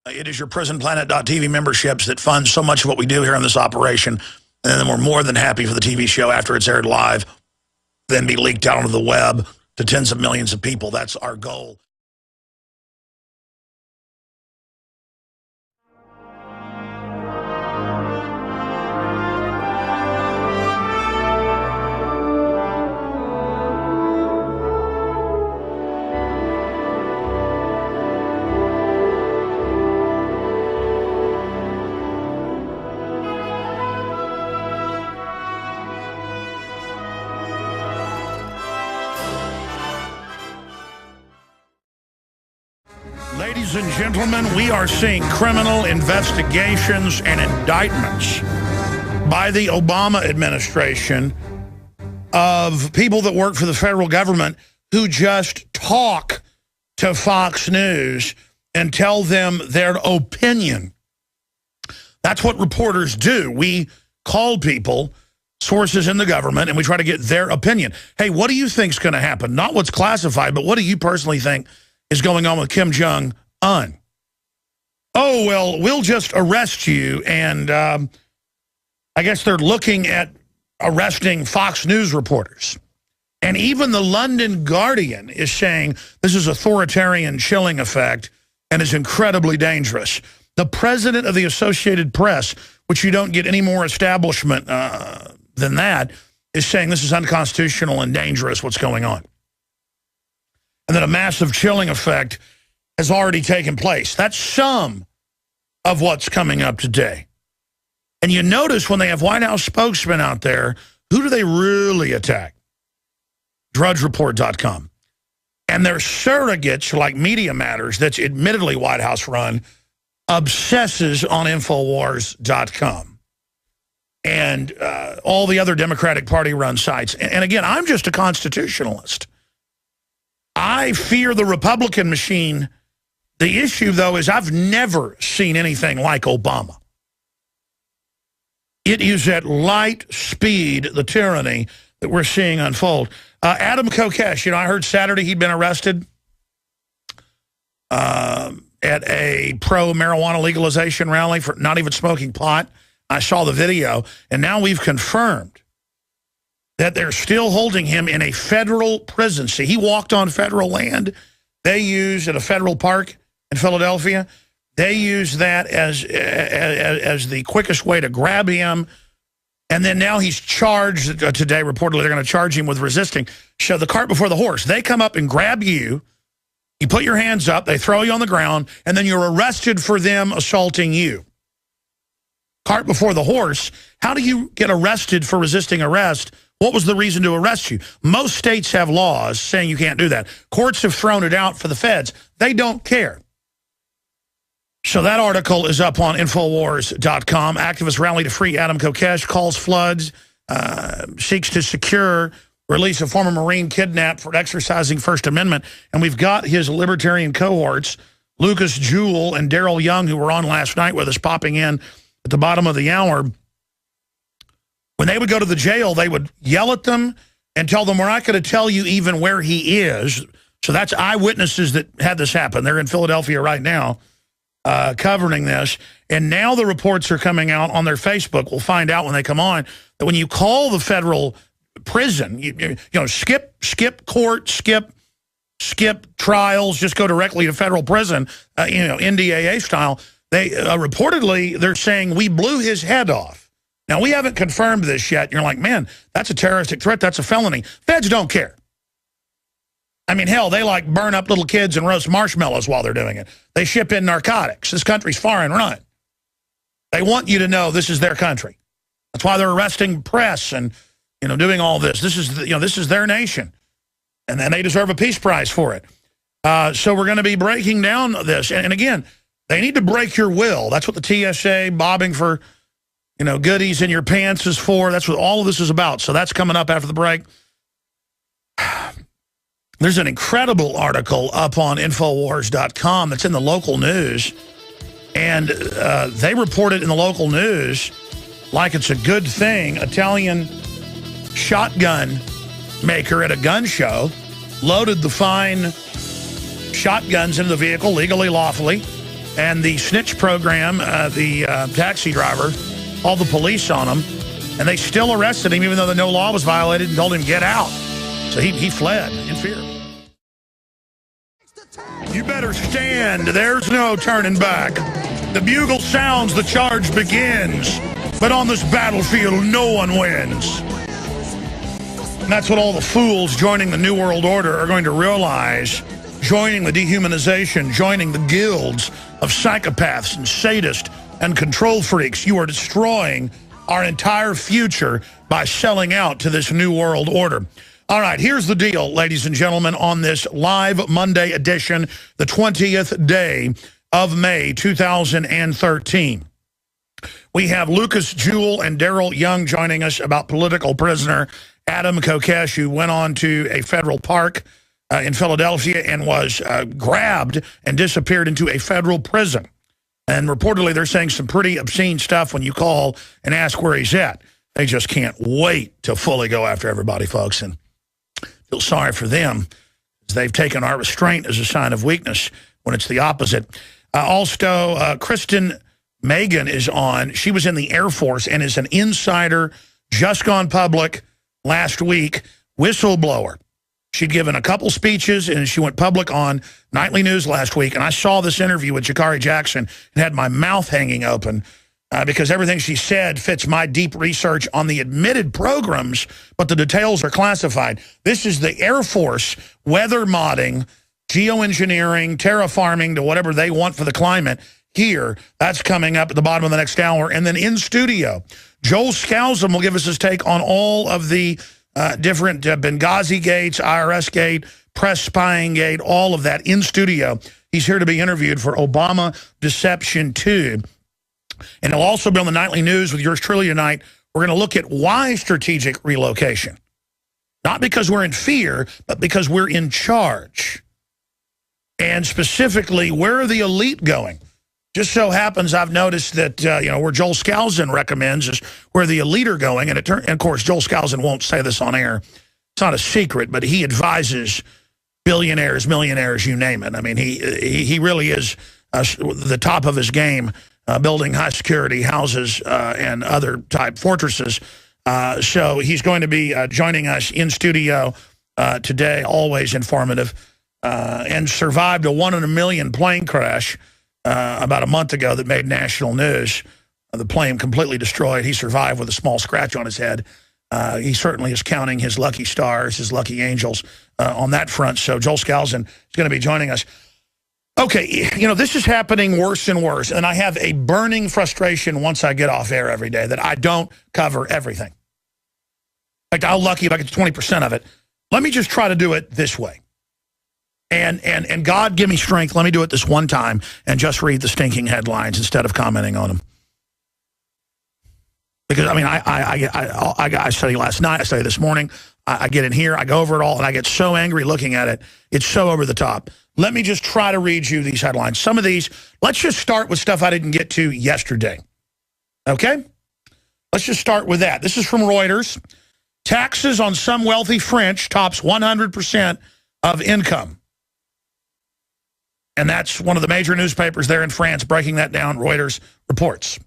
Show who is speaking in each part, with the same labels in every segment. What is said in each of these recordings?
Speaker 1: It is your PrisonPlanet.tv memberships that fund so much of what we do here on this operation. And then we're more than happy for the TV show after it's aired live, then be leaked out onto the web to tens of millions of people. That's our goal. Ladies and gentlemen, we are seeing criminal investigations and indictments by the Obama administration of people that work for the federal government who just talk to Fox News and tell them their opinion. That's what reporters do. We call people, sources in the government, and we try to get their opinion. Hey, what do you think is going to happen? Not what's classified, but what do you personally think is going on with Kim Jong-un? Oh, well, we'll just arrest you. And I guess they're looking at arresting Fox News reporters. And even the London Guardian is saying this is authoritarian chilling effect and is incredibly dangerous. The president of the Associated Press, which you don't get any more establishment than that, is saying this is unconstitutional and dangerous, what's going on. And that a massive chilling effect has already taken place. That's some of what's coming up today. And you notice when they have White House spokesmen out there, who do they really attack? DrudgeReport.com. And their surrogates, like Media Matters, that's admittedly White House run, obsesses on Infowars.com. And all the other Democratic Party run sites. And again, I'm just a constitutionalist. I fear the Republican machine. The issue, though, is I've never seen anything like Obama. It is at light speed, the tyranny that we're seeing unfold. Adam Kokesh, I heard Saturday he'd been arrested at a pro-marijuana legalization rally for not even smoking pot. I saw the video, and now we've confirmed that they're still holding him in a federal prison. See, he walked on federal land. They used at a federal park in Philadelphia. They used that as the quickest way to grab him. And then now he's charged today. Reportedly, they're going to charge him with resisting. Show the cart before the horse. They come up and grab you. You put your hands up. They throw you on the ground. And then you're arrested for them assaulting you. Cart before the horse. How do you get arrested for resisting arrest? What was the reason to arrest you? Most states have laws saying you can't do that. Courts have thrown it out for the feds. They don't care. So that article is up on Infowars.com. Activists rally to free Adam Kokesh, calls floods, seeks to secure release of former Marine kidnapped for exercising First Amendment. And we've got his libertarian cohorts, Lucas Jewell and Darrell Young, who were on last night with us, popping in at the bottom of the hour. When they would go to the jail, they would yell at them and tell them, we're not going to tell you even where he is. So that's eyewitnesses that had this happen. They're in Philadelphia right now covering this. And now the reports are coming out on their Facebook. We'll find out when they come on that when you call the federal prison, you know, skip court, skip trials, just go directly to federal prison, NDAA style. They reportedly, they're saying we blew his head off. Now, we haven't confirmed this yet. You're like, man, that's a terroristic threat. That's a felony. Feds don't care. I mean, hell, they like burn up little kids and roast marshmallows while they're doing it. They ship in narcotics. This country's far and run. They want you to know this is their country. That's why they're arresting press and, doing all this. This is, this is their nation. And then they deserve a peace prize for it. So we're going to be breaking down this. And again, they need to break your will. That's what the TSA bobbing for goodies in your pants is for. That's what all of this is about. So that's coming up after the break. There's an incredible article up on Infowars.com that's in the local news. And they reported in the local news like it's a good thing. Italian shotgun maker at a gun show loaded the fine shotguns into the vehicle legally, lawfully, And the snitch program, the taxi driver, called the police on him, and they still arrested him even though no law was violated and told him get out. So he fled in fear. You better stand. There's no turning back. The bugle sounds, the charge begins. But on this battlefield, no one wins. And that's what all the fools joining the New World Order are going to realize. Joining the dehumanization, joining the guilds of psychopaths and sadists and control freaks. You are destroying our entire future by selling out to this New World Order. All right, here's the deal, ladies and gentlemen, on this live Monday edition, the 20th day of May, 2013. We have Lucas Jewell and Darrell Young joining us about political prisoner Adam Kokesh, who went on to a federal park in Philadelphia and was grabbed and disappeared into a federal prison. And reportedly, they're saying some pretty obscene stuff when you call and ask where he's at. They just can't wait to fully go after everybody, folks, and feel sorry for them. They've taken our restraint as a sign of weakness when it's the opposite. Also, Kristen Meghan is on. She was in the Air Force and is an insider, just gone public last week, whistleblower. She'd given a couple speeches, and she went public on nightly news last week. And I saw this interview with Jakari Jackson and had my mouth hanging open because everything she said fits my deep research on the admitted programs, but the details are classified. This is the Air Force weather modding, geoengineering, terraforming to whatever they want for the climate here. That's coming up at the bottom of the next hour. And then in studio, Joel Skousen will give us his take on all of the different Benghazi gates, IRS gate, press spying gate, all of that in studio. He's here to be interviewed for Obama Deception 2. And he'll also be on the nightly news with yours truly tonight. We're going to look at why strategic relocation. Not because we're in fear, but because we're in charge. And specifically, where are the elite going? Just so happens I've noticed that, where Joel Skousen recommends is where the elite are going. And of course, Joel Skousen won't say this on air. It's not a secret, but he advises billionaires, millionaires, you name it. I mean, he really is the top of his game, building high-security houses and other type fortresses. So he's going to be joining us in studio today, always informative, and survived a 1 in a million plane crash about a month ago that made national news. The plane completely destroyed. He survived with a small scratch on his head. He certainly is counting his lucky stars, his lucky angels on that front. So Joel Skousen is going to be joining us. Okay, this is happening worse and worse, and I have a burning frustration once I get off air every day that I don't cover everything. In fact, I'm lucky if I get 20% of it. Let me just try to do it this way. And God, give me strength. Let me do it this one time and just read the stinking headlines instead of commenting on them. Because, I mean, I studied last night. I studied this morning. I get in here. I go over it all, and I get so angry looking at it. It's so over the top. Let me just try to read you these headlines. Some of these, let's just start with stuff I didn't get to yesterday. Okay? Let's just start with that. This is from Reuters. Taxes on some wealthy French tops 100% of income. And that's one of the major newspapers there in France breaking that down. Reuters reports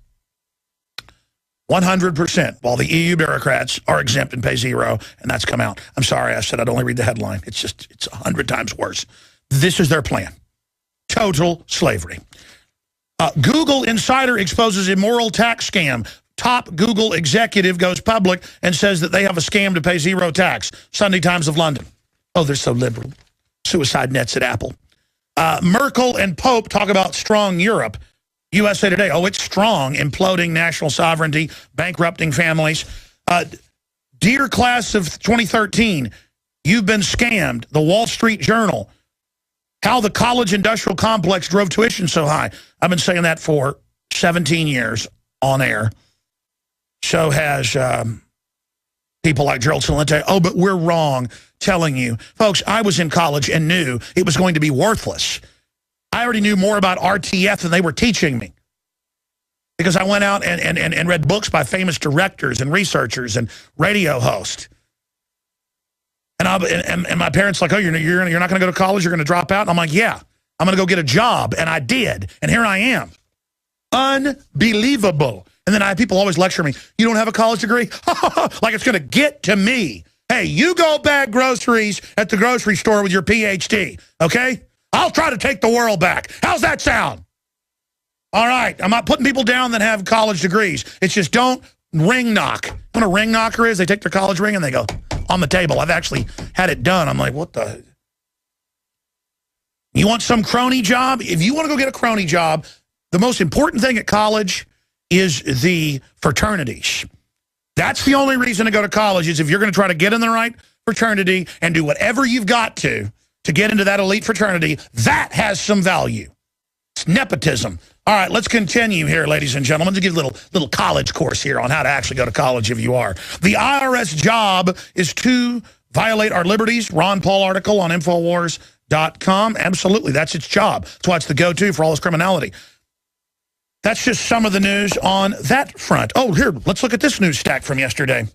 Speaker 1: 100%, while the EU bureaucrats are exempt and pay zero, and that's come out. I'm sorry, I said I'd only read the headline. It's 100 times worse. This is their plan. Total slavery. Google insider exposes immoral tax scam. Top Google executive goes public and says that they have a scam to pay zero tax. Sunday Times of London. Oh, they're so liberal. Suicide nets at Apple. Merkel and Pope talk about strong Europe. USA Today, oh, it's strong, imploding national sovereignty, bankrupting families. Dear class of 2013, you've been scammed. The Wall Street Journal, how the college industrial complex drove tuition so high. I've been saying that for 17 years on air. So has people like Darrell. Oh, but we're wrong telling you. Folks, I was in college and knew it was going to be worthless. I already knew more about RTF than they were teaching me because I went out and read books by famous directors and researchers and radio hosts. And my parents like, oh, you're not going to go to college? You're going to drop out? And I'm like, yeah. I'm going to go get a job. And I did. And here I am. Unbelievable. And then people always lecture me, you don't have a college degree? Like it's going to get to me. Hey, you go bag groceries at the grocery store with your PhD, okay? I'll try to take the world back. How's that sound? All right, I'm not putting people down that have college degrees. It's just don't ring knock. You know what a ring knocker is? They take their college ring and they go on the table. I've actually had it done. I'm like, what the? You want some crony job? If you want to go get a crony job, the most important thing at college is the fraternities. That's the only reason to go to college is if you're going to try to get in the right fraternity and do whatever you've got to get into that elite fraternity, that has some value. It's nepotism. All right, let's continue here, ladies and gentlemen, to give a little college course here on how to actually go to college if you are. The IRS job is to violate our liberties. Ron Paul article on Infowars.com. Absolutely, that's its job. That's why it's the go-to for all this criminality. That's just some of the news on that front. Oh, here, let's look at this news stack from yesterday.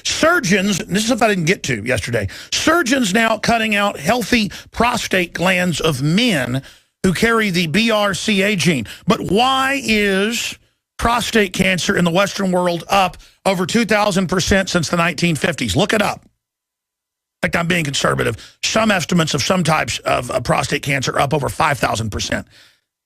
Speaker 1: Surgeons, this is stuff I didn't get to yesterday, surgeons now cutting out healthy prostate glands of men who carry the BRCA gene. But why is prostate cancer in the Western world up over 2,000% since the 1950s? Look it up. In fact, I'm being conservative. Some estimates of some types of prostate cancer are up over 5,000%.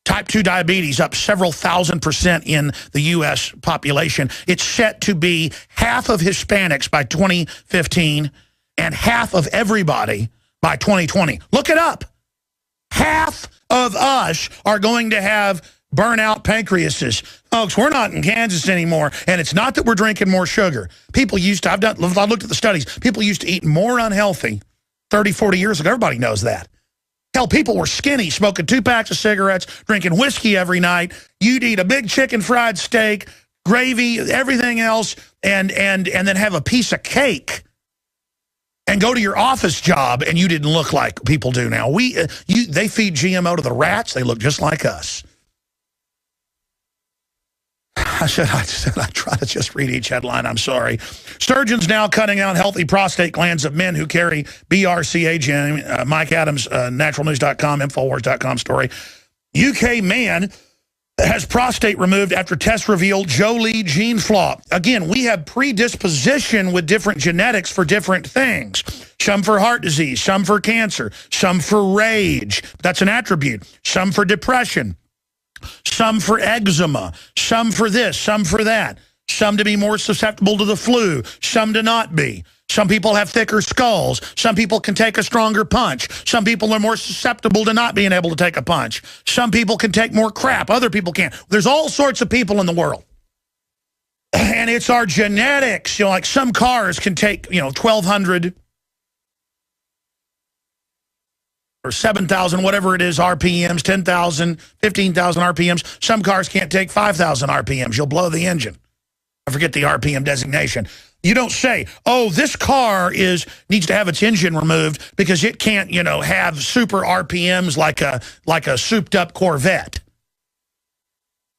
Speaker 1: Type 2 diabetes up several thousand% in the U.S. population. It's set to be half of Hispanics by 2015 and half of everybody by 2020. Look it up. Half of us are going to have burnout pancreases. Folks, we're not in Kansas anymore, and it's not that we're drinking more sugar. People used to, I looked at the studies, people used to eat more unhealthy 30, 40 years ago. Everybody knows that. Hell, people were skinny, smoking 2 packs of cigarettes, drinking whiskey every night. You'd eat a big chicken fried steak, gravy, everything else, and then have a piece of cake and go to your office job, and you didn't look like people do now. They feed GMO to the rats. They look just like us. I said I'd try to just read each headline. I'm sorry. Surgeons now cutting out healthy prostate glands of men who carry BRCA gene. Mike Adams, naturalnews.com, Infowars.com story. UK man has prostate removed after tests reveal Jolie gene flaw. Again, we have predisposition with different genetics for different things. Some for heart disease, some for cancer, some for rage. That's an attribute. Some for depression. Some for eczema, some for this, some for that, some to be more susceptible to the flu, some to not be. Some people have thicker skulls. Some people can take a stronger punch. Some people are more susceptible to not being able to take a punch. Some people can take more crap. Other people can't. There's all sorts of people in the world. And it's our genetics. You know, like some cars can take, 1,200 or 7,000, whatever it is, RPMs, 10,000, 15,000 RPMs. Some cars can't take 5,000 RPMs. You'll blow the engine. I forget the RPM designation. You don't say, oh, this car needs to have its engine removed because it can't, have super RPMs like a souped-up Corvette.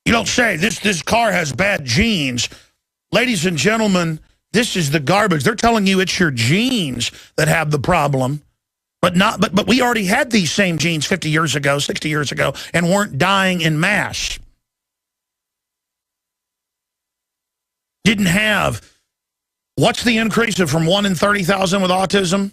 Speaker 1: You don't say, this car has bad genes. Ladies and gentlemen, this is the garbage. They're telling you it's your genes that have the problem. But we already had these same genes 50 years ago, 60 years ago, and weren't dying in mass. Didn't have. What's the increase from 1 in 30,000 with autism?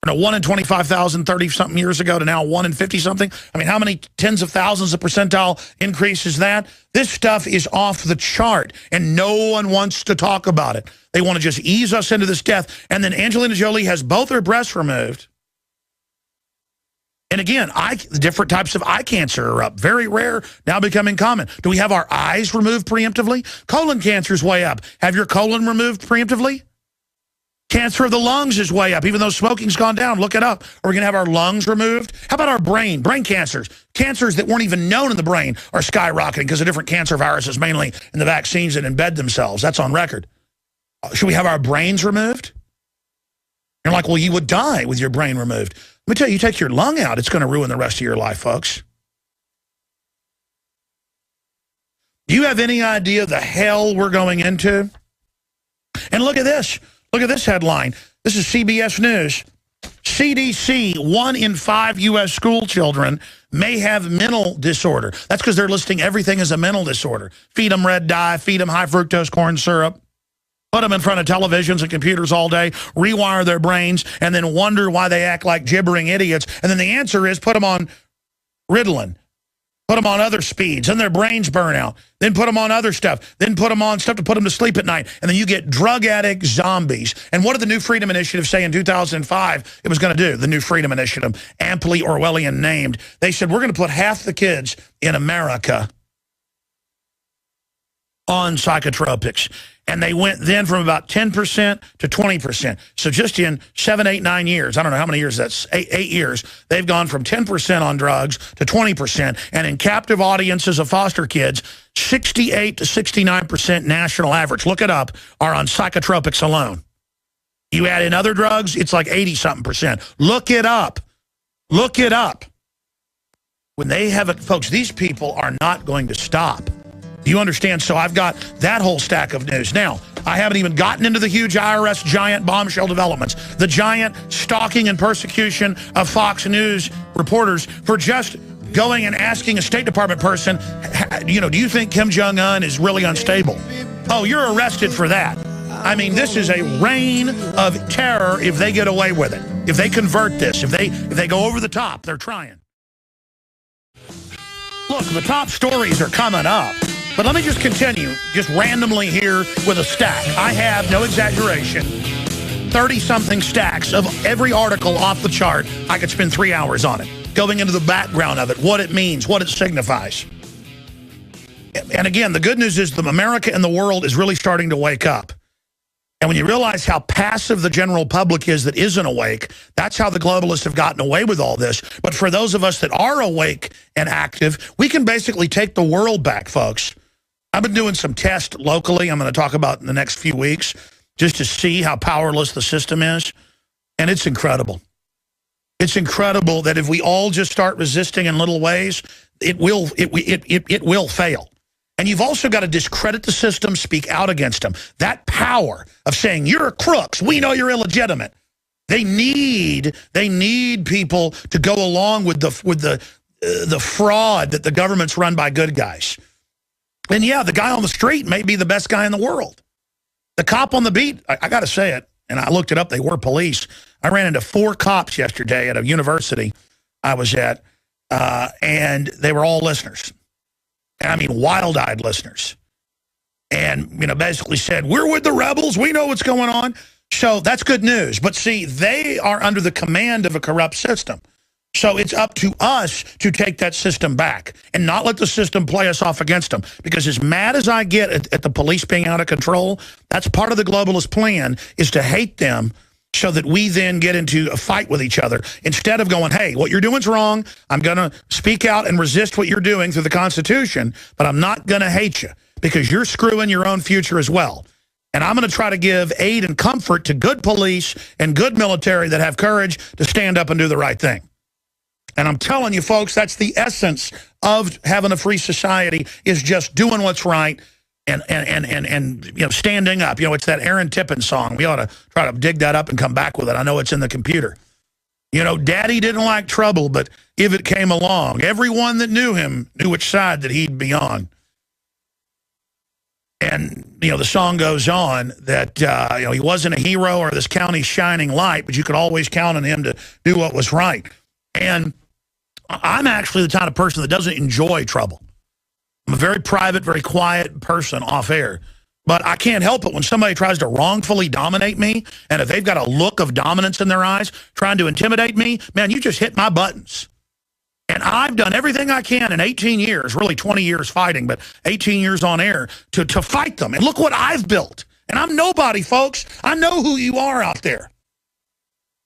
Speaker 1: 1 in 25,000 30-something years ago to now 1 in 50-something? I mean, how many tens of thousands of percentile increase is that? This stuff is off the chart, and no one wants to talk about it. They want to just ease us into this death. And then Angelina Jolie has both her breasts removed. And again, different types of eye cancer are up. Very rare, now becoming common. Do we have our eyes removed preemptively? Colon cancer is way up. Have your colon removed preemptively? Cancer of the lungs is way up, even though smoking's gone down. Look it up. Are we going to have our lungs removed? How about our brain? Brain cancers. Cancers that weren't even known in the brain are skyrocketing because of different cancer viruses, mainly in the vaccines that embed themselves. That's on record. Should we have our brains removed? You're like, well, you would die with your brain removed. Let me tell you, you take your lung out, it's going to ruin the rest of your life, folks. Do you have any idea the hell we're going into? And look at this. Look at this headline. This is CBS News. CDC, 1 in 5 U.S. school children may have mental disorder. That's because they're listing everything as a mental disorder. Feed them red dye, feed them high fructose corn syrup, put them in front of televisions and computers all day, rewire their brains, and then wonder why they act like gibbering idiots. And then the answer is put them on Ritalin, put them on other speeds, and their brains burn out. Then put them on other stuff. Then put them on stuff to put them to sleep at night. And then you get drug addict zombies. And what did the New Freedom Initiative say in 2005 it was going to do? The New Freedom Initiative, amply Orwellian named. They said, we're going to put half the kids in America on psychotropics. And they went then from about 10% to 20%. So just in 7, 8, 9 years, I don't know how many years that's, 8 years, they've gone from 10% on drugs to 20%. And in captive audiences of foster kids, 68 to 69% national average, look it up, are on psychotropics alone. You add in other drugs, it's like 80-something%. Look it up. Look it up. When they have it, folks, these people are not going to stop. You understand? So I've got that whole stack of news. Now, I haven't even gotten into the huge IRS giant bombshell developments, the giant stalking and persecution of Fox News reporters for just going and asking a State Department person, you know, do you think Kim Jong-un is really unstable? Oh, you're arrested for that. I mean, this is a reign of terror if they get away with it. If they convert this, if they go over the top, they're trying. Look, the top stories are coming up. But let me just continue, just randomly here with a stack. I have, no exaggeration, 30-something stacks of every article off the chart. I could spend 3 hours on it, going into the background of it, what it means, what it signifies. And again, the good news is that America and the world is really starting to wake up. And when you realize how passive the general public is that isn't awake, that's how the globalists have gotten away with all this. But for those of us that are awake and active, we can basically take the world back, folks. I've been doing some tests locally I'm going to talk about in the next few weeks just to see how powerless the system is. And it's incredible. It's incredible that if we all just start resisting in little ways, it will fail. And you've also got to discredit the system, speak out against them. That power of saying, you're crooks, we know you're illegitimate. They need people to go along with the fraud that the government's run by good guys. And yeah, the guy on the street may be the best guy in the world. The cop on the beat, I got to say it, and I looked it up, they were police. I ran into 4 cops yesterday at a university I was at, and they were all listeners. And I mean wild-eyed listeners. And, you know, basically said, we're with the rebels, we know what's going on. So that's good news. But see, they are under the command of a corrupt system. So it's up to us to take that system back and not let the system play us off against them. Because as mad as I get at the police being out of control, that's part of the globalist plan, is to hate them so that we then get into a fight with each other. Instead of going, hey, what you're doing is wrong. I'm going to speak out and resist what you're doing through the Constitution, but I'm not going to hate you because you're screwing your own future as well. And I'm going to try to give aid and comfort to good police and good military that have courage to stand up and do the right thing. And I'm telling you, folks, that's the essence of having a free society, is just doing what's right and you know, standing up. You know, it's that Aaron Tippin song. We ought to try to dig that up and come back with it. I know it's in the computer. You know, Daddy didn't like trouble, but if it came along, everyone that knew him knew which side that he'd be on. And, you know, the song goes on that, you know, he wasn't a hero or this county's shining light, but you could always count on him to do what was right. And I'm actually the kind of person that doesn't enjoy trouble. I'm a very private, very quiet person off air. But I can't help it when somebody tries to wrongfully dominate me, and if they've got a look of dominance in their eyes, trying to intimidate me, man, you just hit my buttons. And I've done everything I can in 18 years, really 20 years fighting, but 18 years on air, to fight them. And look what I've built. And I'm nobody, folks. I know who you are out there.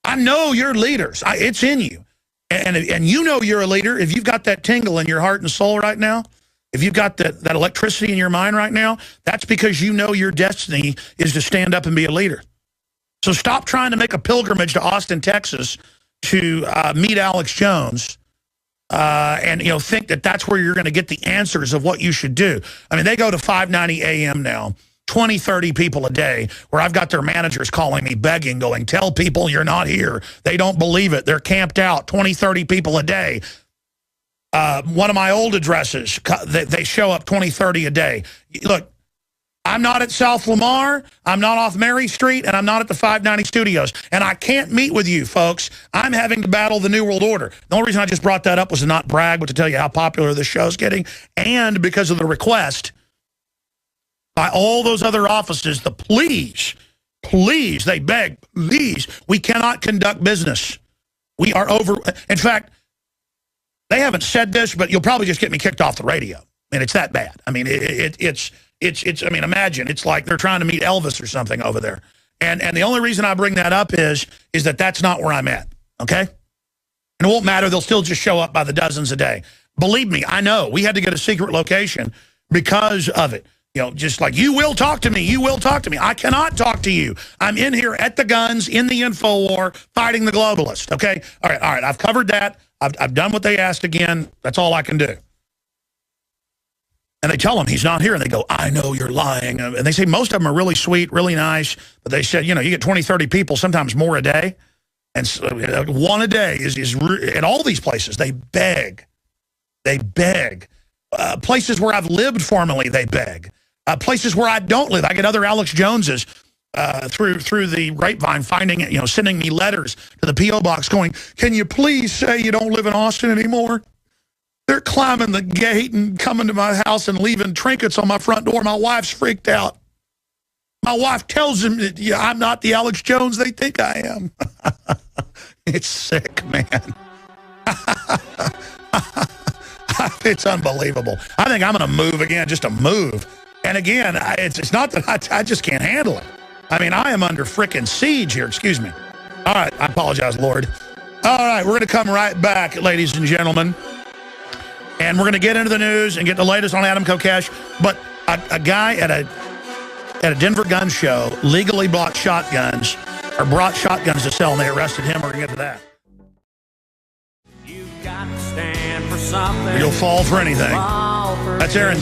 Speaker 1: I know you're leaders. It's in you. And you know you're a leader if you've got that tingle in your heart and soul right now. If you've got that electricity in your mind right now, that's because you know your destiny is to stand up and be a leader. So stop trying to make a pilgrimage to Austin, Texas to meet Alex Jones and, you know, think that that's where you're going to get the answers of what you should do. I mean, they go to 590 AM now 20, 30 people a day, where I've got their managers calling me, begging, going, tell people you're not here. They don't believe it. They're camped out, 20, 30 people a day. One of my old addresses, they show up 20, 30 a day. Look, I'm not at South Lamar, I'm not off Mary Street, and I'm not at the 590 Studios. And I can't meet with you, folks. I'm having to battle the New World Order. The only reason I just brought that up was to not brag, but to tell you how popular this show's getting. And because of the request by all those other offices, the please, they beg, please, we cannot conduct business. We are over. In fact, they haven't said this, but you'll probably just get me kicked off the radio. And it's that bad. I mean, it's I mean, imagine, it's like they're trying to meet Elvis or something over there. And the only reason I bring that up is that that's not where I'm at, okay? And it won't matter. They'll still just show up by the dozens a day. Believe me, I know. We had to get a secret location because of it. You know, just like, you will talk to me. You will talk to me. I cannot talk to you. I'm in here at the guns, in the info war, fighting the globalist, okay? All right. I've covered that. I've done what they asked again. That's all I can do. And they tell him he's not here, and they go, I know you're lying. And they say most of them are really sweet, really nice, but they said, you know, you get 20, 30 people, sometimes more a day. And so, one a day is at all these places, they beg. They beg. Places where I've lived formerly, they beg. Places where I don't live. I get other Alex Joneses through the grapevine finding it, you know, sending me letters to the P.O. box going, can you please say you don't live in Austin anymore? They're climbing the gate and coming to my house and leaving trinkets on my front door. My wife's freaked out. My wife tells them that I'm not the Alex Jones they think I am. It's sick, man. It's unbelievable. I think I'm going to move again, just to move. And again, it's not that I just can't handle it. I mean, I am under frickin' siege here. Excuse me. All right. I apologize, Lord. All right. We're going to come right back, ladies and gentlemen. And we're going to get into the news and get the latest on Adam Kokesh. But a guy at a Denver gun show legally brought shotguns to sell, and they arrested him. We're going to get to that.
Speaker 2: You've got to stand for something.
Speaker 1: You'll fall for anything. That's Aaron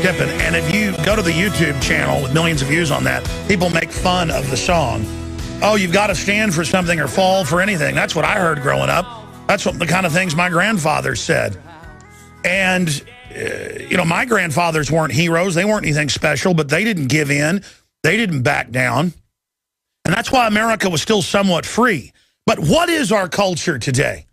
Speaker 1: Tippin. And if you go to the YouTube channel with millions of views on that, people make fun of the song. Oh, you've got to stand for something or fall for anything. That's what I heard growing up. That's what the kind of things my grandfather said. And, you know, my grandfathers weren't heroes. They weren't anything special, but they didn't give in. They didn't back down. And that's why America was still somewhat free. But what is our culture today?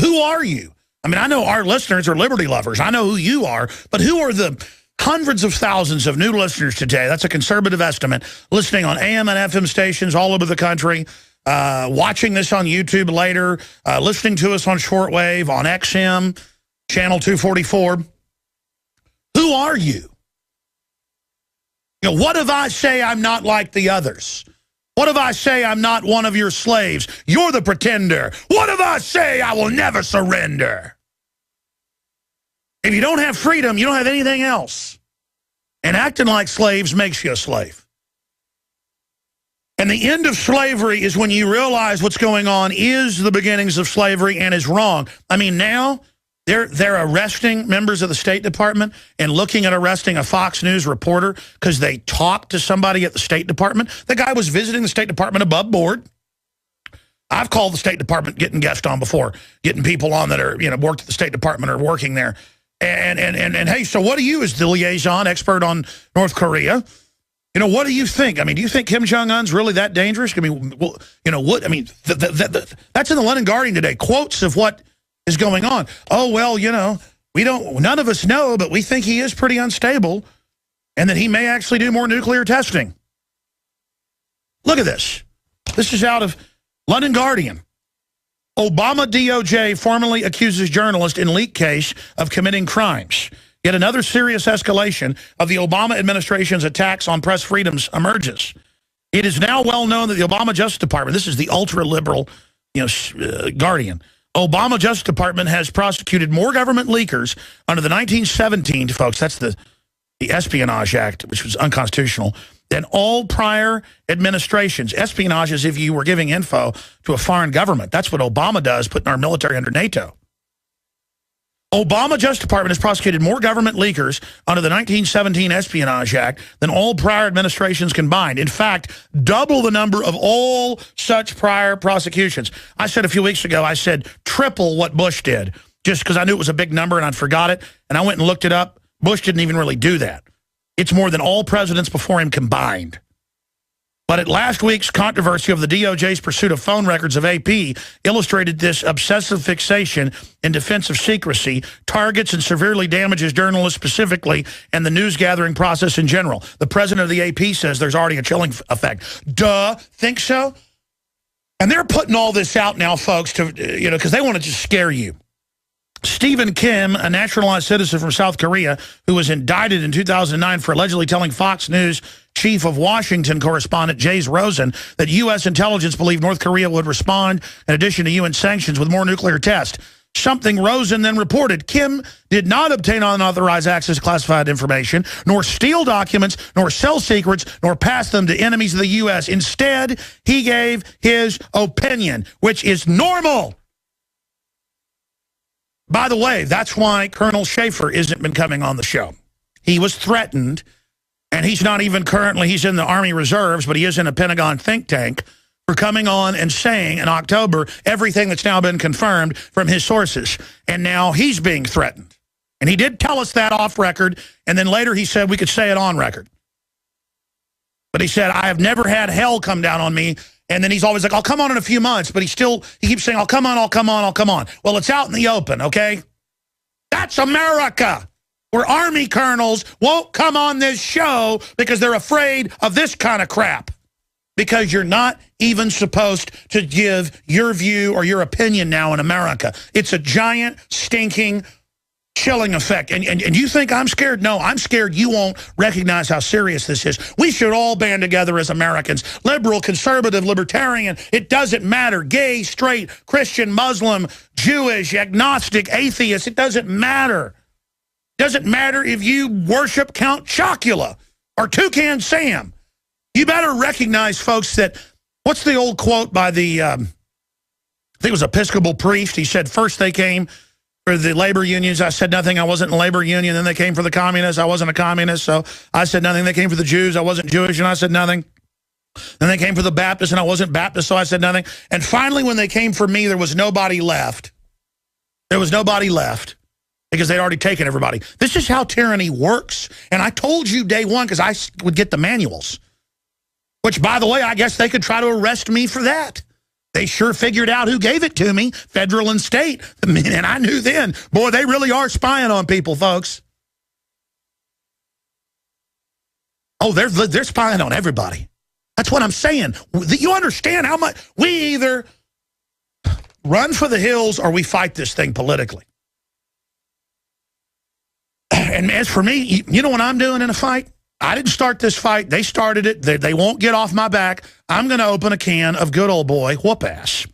Speaker 1: Who are you? I mean, I know our listeners are liberty lovers. I know who you are. But who are the hundreds of thousands of new listeners today? That's a conservative estimate. Listening on AM and FM stations all over the country. Watching this on YouTube later. Listening to us on shortwave, on XM. Channel 244. Who are you? You know, what if I say I'm not like the others? What if I say I'm not one of your slaves? You're the pretender. What if I say I will never surrender? If you don't have freedom, you don't have anything else. And acting like slaves makes you a slave. And the end of slavery is when you realize what's going on is the beginnings of slavery and is wrong. I mean, now they're arresting members of the State Department and looking at arresting a Fox News reporter because they talked to somebody at the State Department. The guy was visiting the State Department above board. I've called the State Department getting guests on before, getting people on that are, you know, worked at the State Department or working there. And hey, so what do you, as the liaison expert on North Korea, you know, what do you think? I mean, do you think Kim Jong-un's really that dangerous? I mean, well, you know, what? I mean, that's in the London Guardian today. Quotes of what is going on. Oh, well, you know, none of us know, but we think he is pretty unstable and that he may actually do more nuclear testing. Look at this. This is out of London Guardian. Obama DOJ formally accuses journalist in leak case of committing crimes. Yet another serious escalation of the Obama administration's attacks on press freedoms emerges. It is now well known that the Obama Justice Department, this is the ultra-liberal, you know, Guardian, Obama Justice Department has prosecuted more government leakers under the 1917, folks, that's the Espionage Act, which was unconstitutional, than all prior administrations. Espionage is if you were giving info to a foreign government. That's what Obama does, putting our military under NATO. Obama Justice Department has prosecuted more government leakers under the 1917 Espionage Act than all prior administrations combined. In fact, double the number of all such prior prosecutions. I said a few weeks ago, I said triple what Bush did, just because I knew it was a big number and I'd forgot it. And I went and looked it up. Bush didn't even really do that. It's more than all presidents before him combined. But at last week's controversy of the DOJ's pursuit of phone records of AP illustrated this obsessive fixation in defense of secrecy, targets and severely damages journalists specifically and the news-gathering process in general. The president of the AP says there's already a chilling effect. Duh, think so? And they're putting all this out now, folks, to because they want to just scare you. Stephen Kim, a naturalized citizen from South Korea who was indicted in 2009 for allegedly telling Fox News chief of Washington correspondent Jace Rosen that U.S. intelligence believed North Korea would respond, in addition to UN sanctions, with more nuclear tests. Something Rosen then reported. Kim did not obtain unauthorized access to classified information, nor steal documents, nor sell secrets, nor pass them to enemies of the U.S. Instead, he gave his opinion, which is normal. By the way, that's why Colonel Schaefer isn't been coming on the show. He was threatened, and he's not even currently, he's in the Army Reserves, but he is in a Pentagon think tank for coming on and saying in October everything that's now been confirmed from his sources. And now he's being threatened. And he did tell us that off record, and then later he said we could say it on record. But he said, I have never had hell come down on me. And then he's always like, I'll come on in a few months. But he keeps saying, I'll come on, I'll come on, I'll come on. Well, it's out in the open, okay? That's America, where Army colonels won't come on this show because they're afraid of this kind of crap. Because you're not even supposed to give your view or your opinion now in America. It's a giant, stinking, chilling effect. And you think I'm scared? No, I'm scared you won't recognize how serious this is. We should all band together as Americans. Liberal, conservative, libertarian, it doesn't matter. Gay, straight, Christian, Muslim, Jewish, agnostic, atheist, it doesn't matter. Doesn't matter if you worship Count Chocula or Toucan Sam. You better recognize, folks, that, what's the old quote by the, I think it was Episcopal priest. He said, first they came for the labor unions, I said nothing. I wasn't in a labor union. Then they came for the communists. I wasn't a communist, so I said nothing. They came for the Jews. I wasn't Jewish, and I said nothing. Then they came for the Baptists, and I wasn't Baptist, so I said nothing. And finally, when they came for me, there was nobody left. There was nobody left because they'd already taken everybody. This is how tyranny works. And I told you day one because I would get the manuals, which, by the way, I guess they could try to arrest me for that. They sure figured out who gave it to me, federal and state. And I knew then, boy, they really are spying on people, folks. Oh, they're spying on everybody. That's what I'm saying. You understand how much we either run for the hills or we fight this thing politically. And as for me, you know what I'm doing in a fight? I didn't start this fight. They started it. They won't get off my back. I'm going to open a can of good old boy whoop ass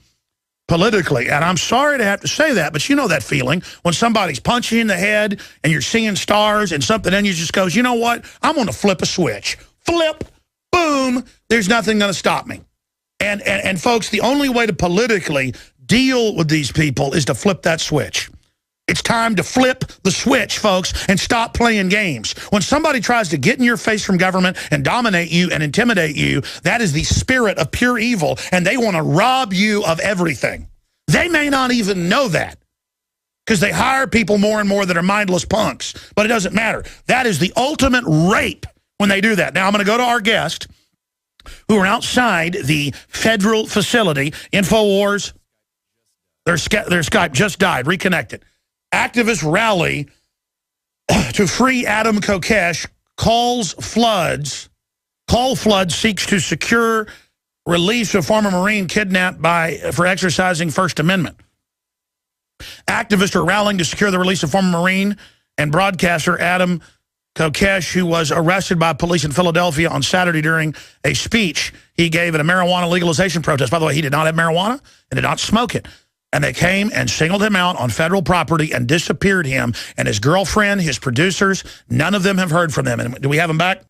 Speaker 1: politically. And I'm sorry to have to say that, but you know that feeling when somebody's punching you in the head and you're seeing stars and something in you just goes, you know what? I'm going to flip a switch. Flip, boom, there's nothing going to stop me. And folks, the only way to politically deal with these people is to flip that switch. It's time to flip the switch, folks, and stop playing games. When somebody tries to get in your face from government and dominate you and intimidate you, that is the spirit of pure evil, and they want to rob you of everything. They may not even know that because they hire people more and more that are mindless punks, but it doesn't matter. That is the ultimate rape when they do that. Now, I'm going to go to our guest who are outside the federal facility. InfoWars, their Skype just died, reconnected. Activist rally to free Adam Kokesh call floods seeks to secure release of former Marine kidnapped for exercising First Amendment. Activists are rallying to secure the release of former Marine and broadcaster Adam Kokesh, who was arrested by police in Philadelphia on Saturday during a speech he gave at a marijuana legalization protest. By the way, he did not have marijuana and did not smoke it. And they came and singled him out on federal property and disappeared him. And his girlfriend, his producers, none of them have heard from them. And do we have him back?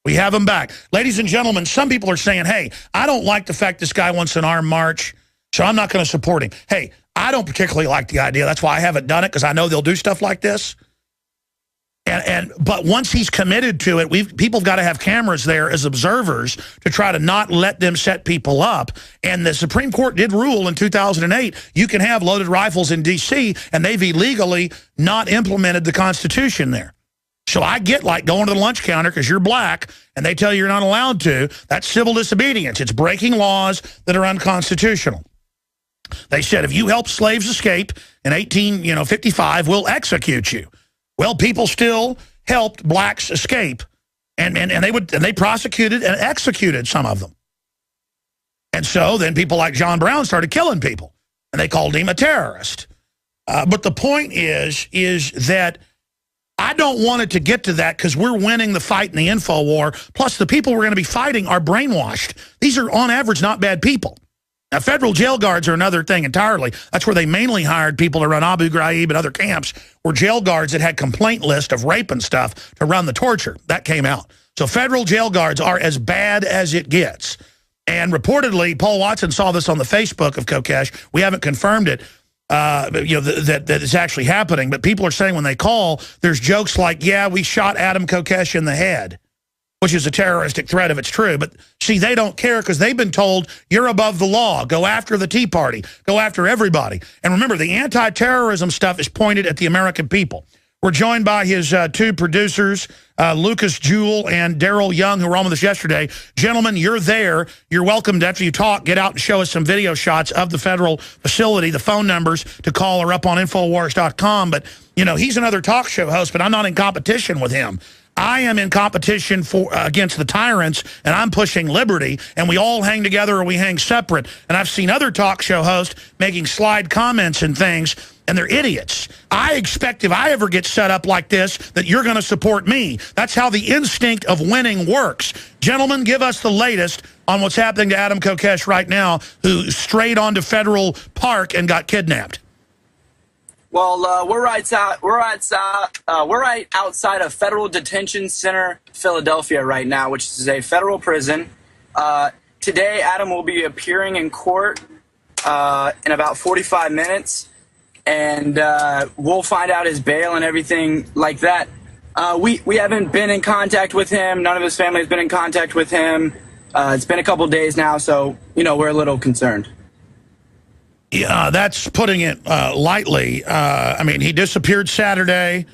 Speaker 1: We have him back. Ladies and gentlemen, some people are saying, hey, I don't like the fact this guy wants an armed march, so I'm not going to support him. Hey, I don't particularly like the idea. That's why I haven't done it, because I know they'll do stuff like this. But once he's committed to it, people have got to have cameras there as observers to try to not let them set people up. And the Supreme Court did rule in 2008, you can have loaded rifles in D.C., and they've illegally not implemented the Constitution there. So I get like going to the lunch counter because you're black and they tell you you're not allowed to. That's civil disobedience. It's breaking laws that are unconstitutional. They said if you help slaves escape in 1855, we'll execute you. Well, people still helped blacks escape, and they prosecuted and executed some of them. And so then people like John Brown started killing people, and they called him a terrorist. But the point is that I don't want it to get to that, because we're winning the fight in the info war. Plus, the people we're going to be fighting are brainwashed. These are, on average, not bad people. Now, federal jail guards are another thing entirely. That's where they mainly hired people to run Abu Ghraib and other camps, were jail guards that had complaint list of rape and stuff to run the torture. That came out. So federal jail guards are as bad as it gets. And reportedly, Paul Watson saw this on the Facebook of Kokesh. We haven't confirmed it, that it's actually happening. But people are saying when they call, there's jokes like, yeah, we shot Adam Kokesh in the head, which is a terroristic threat if it's true. But see, they don't care, because they've been told you're above the law. Go after the Tea Party. Go after everybody. And remember, the anti-terrorism stuff is pointed at the American people. We're joined by his two producers, Lucas Jewell and Darrell Young, who were on with us yesterday. Gentlemen, you're there. You're welcome to, after you talk, get out and show us some video shots of the federal facility. The phone numbers to call are up on Infowars.com. But, he's another talk show host, but I'm not in competition with him. I am in competition against the tyrants, and I'm pushing liberty, and we all hang together or we hang separate. And I've seen other talk show hosts making slide comments and things, and they're idiots. I expect if I ever get set up like this that you're going to support me. That's how the instinct of winning works. Gentlemen, give us the latest on what's happening to Adam Kokesh right now, who strayed onto Federal Park and got kidnapped.
Speaker 3: Well, we're right outside of Federal Detention Center, Philadelphia right now, which is a federal prison. Today, Adam will be appearing in court in about 45 minutes, and we'll find out his bail and everything like that. We haven't been in contact with him. None of his family has been in contact with him. It's been a couple days now, so, we're a little concerned.
Speaker 1: Yeah, that's putting it lightly. I mean, he disappeared Saturday.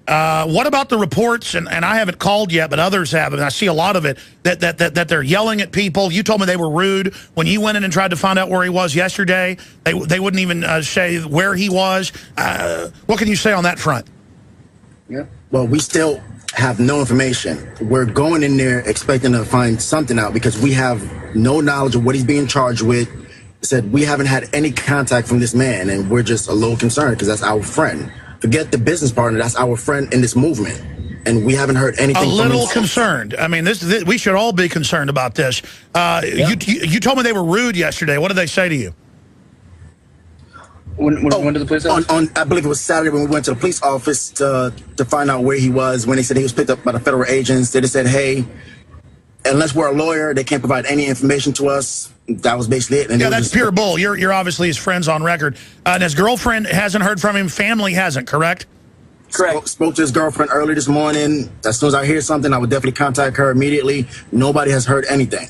Speaker 1: What about the reports, and I haven't called yet, but others have, and I see a lot of it, that they're yelling at people. You told me they were rude. When you went in and tried to find out where he was yesterday, they wouldn't even say where he was. What can you say on that front?
Speaker 4: Yeah. Well, we still have no information. We're going in there expecting to find something out, because we have no knowledge of what he's being charged with. Said we haven't had any contact from this man, and we're just a little concerned, because that's our friend. Forget the business partner, that's our friend in this movement, and we haven't heard anything from him. A little
Speaker 1: concerned. I mean, this we should all be concerned about this. You told me they were rude yesterday. What did they say to you?
Speaker 3: When did the police office?
Speaker 4: I believe it was Saturday when we went to the police office to find out where he was. When they said he was picked up by the federal agents, they just said, hey, unless we're a lawyer, they can't provide any information to us. That was basically it. And
Speaker 1: yeah, that's pure bull. You're obviously his friends on record. And his girlfriend hasn't heard from him. Family hasn't, correct?
Speaker 3: Correct.
Speaker 4: Spoke to his girlfriend early this morning. As soon as I hear something, I would definitely contact her immediately. Nobody has heard anything.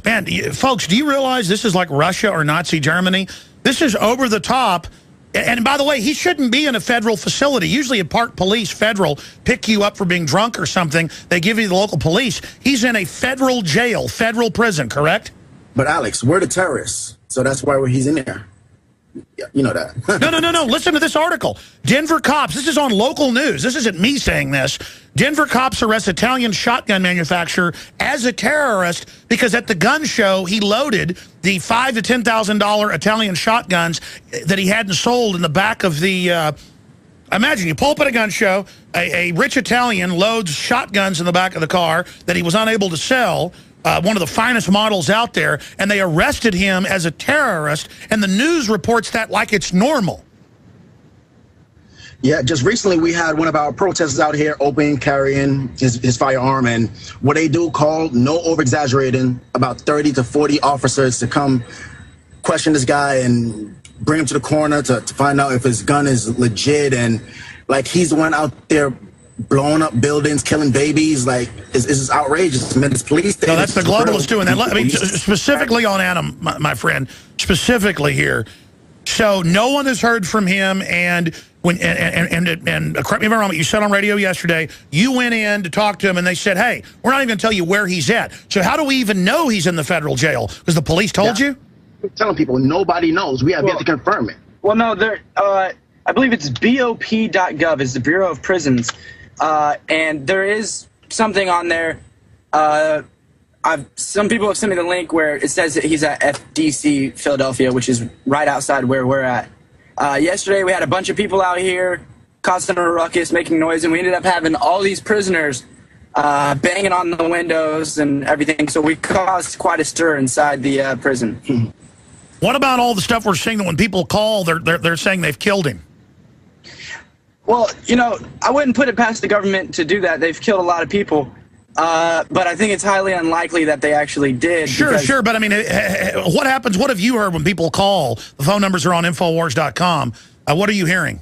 Speaker 1: Man, folks, do you realize this is like Russia or Nazi Germany? This is over the top. And by the way, he shouldn't be in a federal facility. Usually a park police, federal, pick you up for being drunk or something. They give you the local police. He's in a federal jail, federal prison, correct?
Speaker 4: But Alex, we're the terrorists, so that's why he's in there. Yeah, you know that.
Speaker 1: No. Listen to this article. Denver cops, this is on local news. This isn't me saying this. Denver cops arrest Italian shotgun manufacturer as a terrorist because at the gun show, he loaded the $5,000 to $10,000 Italian shotguns that he hadn't sold in the back of the... Imagine you pull up at a gun show, a rich Italian loads shotguns in the back of the car that he was unable to sell, one of the finest models out there, and they arrested him as a terrorist, and the news reports that like it's normal.
Speaker 4: Yeah, just recently we had one of our protesters out here open carrying his firearm, and what they do call, no over-exaggerating, about 30 to 40 officers to come question this guy and bring him to the coroner to find out if his gun is legit. And like, he's the one out there blowing up buildings, killing babies. Like, it's outrageous. I mean, it's police.
Speaker 1: No, that's the globalists doing that. I mean, specifically on Adam, my friend, specifically here. So no one has heard from him, and correct me if I'm wrong, but you said on radio yesterday, you went in to talk to him, and they said, hey, we're not even going to tell you where he's at. So how do we even know he's in the federal jail? Because the police told you?
Speaker 4: We're telling people nobody knows. We have yet to confirm it.
Speaker 3: Well, no, I believe it's BOP.gov is the Bureau of Prisons, and there is something on there. Some people have sent me the link where it says that he's at FDC Philadelphia, which is right outside where we're at. Yesterday, we had a bunch of people out here causing a ruckus, making noise, and we ended up having all these prisoners banging on the windows and everything. So we caused quite a stir inside the prison.
Speaker 1: What about all the stuff we're seeing that when people call, they're saying they've killed him?
Speaker 3: Well, you know, I wouldn't put it past the government to do that. They've killed a lot of people. But I think it's highly unlikely that they actually did.
Speaker 1: Sure. But I mean, what happens? What have you heard when people call? The phone numbers are on Infowars.com. What are you hearing?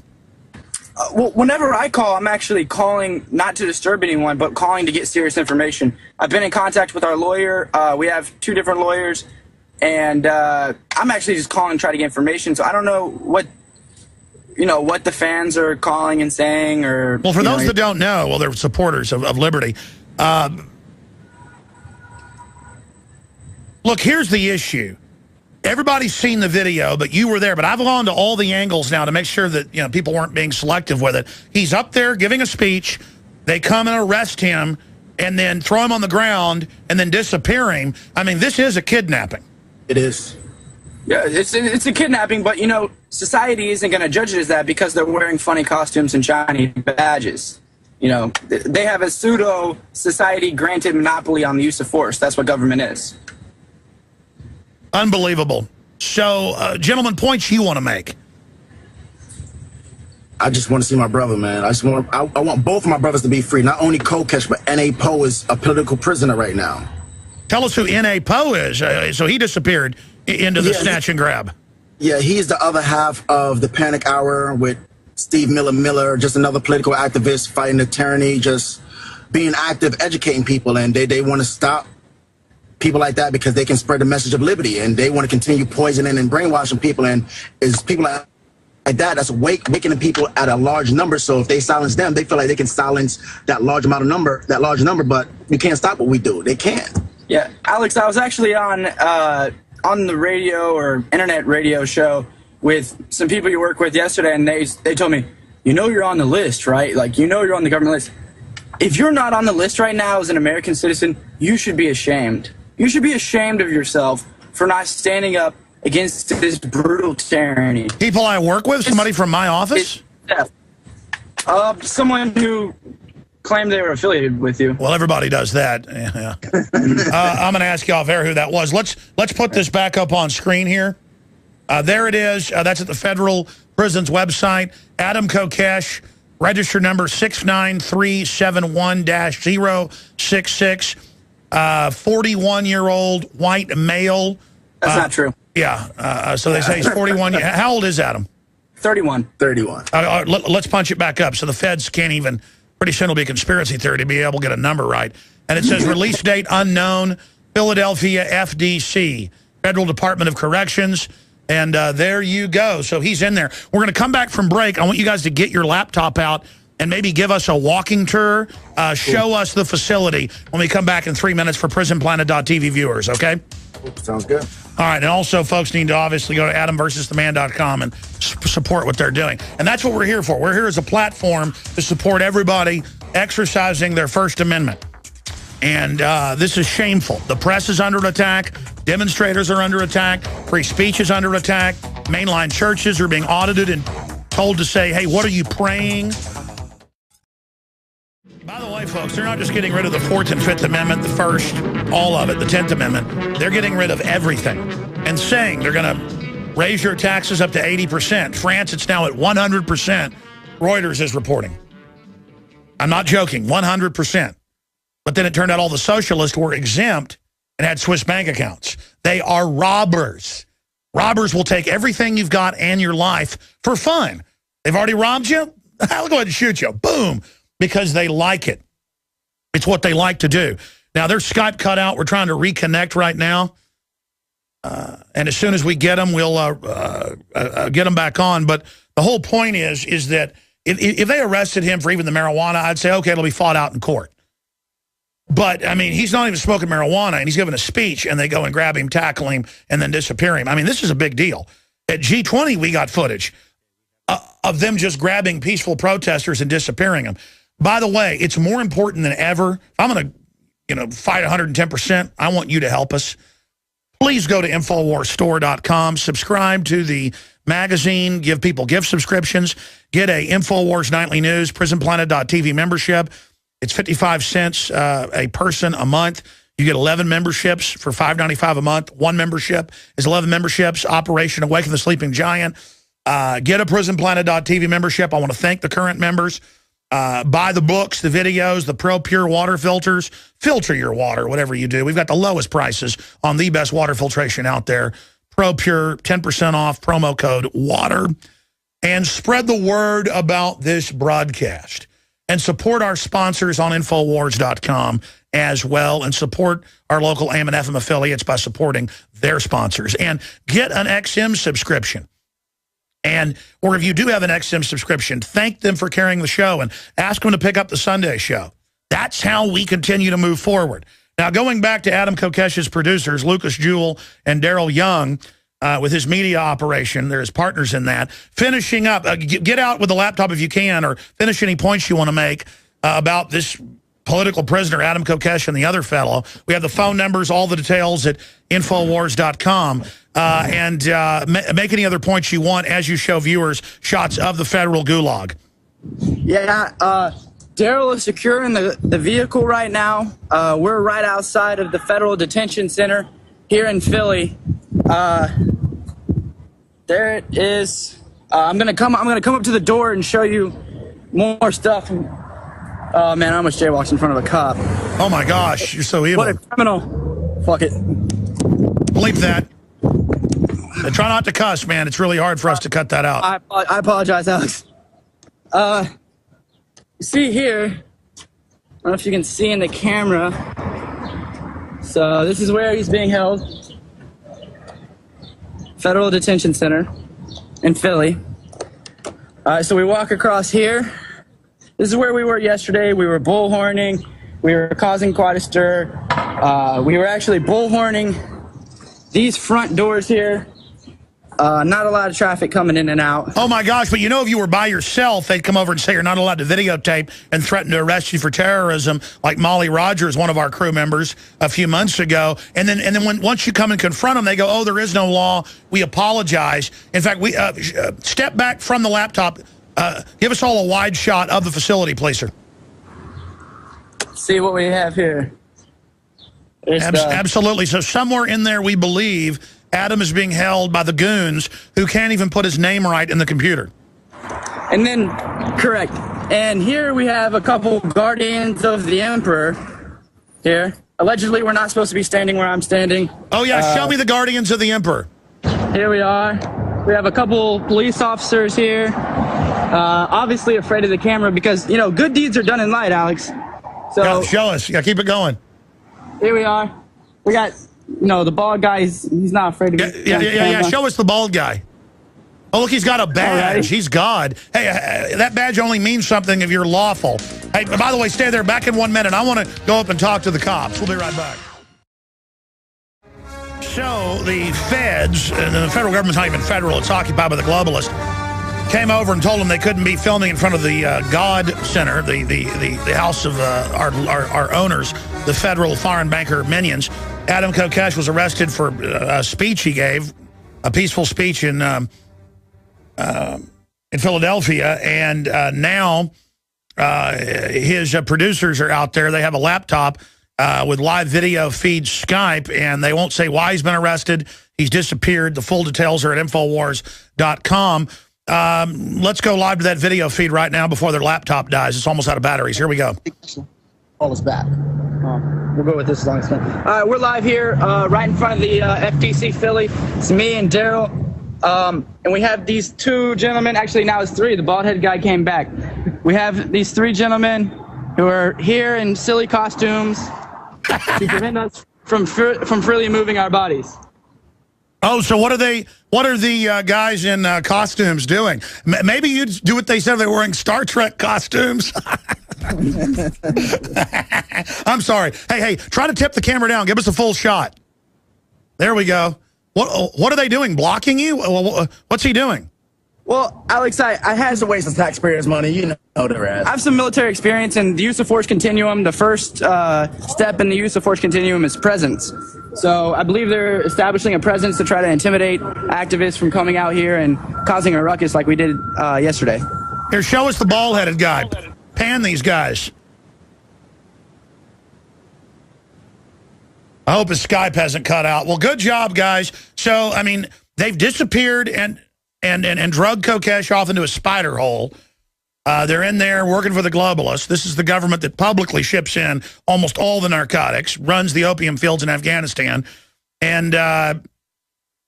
Speaker 3: Well, whenever I call, I'm actually calling not to disturb anyone, but calling to get serious information. I've been in contact with our lawyer. We have 2 different lawyers, and I'm actually just calling to try to get information. So I don't know what the fans are calling and saying, or
Speaker 1: well, for those that don't know, well, they're supporters of liberty. Look, here's the issue. Everybody's seen the video, but you were there. But I've gone to all the angles now to make sure that people weren't being selective with it. He's up there giving a speech. They come and arrest him and then throw him on the ground and then disappear him. I mean, this is a kidnapping.
Speaker 4: It is.
Speaker 3: Yeah, it's a kidnapping, but, society isn't going to judge it as that because they're wearing funny costumes and shiny badges. They have a pseudo society-granted monopoly on the use of force. That's what government is.
Speaker 1: Unbelievable. So, gentlemen, points you want to make?
Speaker 4: I just want to see my brother, man. I want both of my brothers to be free. Not only Kokesh, but N.A. Poe is a political prisoner right now.
Speaker 1: Tell us who N.A. Poe is. So he disappeared into the snatch and grab.
Speaker 4: Yeah, he's the other half of the Panic Hour with Steve Miller, just another political activist fighting the tyranny, just being active, educating people, and they want to stop people like that because they can spread the message of liberty, and they want to continue poisoning and brainwashing people. And is people like that that's waking people at a large number. So if they silence them, they feel like they can silence that large number. But you can't stop what we do. They can't.
Speaker 3: Yeah, Alex, I was actually on the radio or internet radio show with some people you work with yesterday, and they told me, you're on the list, right? Like, you're on the government list. If you're not on the list right now as an American citizen, you should be ashamed. You should be ashamed of yourself for not standing up against this brutal tyranny.
Speaker 1: People I work with? Somebody from my office?
Speaker 3: Someone who claimed they were affiliated with you.
Speaker 1: Well, everybody does that. Yeah. I'm going to ask you off air who that was. Let's put this back up on screen here. There it is. That's at the federal prison's website. Adam Kokesh, register number 69371-066. 41-year-old white male.
Speaker 3: That's not true.
Speaker 1: Yeah. So they say he's 41. How old is Adam?
Speaker 3: 31.
Speaker 1: Let's punch it back up. So the feds can't even, pretty soon it'll be a conspiracy theory to be able to get a number right. And it says release date unknown, Philadelphia FDC, Federal Department of Corrections. And there you go. So he's in there. We're going to come back from break. I want you guys to get your laptop out and maybe give us a walking tour, show us the facility when we come back in 3 minutes for PrisonPlanet.tv viewers, okay?
Speaker 4: Sounds good.
Speaker 1: All right, and also folks need to obviously go to AdamVersusTheMan.com and support what they're doing. And that's what we're here for. We're here as a platform to support everybody exercising their First Amendment. And this is shameful. The press is under attack. Demonstrators are under attack. Free speech is under attack. Mainline churches are being audited and told to say, hey, what are you praying? By the way, folks, they're not just getting rid of the 4th and 5th Amendment, the First, all of it, the 10th Amendment. They're getting rid of everything and saying they're going to raise your taxes up to 80%. France, it's now at 100%. Reuters is reporting. I'm not joking, 100%. But then it turned out all the socialists were exempt and had Swiss bank accounts. They are robbers. Robbers will take everything you've got and your life for fun. They've already robbed you? I'll go ahead and shoot you. Boom. Because they like it. It's what they like to do. Now, their Skype cut out. We're trying to reconnect right now. And as soon as we get them, we'll get them back on. But the whole point is that if they arrested him for even the marijuana, I'd say, okay, it'll be fought out in court. But, I mean, he's not even smoking marijuana, and he's giving a speech, and they go and grab him, tackle him, and then disappear him. I mean, this is a big deal. At G20, we got footage of them just grabbing peaceful protesters and disappearing them. By the way, it's more important than ever. If I'm going to, fight 110%, I want you to help us. Please go to InfoWarsStore.com, subscribe to the magazine, give people gift subscriptions, get a InfoWars Nightly News, PrisonPlanet.tv membership. It's 55 cents a person a month. You get 11 memberships for $5.95 a month. One membership is 11 memberships. Operation Awaken the Sleeping Giant. Get a PrisonPlanet.tv membership. I want to thank the current members. Buy the books, the videos, the Pro Pure water filters. Filter your water, whatever you do. We've got the lowest prices on the best water filtration out there. Pro Pure, 10% off, promo code WATER. And spread the word about this broadcast. And support our sponsors on Infowars.com as well. And support our local AM and FM affiliates by supporting their sponsors. And get an XM subscription. Or if you do have an XM subscription, thank them for carrying the show and ask them to pick up the Sunday show. That's how we continue to move forward. Now, going back to Adam Kokesh's producers, Lucas Jewell and Darrell Young, with his media operation, there's partners in that. Finishing up, get out with the laptop if you can, or finish any points you want to make about this political prisoner, Adam Kokesh, and the other fellow. We have the phone numbers, all the details at Infowars.com. And make any other points you want as you show viewers shots of the federal gulag.
Speaker 3: Yeah, Darrell is secure in the vehicle right now. We're right outside of the Federal Detention Center here in Philly. There it is. I'm gonna come up to the door and show you more stuff. Oh man, I almost jaywalked in front of a cop.
Speaker 1: Oh my gosh, you're so evil.
Speaker 3: What a criminal. Fuck it.
Speaker 1: Bleep that. And try not to cuss, man. It's really hard for us to cut that out.
Speaker 3: I apologize, Alex. See here, I don't know if you can see in the camera. So this is where he's being held. Federal Detention Center in Philly. So we walk across here. This is where we were yesterday. We were bullhorning. We were causing quite a stir. We were actually bullhorning these front doors here. Not a lot of traffic coming in and out.
Speaker 1: Oh, my gosh. But, if you were by yourself, they'd come over and say you're not allowed to videotape and threaten to arrest you for terrorism, like Molly Rogers, one of our crew members, a few months ago. And then once you come and confront them, they go, oh, there is no law. We apologize. In fact, we step back from the laptop. Give us all a wide shot of the facility, please, sir.
Speaker 3: See what we have here.
Speaker 1: Absolutely. So somewhere in there, we believe Adam is being held by the goons who can't even put his name right in the computer.
Speaker 3: And then, correct. And here we have a couple guardians of the emperor here. Allegedly, we're not supposed to be standing where I'm standing.
Speaker 1: Oh, yeah. Show me the guardians of the emperor.
Speaker 3: Here we are. We have a couple police officers here. Obviously afraid of the camera because, good deeds are done in light, Alex. So
Speaker 1: yeah, show us. Yeah, keep it going.
Speaker 3: Here we are. We got... the bald guy, he's not afraid of it.
Speaker 1: Yeah. Show us the bald guy. Oh, look, he's got a badge. Right. He's God. Hey, that badge only means something if you're lawful. Hey, by the way, stay there. Back in 1 minute. I want to go up and talk to the cops. We'll be right back. So the feds, and the federal government's not even federal, it's occupied by the globalists, came over and told them they couldn't be filming in front of the God Center, the house of our owners, the federal foreign banker minions. Adam Kokesh was arrested for a speech he gave, a peaceful speech in Philadelphia, and now his producers are out there. They have a laptop with live video feed Skype, and they won't say why he's been arrested. He's disappeared. The full details are at Infowars.com. Let's go live to that video feed right now before their laptop dies. It's almost out of batteries. Here we go.
Speaker 5: Call us back.
Speaker 3: we'll go with this as long as it's fun. We're live here right in front of the FTC Philly. It's me and Darrell. And we have these two gentlemen. Actually, now it's three. The bald-headed guy came back. We have these three gentlemen who are here in silly costumes to prevent us from freely moving our bodies.
Speaker 1: Oh, so what are the guys in costumes doing? Maybe you'd do what they said. They're wearing Star Trek costumes. I'm sorry. Hey, try to tip the camera down. Give us a full shot. There we go. What are they doing? Blocking you? What's he doing?
Speaker 3: Well, Alex, I had
Speaker 4: It's a waste of taxpayers' money. You know the rest.
Speaker 3: I have some military experience in the use of force continuum. The first step in the use of force continuum is presence. So I believe they're establishing a presence to try to intimidate activists from coming out here and causing a ruckus like we did yesterday.
Speaker 1: Here, show us the bald-headed guy. Pan these guys. I hope his Skype hasn't cut out. Well, good job, guys. So, I mean, they've disappeared and drug Kokesh off into a spider hole. They're in there working for the globalists. This is the government that publicly ships in almost all the narcotics, runs the opium fields in Afghanistan. And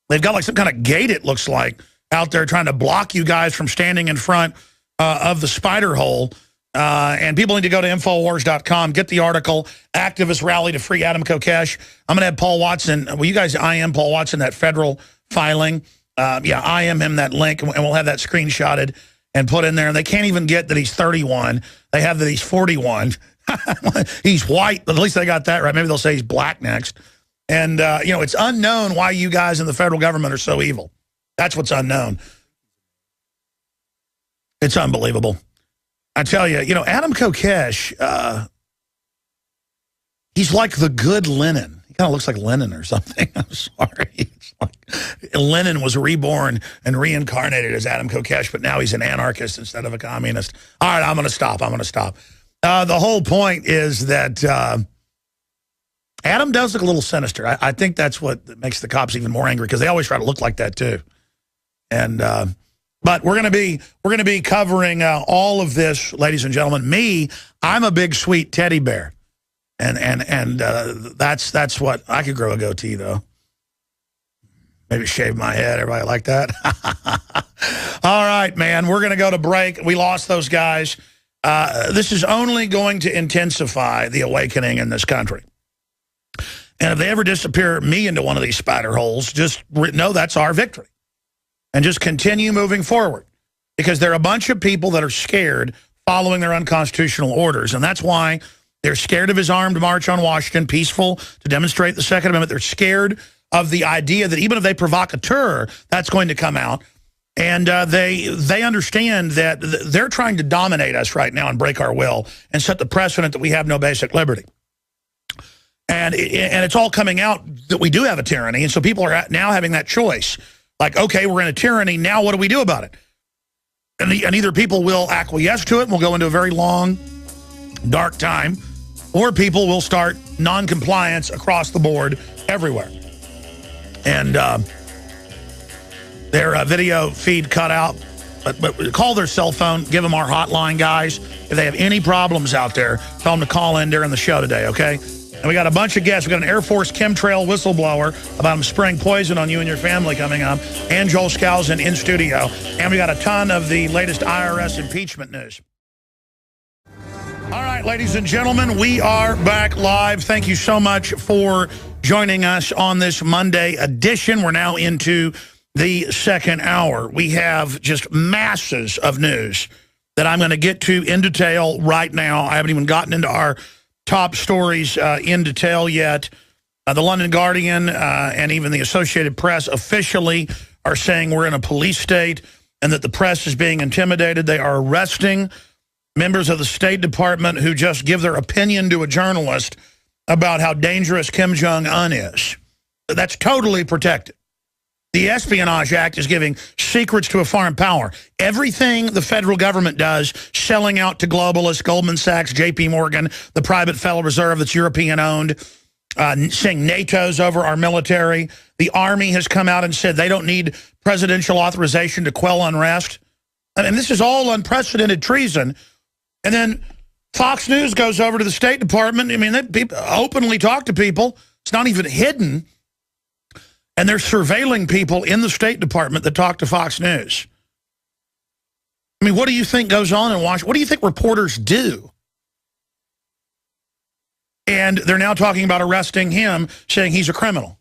Speaker 1: they've got like some kind of gate, it looks like, out there trying to block you guys from standing in front of the spider hole. And people need to go to Infowars.com, get the article, Activists Rally to Free Adam Kokesh. I'm going to have Paul Watson. Will you guys IM Paul Watson that federal filing? Yeah, IM him that link, and we'll have that screenshotted and put in there. And they can't even get that he's 31. They have that he's 41. He's white. At least they got that right. Maybe they'll say he's black next. And, you know, it's unknown why you guys in the federal government are so evil. That's what's unknown. It's unbelievable. I tell you, you know, Adam Kokesh, he's like the good Lenin. He kind of looks like Lenin or something. I'm sorry. It's like Lenin was reborn and reincarnated as Adam Kokesh, but now he's an anarchist instead of a communist. All right, I'm going to stop. The whole point is that Adam does look a little sinister. I think that's what makes the cops even more angry, because they always try to look like that too. And but we're going to be covering all of this, ladies and gentlemen. I'm a big sweet teddy bear, and that's what I could grow a goatee though. Maybe shave my head. Everybody like that? All right, man. We're going to go to break. We lost those guys. This is only going to intensify the awakening in this country. And if they ever disappear me into one of these spider holes, just know that's our victory. And just continue moving forward, because there are a bunch of people that are scared following their unconstitutional orders. And that's why they're scared of his armed march on Washington, peaceful, to demonstrate the Second Amendment. They're scared of the idea that even if they provoke a terror, that's going to come out. And they understand that they're trying to dominate us right now and break our will and set the precedent that we have no basic liberty. And it's all coming out that we do have a tyranny. And so people are now having that choice. Like, okay, we're in a tyranny. Now what do we do about it? And either people will acquiesce to it and we'll go into a very long, dark time, or people will start non-compliance across the board everywhere. And their video feed cut out. But call their cell phone. Give them our hotline, guys. If they have any problems out there, tell them to call in during the show today, okay? And we got a bunch of guests. We got an Air Force chemtrail whistleblower about them spraying poison on you and your family coming up, and Joel Skousen in studio. And we got a ton of the latest IRS impeachment news. All right, ladies and gentlemen, we are back live. Thank you so much for joining us on this Monday edition. We're now into the second hour. We have just masses of news that I'm going to get to in detail right now. I haven't even gotten into our top stories in detail yet. The London Guardian and even the Associated Press officially are saying we're in a police state and that the press is being intimidated. They are arresting members of the State Department who just give their opinion to a journalist about how dangerous Kim Jong-un is. That's totally protected. The Espionage Act is giving secrets to a foreign power. Everything the federal government does, selling out to globalists, Goldman Sachs, JP Morgan, the private Federal Reserve that's European-owned, saying NATO's over our military. The Army has come out and said they don't need presidential authorization to quell unrest. I mean, this is all unprecedented treason. And then Fox News goes over to the State Department. I mean, they people openly talk to people. It's not even hidden. And they're surveilling people in the State Department that talk to Fox News. I mean, what do you think goes on in Washington? What do you think reporters do? And they're now talking about arresting him, saying he's a criminal.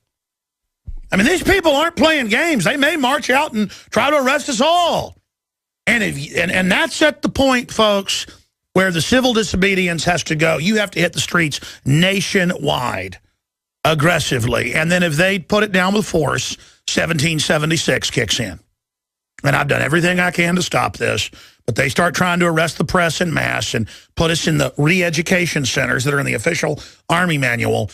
Speaker 1: I mean, these people aren't playing games. They may march out and try to arrest us all. And and that's at the point, folks, where the civil disobedience has to go. You have to hit the streets nationwide, aggressively. And then if they put it down with force, 1776 kicks in. And I've done everything I can to stop this. But they start trying to arrest the press en masse and put us in the re-education centers that are in the official Army manual.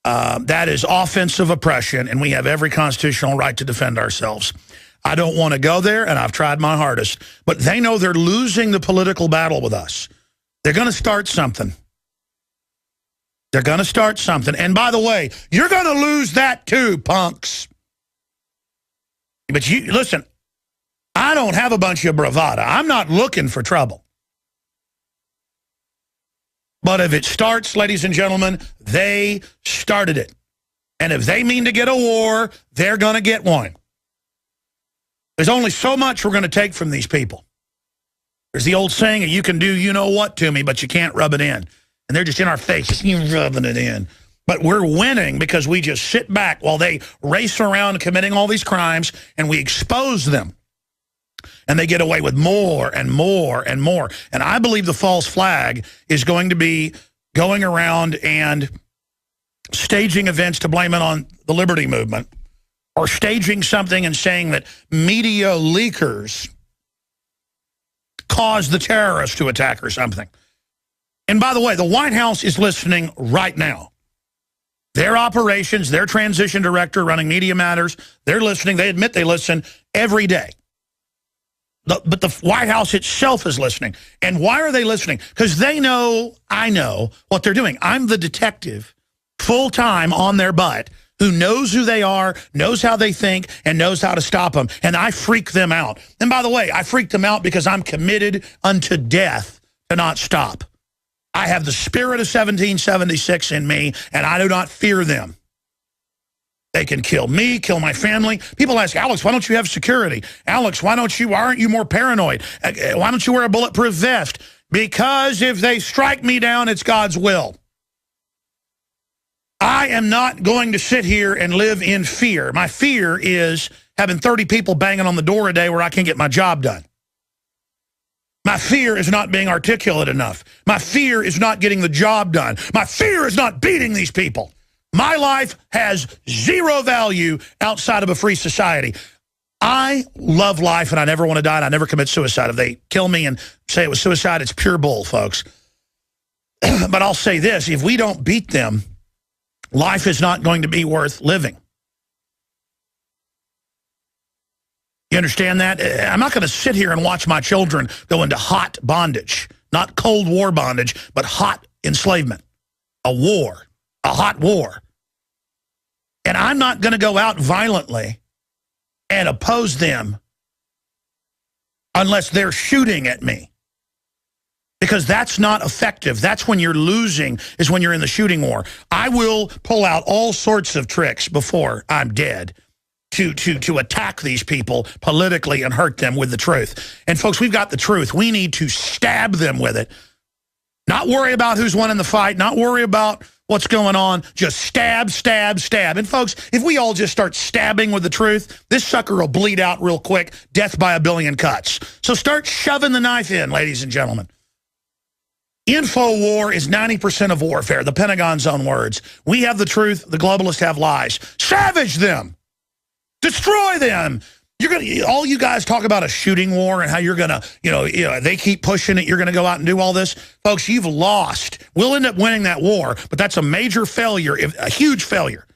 Speaker 1: That is offensive oppression, and we have every constitutional right to defend ourselves. I don't want to go there, and I've tried my hardest. But they know they're losing the political battle with us. They're going to start something. They're going to start something. And by the way, you're going to lose that too, punks. But you listen, I don't have a bunch of bravado. I'm not looking for trouble. But if it starts, ladies and gentlemen, they started it. And if they mean to get a war, they're going to get one. There's only so much we're going to take from these people. There's the old saying, you can do you-know-what to me, but you can't rub it in. And they're just in our face, you're rubbing it in. But we're winning because we just sit back while they race around committing all these crimes, and we expose them. And they get away with more and more and more. And I believe the false flag is going to be going around and staging events to blame it on the liberty movement, or staging something and saying that media leakers caused the terrorists to attack or something. And by the way, the White House is listening right now. Their operations, their transition director running Media Matters, they're listening. They admit they listen every day. But the White House itself is listening. And why are they listening? Because they know, I know what they're doing. I'm the detective full-time on their butt who knows who they are, knows how they think, and knows how to stop them. And I freak them out. And by the way, I freak them out because I'm committed unto death to not stop. I have the spirit of 1776 in me, and I do not fear them. They can kill me, kill my family. People ask, Alex, why don't you have security? Alex, why aren't you more paranoid? Why don't you wear a bulletproof vest? Because if they strike me down, it's God's will. I am not going to sit here and live in fear. My fear is having 30 people banging on the door a day where I can't get my job done. My fear is not being articulate enough. My fear is not getting the job done. My fear is not beating these people. My life has zero value outside of a free society. I love life, and I never want to die, and I never commit suicide. If they kill me and say it was suicide, it's pure bull, folks. But I'll say this, if we don't beat them, life is not going to be worth living. You understand that? I'm not going to sit here and watch my children go into hot bondage. Not Cold War bondage, but hot enslavement. A war. A hot war. And I'm not going to go out violently and oppose them unless they're shooting at me. Because that's not effective. That's when you're losing, is when you're in the shooting war. I will pull out all sorts of tricks before I'm dead to attack these people politically and hurt them with the truth. And folks, we've got the truth. We need to stab them with it. Not worry about who's won in the fight. Not worry about what's going on. Just stab, stab, stab. And folks, if we all just start stabbing with the truth, this sucker will bleed out real quick. Death by a billion cuts. So start shoving the knife in, ladies and gentlemen. Info war is 90% of warfare, the Pentagon's own words. We have the truth, the globalists have lies. Savage them. Destroy them. You're gonna, all you guys talk about a shooting war and how you're gonna, they keep pushing it, you're gonna go out and do all this. Folks, you've lost. We'll end up winning that war, but that's a major failure, a huge failure.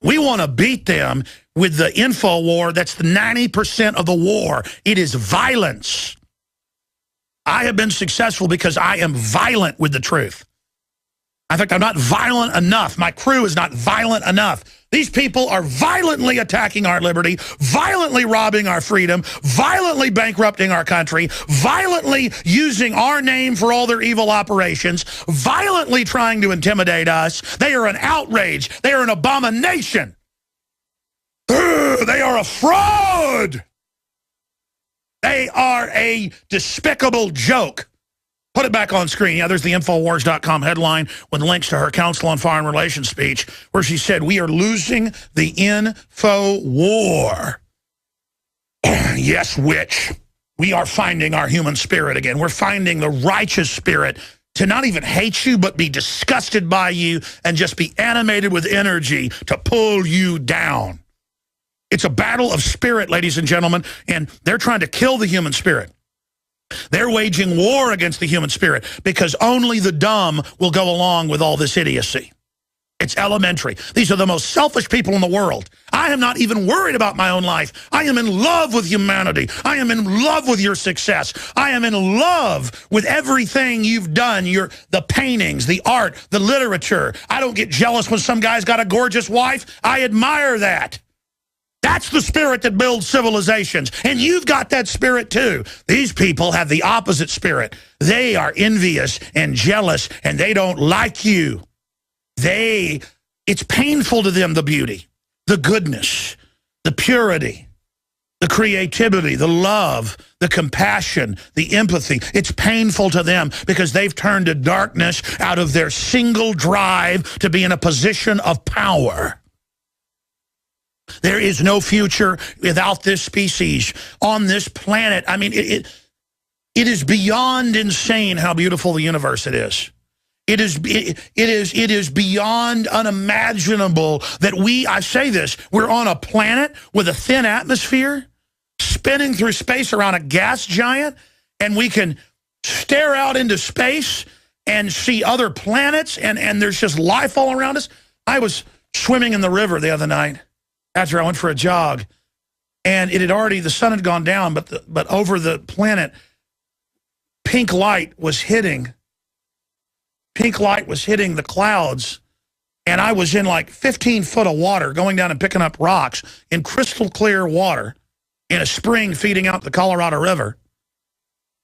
Speaker 1: We want to beat them with the info war. That's the 90% of the war. It is violence. I have been successful because I am violent with the truth. In fact, I'm not violent enough. My crew is not violent enough. These people are violently attacking our liberty, violently robbing our freedom, violently bankrupting our country, violently using our name for all their evil operations, violently trying to intimidate us. They are an outrage. They are an abomination. They are a fraud. They are a despicable joke. Put it back on screen. Yeah, there's the Infowars.com headline with links to her Council on Foreign Relations speech where she said, we are losing the info war. Yes, witch. We are finding our human spirit again. We're finding the righteous spirit to not even hate you, but be disgusted by you and just be animated with energy to pull you down. It's a battle of spirit, ladies and gentlemen, and they're trying to kill the human spirit. They're waging war against the human spirit because only the dumb will go along with all this idiocy. It's elementary. These are the most selfish people in the world. I am not even worried about my own life. I am in love with humanity. I am in love with your success. I am in love with everything you've done, the paintings, the art, the literature. I don't get jealous when some guy's got a gorgeous wife. I admire that. That's the spirit that builds civilizations. And you've got that spirit too. These people have the opposite spirit. They are envious and jealous, and they don't like you. It's painful to them, the beauty, the goodness, the purity, the creativity, the love, the compassion, the empathy. It's painful to them because they've turned to darkness out of their single drive to be in a position of power. There is no future without this species on this planet. I mean, it is beyond insane how beautiful the universe it is. It is beyond unimaginable that I say this, we're on a planet with a thin atmosphere, spinning through space around a gas giant, and we can stare out into space and see other planets, and there's just life all around us. I was swimming in the river the other night after I went for a jog, and the sun had gone down, but over the planet, pink light was hitting the clouds, and I was in like 15 foot of water going down and picking up rocks in crystal clear water in a spring feeding out the Colorado River.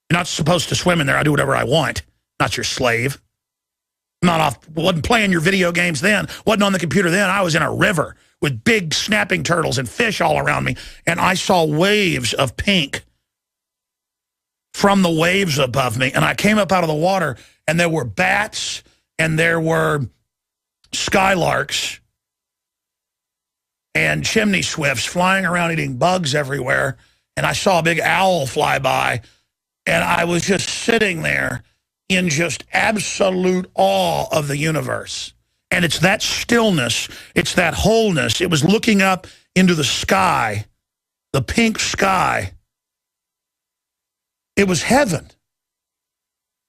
Speaker 1: You're not supposed to swim in there. I do whatever I want. Not your slave. Wasn't playing your video games then. Wasn't on the computer then. I was in a river with big snapping turtles and fish all around me. And I saw waves of pink from the waves above me. And I came up out of the water, and there were bats, and there were skylarks, and chimney swifts flying around eating bugs everywhere. And I saw a big owl fly by. And I was just sitting there in just absolute awe of the universe. And it's that stillness, it's that wholeness. It was looking up into the sky, the pink sky. It was heaven. It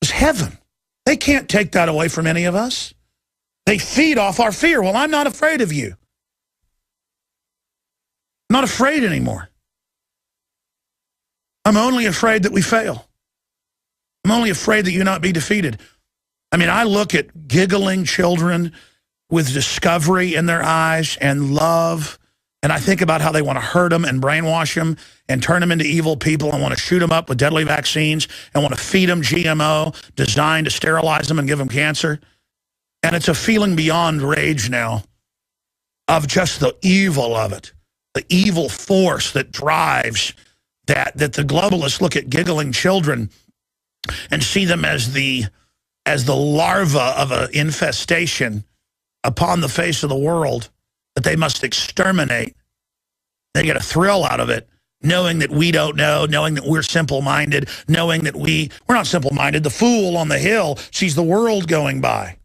Speaker 1: was heaven. They can't take that away from any of us. They feed off our fear. Well, I'm not afraid of you. I'm not afraid anymore. I'm only afraid that we fail. I'm only afraid that you not be defeated. I mean, I look at giggling children with discovery in their eyes and love, and I think about how they want to hurt them and brainwash them and turn them into evil people and want to shoot them up with deadly vaccines and want to feed them GMO designed to sterilize them and give them cancer. And it's a feeling beyond rage now of just the evil of it, the evil force that drives that the globalists look at giggling children and see them as the larva of an infestation upon the face of the world that they must exterminate. They get a thrill out of it, knowing that we don't know, knowing that we're simple-minded, knowing that we're not simple-minded. The fool on the hill sees the world going by.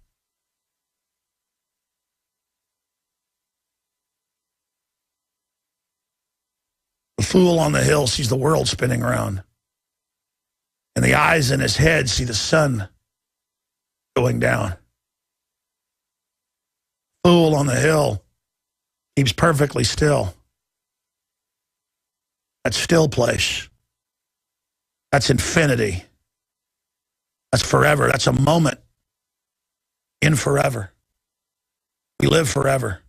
Speaker 1: The fool on the hill sees the world spinning around. And the eyes in his head see the sun going down. Fool on the hill keeps perfectly still. That's still place. That's infinity. That's forever. That's a moment in forever. We live forever.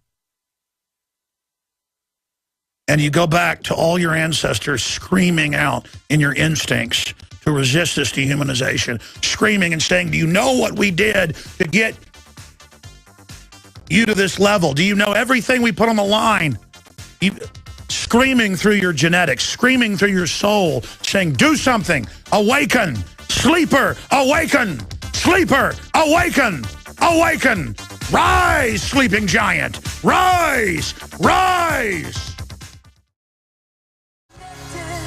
Speaker 1: and you go back to all your ancestors screaming out in your instincts to resist this dehumanization, screaming and saying, do you know what we did to get you to this level? Do you know everything we put on the line? Screaming through your genetics, screaming through your soul, saying, do something, awaken, sleeper, awaken, sleeper, awaken, awaken, rise, sleeping giant, rise, rise.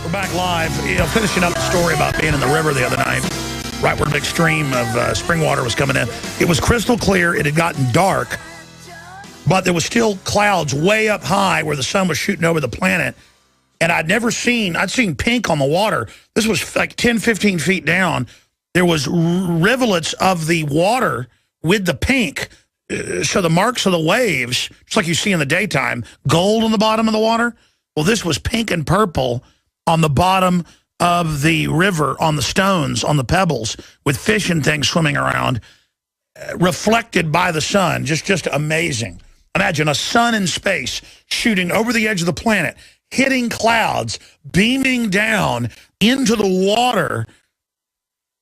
Speaker 1: We're back live, finishing up the story about being in the river the other night, right where a big stream of spring water was coming in. It was crystal clear. It had gotten dark, but there was still clouds way up high where the sun was shooting over the planet. And I'd seen pink on the water. This was like 10, 15 feet down. There was rivulets of the water with the pink. So the marks of the waves, just like you see in the daytime, gold on the bottom of the water. Well, this was pink and purple on the bottom of the river, on the stones, on the pebbles, with fish and things swimming around, reflected by the sun. Just amazing. Imagine a sun in space shooting over the edge of the planet, hitting clouds, beaming down into the water.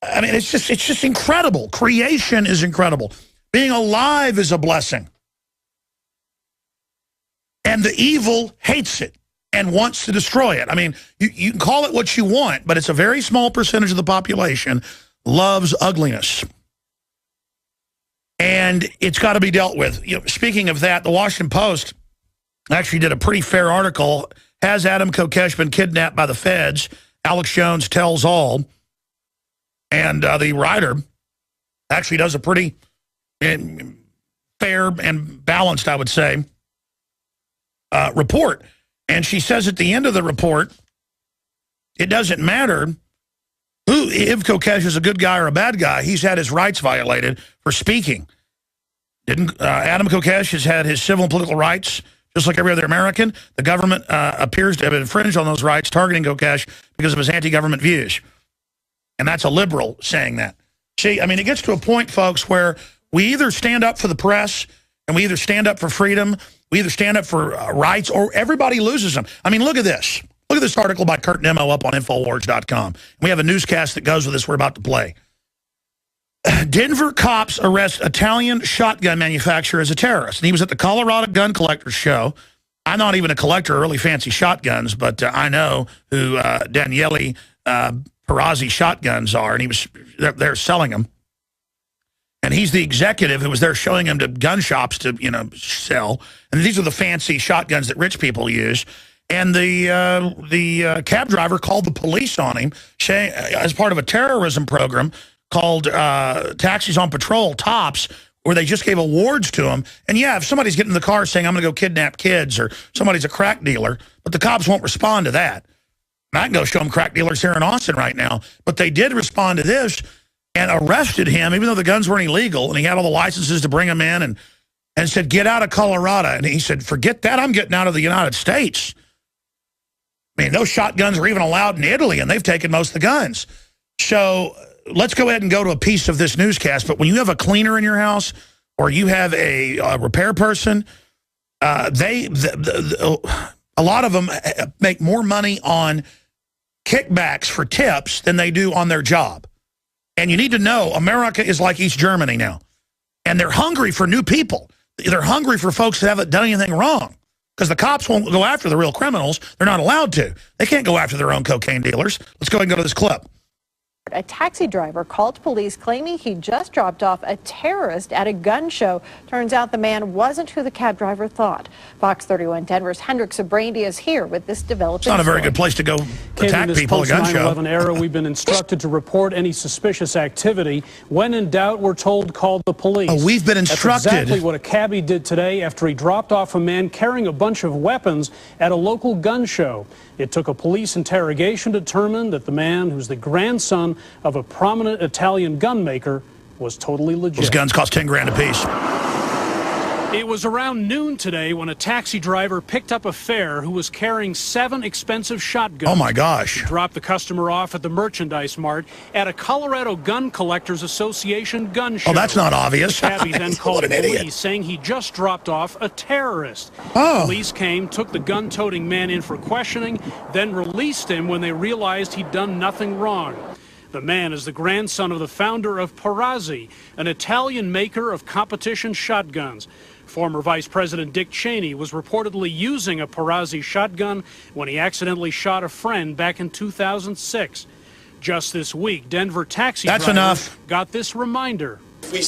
Speaker 1: I mean, it's just incredible. Creation is incredible. Being alive is a blessing. And the evil hates it and wants to destroy it. I mean, you can call it what you want, but it's a very small percentage of the population loves ugliness. And it's got to be dealt with. You know, speaking of that, the Washington Post actually did a pretty fair article. Has Adam Kokesh been kidnapped by the feds? Alex Jones tells all. And the writer actually does a pretty fair and balanced, I would say, report. And she says at the end of the report, it doesn't matter if Kokesh is a good guy or a bad guy. He's had his rights violated for speaking. Adam Kokesh has had his civil and political rights, just like every other American. The government appears to have infringed on those rights, targeting Kokesh because of his anti-government views. And that's a liberal saying that. See, I mean, it gets to a point, folks, where we either stand up for the press and we either stand up for freedom, we either stand up for rights, or everybody loses them. I mean, look at this. Look at this article by Kurt Nemo up on Infowars.com. We have a newscast that goes with this we're about to play. Denver cops arrest Italian shotgun manufacturer as a terrorist. And he was at the Colorado Gun Collectors Show. I'm not even a collector of really fancy shotguns, but I know who Daniele Perazzi shotguns are, and they're selling them. And he's the executive who was there showing them to gun shops to, sell. And these are the fancy shotguns that rich people use. And the cab driver called the police on him, saying, as part of a terrorism program called Taxis on Patrol, TOPS, where they just gave awards to him. And yeah, if somebody's getting in the car saying, I'm going to go kidnap kids, or somebody's a crack dealer, but the cops won't respond to that. And I can go show them crack dealers here in Austin right now. But they did respond to this and arrested him, even though the guns weren't illegal, and he had all the licenses to bring them in, and said, get out of Colorado. And he said, forget that, I'm getting out of the United States. I mean, those shotguns are even allowed in Italy, and they've taken most of the guns. So let's go ahead and go to a piece of this newscast. But when you have a cleaner in your house, or you have a repair person, a lot of them make more money on kickbacks for tips than they do on their job. And you need to know, America is like East Germany now. And they're hungry for new people. They're hungry for folks that haven't done anything wrong. Because the cops won't go after the real criminals. They're not allowed to. They can't go after their own cocaine dealers. Let's go ahead and go to this clip.
Speaker 5: A taxi driver called police claiming he just dropped off a terrorist at a gun show. Turns out the man wasn't who the cab driver thought. Fox 31 Denver's Hendrik Sabrandi is here with this developing
Speaker 1: It's not a very good place to go attack people at a gun show.
Speaker 6: 9/11 era, we've been instructed to report any suspicious activity. When in doubt, we're told call the police.
Speaker 1: Oh, we've been instructed.
Speaker 6: That's exactly what a cabbie did today after he dropped off a man carrying a bunch of weapons at a local gun show. It took a police interrogation to determine that the man, who's the grandson of a prominent Italian gun maker, was totally legit.
Speaker 1: Those guns cost 10 grand a piece.
Speaker 6: It was around noon today when a taxi driver picked up a fare who was carrying 7 expensive shotguns.
Speaker 1: Oh, my gosh.
Speaker 6: He dropped the customer off at the merchandise mart at a Colorado Gun Collectors Association gun show.
Speaker 1: Oh, that's not obvious.
Speaker 6: The cabbie then called
Speaker 1: What an idiot.
Speaker 6: police, saying he just dropped off a terrorist.
Speaker 1: Oh.
Speaker 6: Police came, took the gun-toting man in for questioning, then released him when they realized he'd done nothing wrong. The man is the grandson of the founder of Perazzi, an Italian maker of competition shotguns. Former Vice President Dick Cheney was reportedly using a Perazzi shotgun when he accidentally shot a friend back in 2006. Just this week, Denver taxi drivers got this reminder.
Speaker 1: If you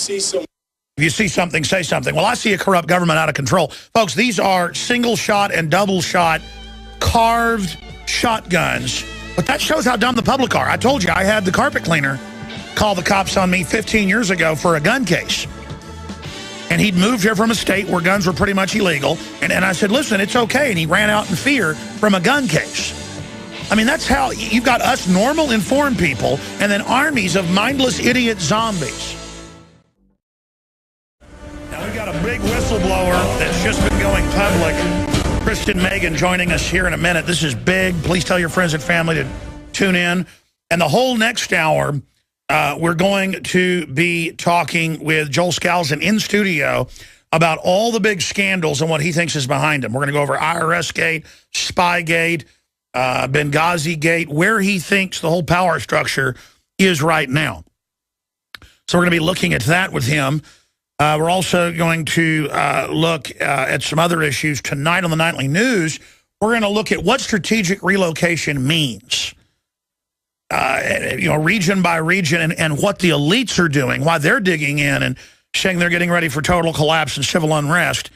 Speaker 1: see something, say something. Well, I see a corrupt government out of control. Folks, these are single-shot and double-shot carved shotguns. But that shows how dumb the public are. I told you I had the carpet cleaner call the cops on me 15 years ago for a gun case. And he'd moved here from a state where guns were pretty much illegal. And I said, listen, it's okay. And he ran out in fear from a gun case. I mean, that's how you've got us normal, informed people and then armies of mindless idiot zombies. Now, we've got a big whistleblower that's just been going public. Kristen Meghan joining us here in a minute. This is big. Please tell your friends and family to tune in. And the whole next hour, we're going to be talking with Jewell Skousen in studio about all the big scandals and what he thinks is behind them. We're going to go over IRS Gate, Spygate, Benghazi Gate, where he thinks the whole power structure is right now. So we're going to be looking at that with him. We're also going to look at some other issues tonight on the Nightly News. We're going to look at what strategic relocation means. Region by region, and what the elites are doing, why they're digging in and saying they're getting ready for total collapse and civil unrest.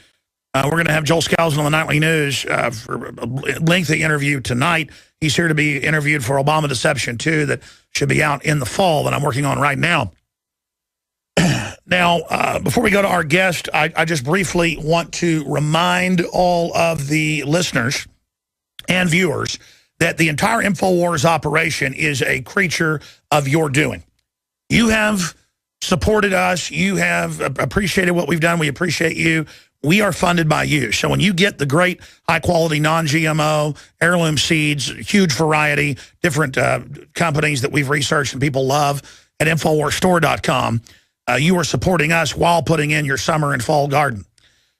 Speaker 1: We're going to have Jewell Skousen on the Nightly News for a lengthy interview tonight. He's here to be interviewed for Obama Deception 2 that should be out in the fall that I'm working on right now. Now, before we go to our guest, I just briefly want to remind all of the listeners and viewers that the entire InfoWars operation is a creature of your doing. You have supported us. You have appreciated what we've done. We appreciate you. We are funded by you. So when you get the great high-quality non-GMO heirloom seeds, huge variety, different companies that we've researched and people love at InfoWarsStore.com, you are supporting us while putting in your summer and fall garden.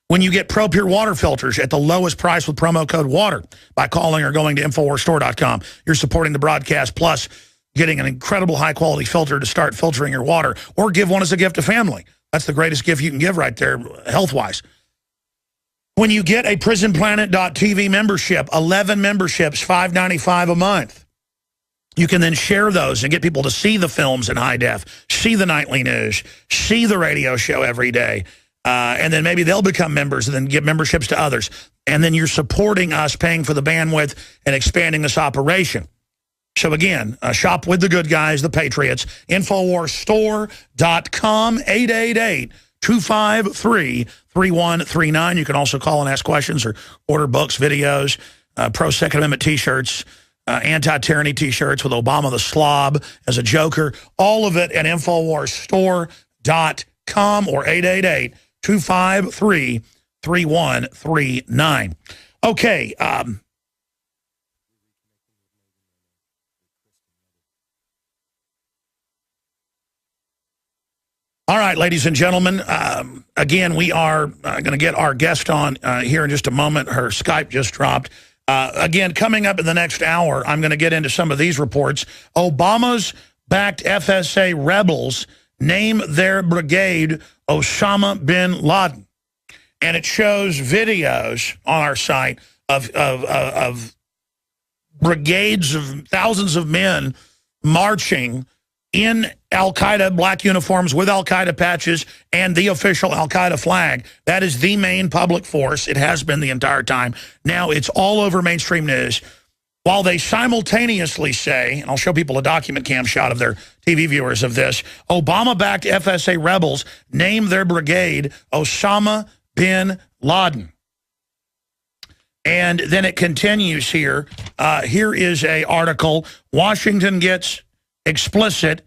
Speaker 1: When you get ProPure water filters at the lowest price with promo code WATER by calling or going to InfoWarsStore.com, you're supporting the broadcast, plus getting an incredible high-quality filter to start filtering your water, or give one as a gift to family. That's the greatest gift you can give right there, health-wise. When you get a PrisonPlanet.tv membership, 11 memberships, $5.95 a month, you can then share those and get people to see the films in high def, see the Nightly News, see the radio show every day. And then maybe they'll become members and then give memberships to others. And then you're supporting us, paying for the bandwidth and expanding this operation. So again, shop with the good guys, the Patriots. InfoWarsStore.com, 888-253-3139. You can also call and ask questions or order books, videos, pro-Second Amendment T-shirts, anti-tyranny T-shirts with Obama the Slob as a joker. All of it at InfoWarsStore.com or 888-253-3139. Okay. All right, ladies and gentlemen, again, we are going to get our guest on here in just a moment. Her Skype just dropped. Again, coming up in the next hour, I'm going to get into some of these reports. Obama's backed FSA rebels name their brigade Osama bin Laden. And it shows videos on our site of brigades of thousands of men marching in al-Qaeda black uniforms with al-Qaeda patches and the official al-Qaeda flag. That is the main public force. It has been the entire time. Now it's all over mainstream news. While they simultaneously say, and I'll show people a document cam shot of their TV viewers of this, Obama-backed FSA rebels name their brigade Osama bin Laden. And then it continues here. Here is an article. Washington gets explicit.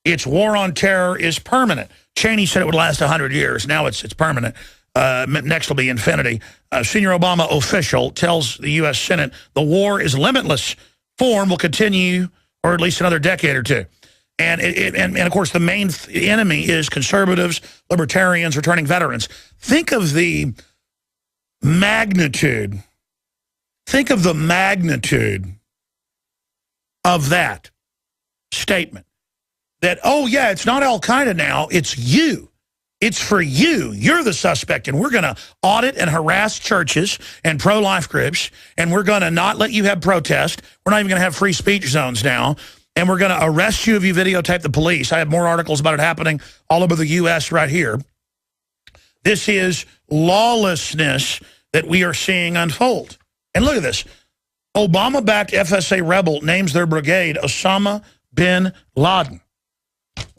Speaker 1: Its war on terror is permanent. Cheney said it would last 100 years. Now it's permanent. Next will be infinity. Senior Obama official tells the U.S. Senate the war is limitless. Form will continue, or at least another decade or two. And, and of course, the main enemy is conservatives, libertarians, returning veterans. Think of the magnitude. Think of the magnitude of that statement. That, oh, yeah, it's not Al-Qaeda now, it's you. It's for you. You're the suspect, and we're going to audit and harass churches and pro-life groups, and we're going to not let you have protest. We're not even going to have free speech zones now, and we're going to arrest you if you videotape the police. I have more articles about it happening all over the U.S. right here. This is lawlessness that we are seeing unfold. And look at this. Obama-backed FSA rebel names their brigade Osama bin Laden.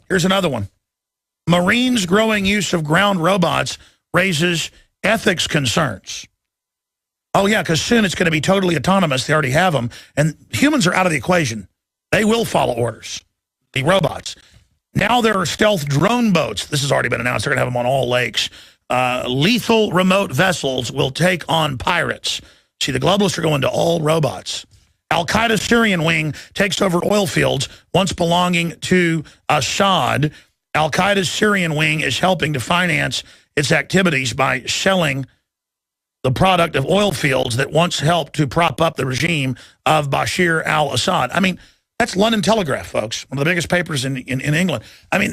Speaker 1: Here's another one. Marines' growing use of ground robots raises ethics concerns. Oh, yeah, because soon it's going to be totally autonomous. They already have them. And humans are out of the equation. They will follow orders, the robots. Now there are stealth drone boats. This has already been announced. They're going to have them on all lakes. Lethal remote vessels will take on pirates. See, the globalists are going to all robots. Al-Qaeda's Syrian wing takes over oil fields once belonging to Assad. Al-Qaeda's Syrian wing is helping to finance its activities by selling the product of oil fields that once helped to prop up the regime of Bashir al-Assad. I mean, that's London Telegraph, folks, one of the biggest papers in England. I mean,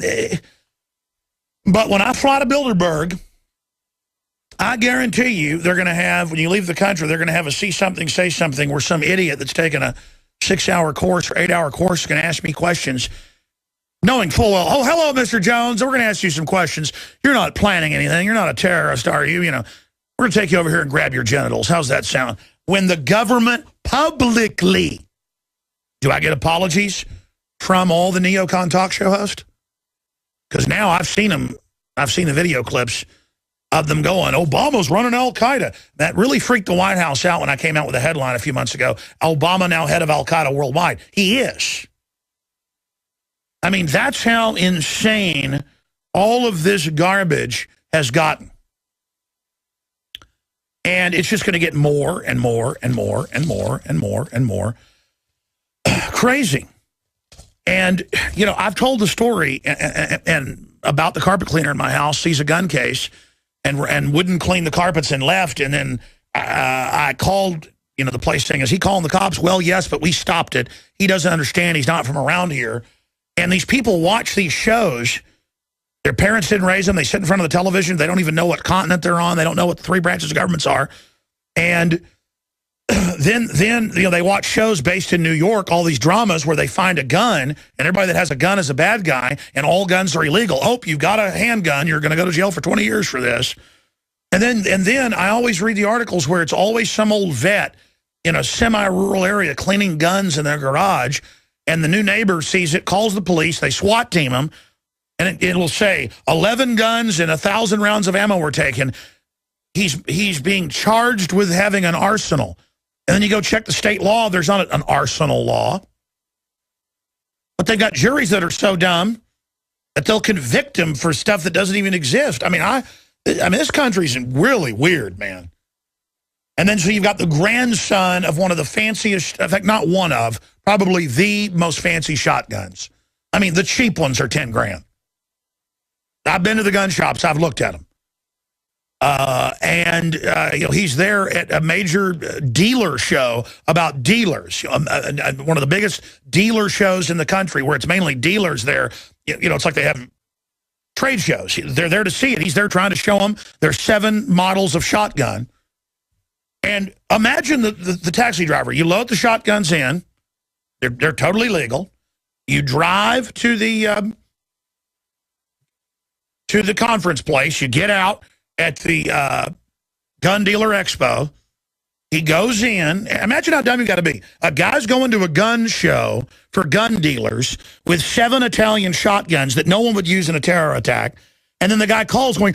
Speaker 1: but when I fly to Bilderberg, I guarantee you they're going to have, when you leave the country, they're going to have a see something, say something where some idiot that's taken a 6-hour course or 8-hour course is going to ask me questions, knowing full well, oh, hello, Mr. Jones, we're going to ask you some questions. You're not planning anything. You're not a terrorist, are you? You know, we're going to take you over here and grab your genitals. How's that sound? When the government publicly, do I get apologies from all the neocon talk show hosts? Because now I've seen them. I've seen the video clips of them going, Obama's running Al-Qaeda. That really freaked the White House out when I came out with a headline a few months ago. Obama now head of Al-Qaeda worldwide. He is. I mean, that's how insane all of this garbage has gotten. And it's just going to get more and more and more and more and more and more crazy. And, you know, I've told the story and about the carpet cleaner in my house sees a gun case and wouldn't clean the carpets and left. And then I called, you know, the place saying, is he calling the cops? Well, yes, but we stopped it. He doesn't understand. He's not from around here. And these people watch these shows. Their parents didn't raise them. They sit in front of the television. They don't even know what continent they're on. They don't know what the 3 branches of governments are. And then you know, they watch shows based in New York, all these dramas where they find a gun, and everybody that has a gun is a bad guy, and all guns are illegal. Oh, you've got a handgun. You're going to go to jail for 20 years for this. And then I always read the articles where it's always some old vet in a semi-rural area cleaning guns in their garage, and the new neighbor sees it, calls the police, they SWAT team them, and it'll say 11 guns and 1,000 rounds of ammo were taken. He's being charged with having an arsenal. And then you go check the state law, there's not an arsenal law. But they've got juries that are so dumb that they'll convict him for stuff that doesn't even exist. I mean, this country's really weird, man. And then so you've got the grandson of one of the fanciest, in fact, not one of, probably the most fancy shotguns. I mean, the cheap ones are 10 grand. I've been to the gun shops. I've looked at them. You know, he's there at a major dealer show about dealers, one of the biggest dealer shows in the country where it's mainly dealers there. You know, it's like they have trade shows. They're there to see it. He's there trying to show them there's 7 models of shotgun. And imagine the taxi driver. You load the shotguns in. They're totally legal. You drive to the conference place. You get out at the gun dealer expo. He goes in. Imagine how dumb you got to be. A guy's going to a gun show for gun dealers with 7 Italian shotguns that no one would use in a terror attack. And then the guy calls going,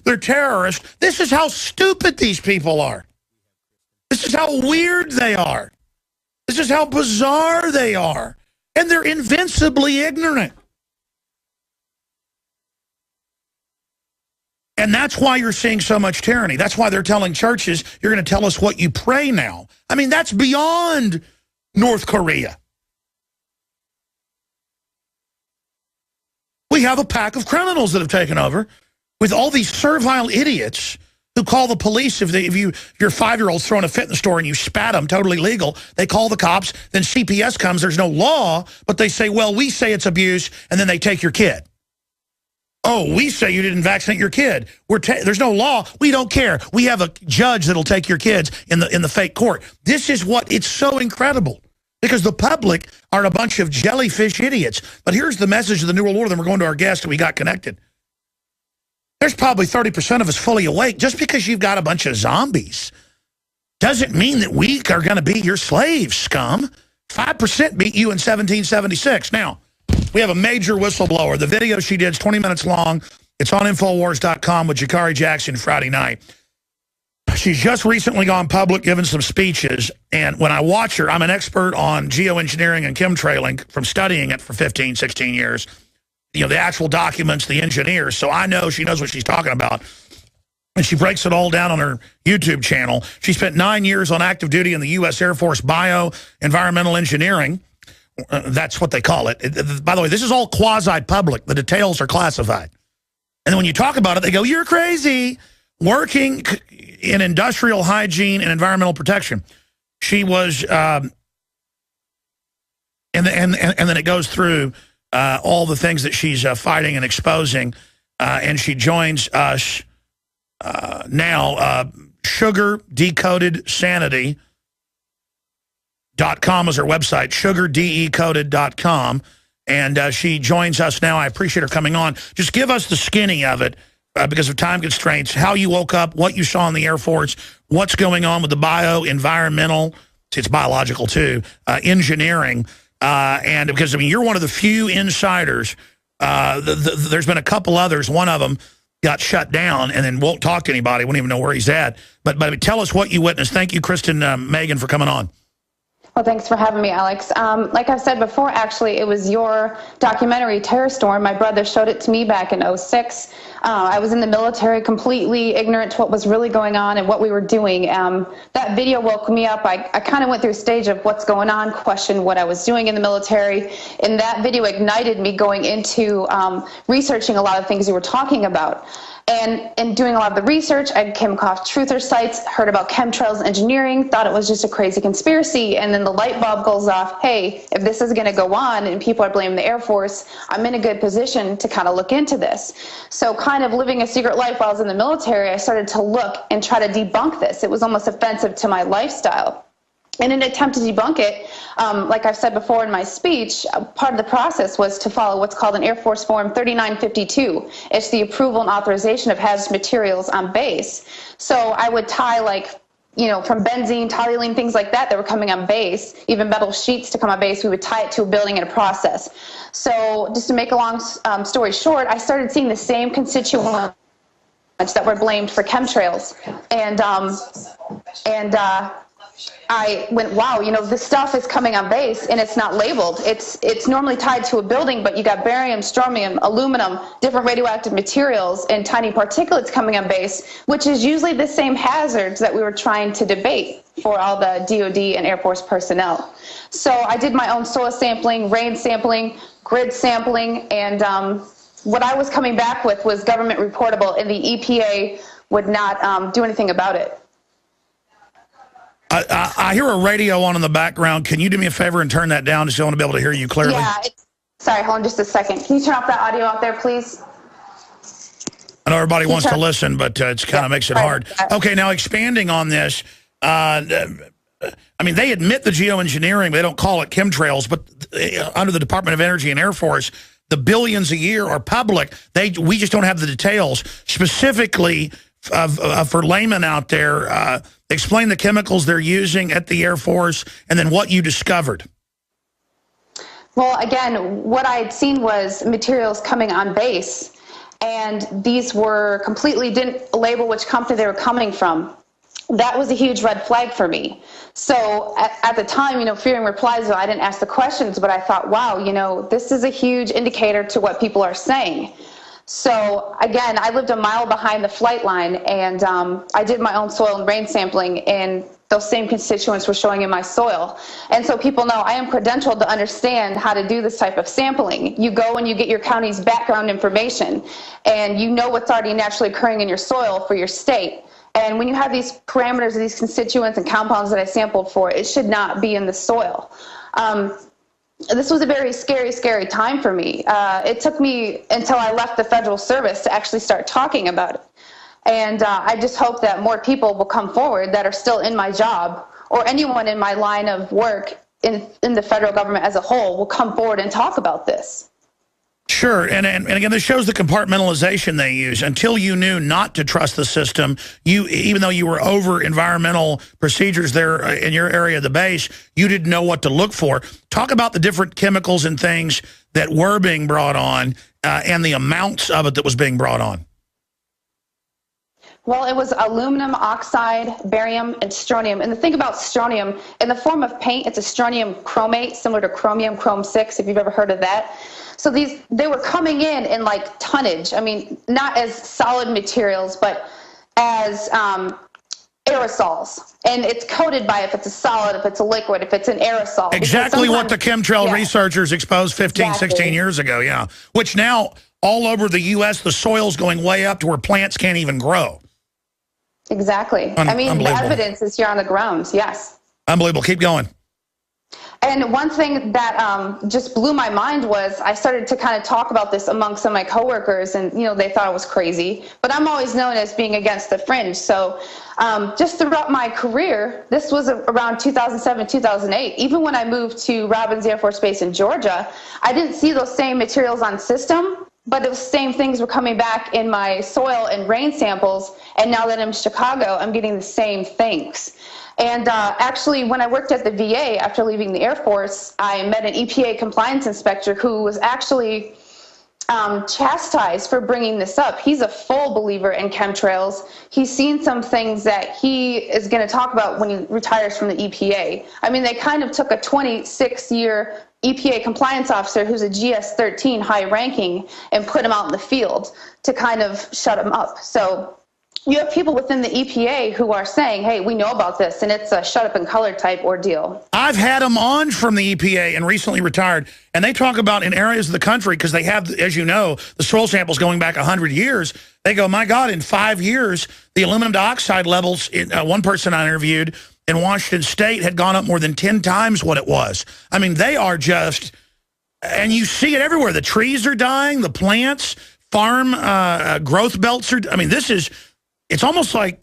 Speaker 1: they're terrorists. This is how stupid these people are. This is how weird they are. This is how bizarre they are. And they're invincibly ignorant. And that's why you're seeing so much tyranny. That's why they're telling churches, you're going to tell us what you pray now. I mean, that's beyond North Korea. We have a pack of criminals that have taken over with all these servile idiots who call the police if your 5-year-old's throwing a fit in the store and you spat them, totally legal. They call the cops, then CPS comes. There's no law, but they say, well, we say it's abuse, and then they take your kid. Oh, we say you didn't vaccinate your kid. There's no law. We don't care. We have a judge that'll take your kids in the fake court. This is it's so incredible because the public are a bunch of jellyfish idiots. But here's the message of the New World Order. Then we're going to our guest and we got connected. There's probably 30% of us fully awake. Just because you've got a bunch of zombies doesn't mean that we are going to be your slaves, scum. 5% beat you in 1776. Now, we have a major whistleblower. The video she did is 20 minutes long. It's on Infowars.com with Jakari Jackson Friday night. She's just recently gone public, given some speeches. And when I watch her, I'm an expert on geoengineering and chemtrailing from studying it for 15, 16 years. You know, the actual documents, the engineers. So I know she knows what she's talking about. And she breaks it all down on her YouTube channel. She spent 9 years on active duty in the U.S. Air Force Environmental Engineering. That's what they call it. By the way, this is all quasi-public. The details are classified. And then when you talk about it, they go, you're crazy. Working in industrial hygiene and environmental protection. She was, and then it goes through all the things that she's fighting and exposing. And she joins us now, Sugar Decoded Sanity. .com is her website, sugardecoded.com, and she joins us now. I appreciate her coming on. Just give us the skinny of it because of time constraints, how you woke up, what you saw in the Air Force, what's going on with the environmental, it's biological too, engineering, and because, I mean, you're one of the few insiders. There's been a couple others. One of them got shut down and then won't talk to anybody, won't even know where he's at. But tell us what you witnessed. Thank you, Kristen Meghan, for coming on.
Speaker 7: Well, thanks for having me, Alex. Like I've said before, actually, it was your documentary, Terror Storm. My brother showed it to me back in '06. I was in the military, completely ignorant to what was really going on and what we were doing. That video woke me up. I kind of went through a stage of what's going on, questioned what I was doing in the military. And that video ignited me going into researching a lot of things you were talking about. And in doing a lot of the research, I came across truther sites, heard about chemtrails engineering, thought it was just a crazy conspiracy, and then the light bulb goes off, hey, if this is going to go on and people are blaming the Air Force, I'm in a good position to kind of look into this. So kind of living a secret life while I was in the military, I started to look and try to debunk this. It was almost offensive to my lifestyle. In an attempt to debunk it, like I've said before in my speech, part of the process was to follow what's called an Air Force Form 3952. It's the approval and authorization of hazardous materials on base. So I would tie, like, you know, from benzene, toluene, things like that were coming on base, even metal sheets to come on base, we would tie it to a building in a process. So just to make a long story short, I started seeing the same constituents that were blamed for chemtrails. I went, wow, you know, this stuff is coming on base and it's not labeled. It's normally tied to a building, but you got barium, strontium, aluminum, different radioactive materials and tiny particulates coming on base, which is usually the same hazards that we were trying to debate for all the DOD and Air Force personnel. So I did my own soil sampling, rain sampling, grid sampling, and what I was coming back with was government reportable, and the EPA would not do anything about it.
Speaker 1: I hear a radio on in the background. Can you do me a favor and turn that down just so I want to be able to hear you clearly?
Speaker 7: Yeah. Sorry, hold on just a second. Can you turn off that audio out there, please?
Speaker 1: I know everybody wants to listen, but it kind of makes it hard. Okay, now expanding on this, I mean, they admit the geoengineering. They don't call it chemtrails, but under the Department of Energy and Air Force, the billions a year are public. We just don't have the details. Specifically, for laymen out there, explain the chemicals they're using at the Air Force and then what you discovered.
Speaker 7: Well, again, what I'd seen was materials coming on base, and these were completely didn't label which company they were coming from. That was a huge red flag for me. So at the time, you know, fearing reprisal, I didn't ask the questions, but I thought, wow, you know, this is a huge indicator to what people are saying. So again, I lived a mile behind the flight line, and I did my own soil and rain sampling, and those same constituents were showing in my soil. And so people know I am credentialed to understand how to do this type of sampling. You go and you get your county's background information, and you know what's already naturally occurring in your soil for your state. And when you have these parameters of these constituents and compounds that I sampled for, it should not be in the soil. This was a very scary, scary time for me. It took me until I left the federal service to actually start talking about it. And I just hope that more people will come forward that are still in my job, or anyone in my line of work in the federal government as a whole will come forward and talk about this.
Speaker 1: Sure, and again, this shows the compartmentalization they use. Until you knew not to trust the system, even though you were over environmental procedures there in your area of the base, you didn't know what to look for. Talk about the different chemicals and things that were being brought on and the amounts of it that was being brought on.
Speaker 7: Well, it was aluminum oxide, barium, and strontium. And the thing about strontium, in the form of paint, it's a strontium chromate, similar to chromium, chrome 6, if you've ever heard of that. So they were coming in like tonnage. I mean, not as solid materials, but as aerosols. And it's coded by if it's a solid, if it's a liquid, if it's an aerosol.
Speaker 1: Exactly what the chemtrail researchers exposed 15, 16 years ago, yeah. Which now, all over the U.S., the soil's going way up to where plants can't even grow.
Speaker 7: Exactly. I mean, the evidence is here on the ground, yes.
Speaker 1: Unbelievable. Keep going.
Speaker 7: And one thing that just blew my mind was I started to kind of talk about this among some of my coworkers, and they thought I was crazy. But I'm always known as being against the fringe. So just throughout my career, this was around 2007, 2008. Even when I moved to Robins Air Force Base in Georgia, I didn't see those same materials on system, but the same things were coming back in my soil and rain samples. And now that I'm in Chicago, I'm getting the same things. And actually, when I worked at the VA after leaving the Air Force, I met an EPA compliance inspector who was actually chastised for bringing this up. He's a full believer in chemtrails. He's seen some things that he is going to talk about when he retires from the EPA. I mean, they kind of took a 26-year EPA compliance officer who's a GS-13 high ranking and put him out in the field to kind of shut him up. So you have people within the EPA who are saying, hey, we know about this, and it's a shut up and color type ordeal.
Speaker 1: I've had them on from the EPA and recently retired, and they talk about in areas of the country, because they have, as you know, the soil samples going back 100 years. They go, my God, in 5 years, the aluminum dioxide levels, one person I interviewed in Washington State had gone up more than 10 times what it was. I mean, they are just, and you see it everywhere. The trees are dying, the plants, farm growth belts are, I mean, this is, it's almost like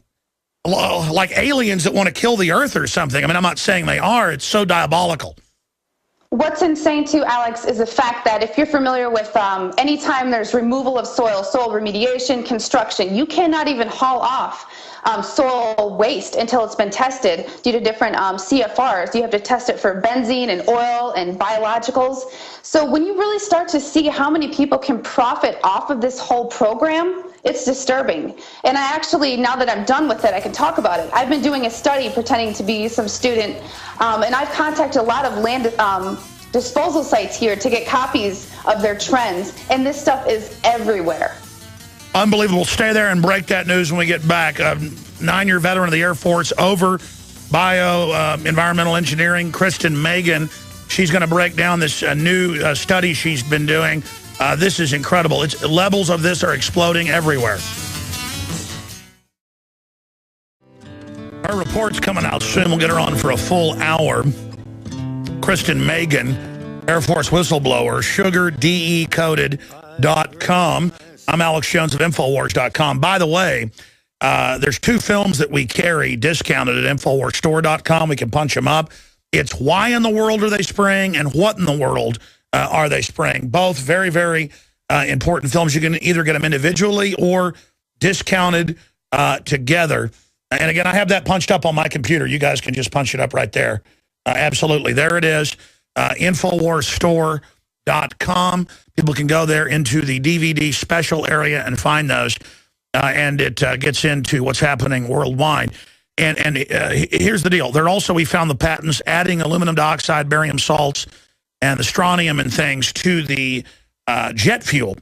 Speaker 1: aliens that want to kill the earth or something. I mean, I'm not saying they are. It's so diabolical.
Speaker 7: What's insane too, Alex, is the fact that if you're familiar with anytime there's removal of soil remediation, construction, you cannot even haul off soil waste until it's been tested due to different CFRs. You have to test it for benzene and oil and biologicals. So when you really start to see how many people can profit off of this whole program, it's disturbing. And I actually, now that I'm done with it, I can talk about it. I've been doing a study pretending to be some student, and I've contacted a lot of land disposal sites here to get copies of their trends, and this stuff is everywhere.
Speaker 1: Unbelievable. Stay there and break that news when we get back. 9-year veteran of the Air Force, over environmental engineering, Kristen Meghan. She's going to break down this new study she's been doing. This is incredible. Levels of this are exploding everywhere. Her report's coming out soon. We'll get her on for a full hour. Kristen Meghan, Air Force whistleblower, sugardecoded.com. I'm Alex Jones of Infowars.com. By the way, there's 2 films that we carry discounted at InfoWarsStore.com. We can punch them up. It's Why in the World Are They Spraying and What in the World Are They Spraying? Both very, very important films. You can either get them individually or discounted together. And again, I have that punched up on my computer. You guys can just punch it up right there. Absolutely. There it is. InfoWarsStore.com. People can go there into the DVD special area and find those. And it gets into what's happening worldwide. And here's the deal. We found the patents adding aluminum dioxide, barium salts, and the strontium and things to the jet fuel.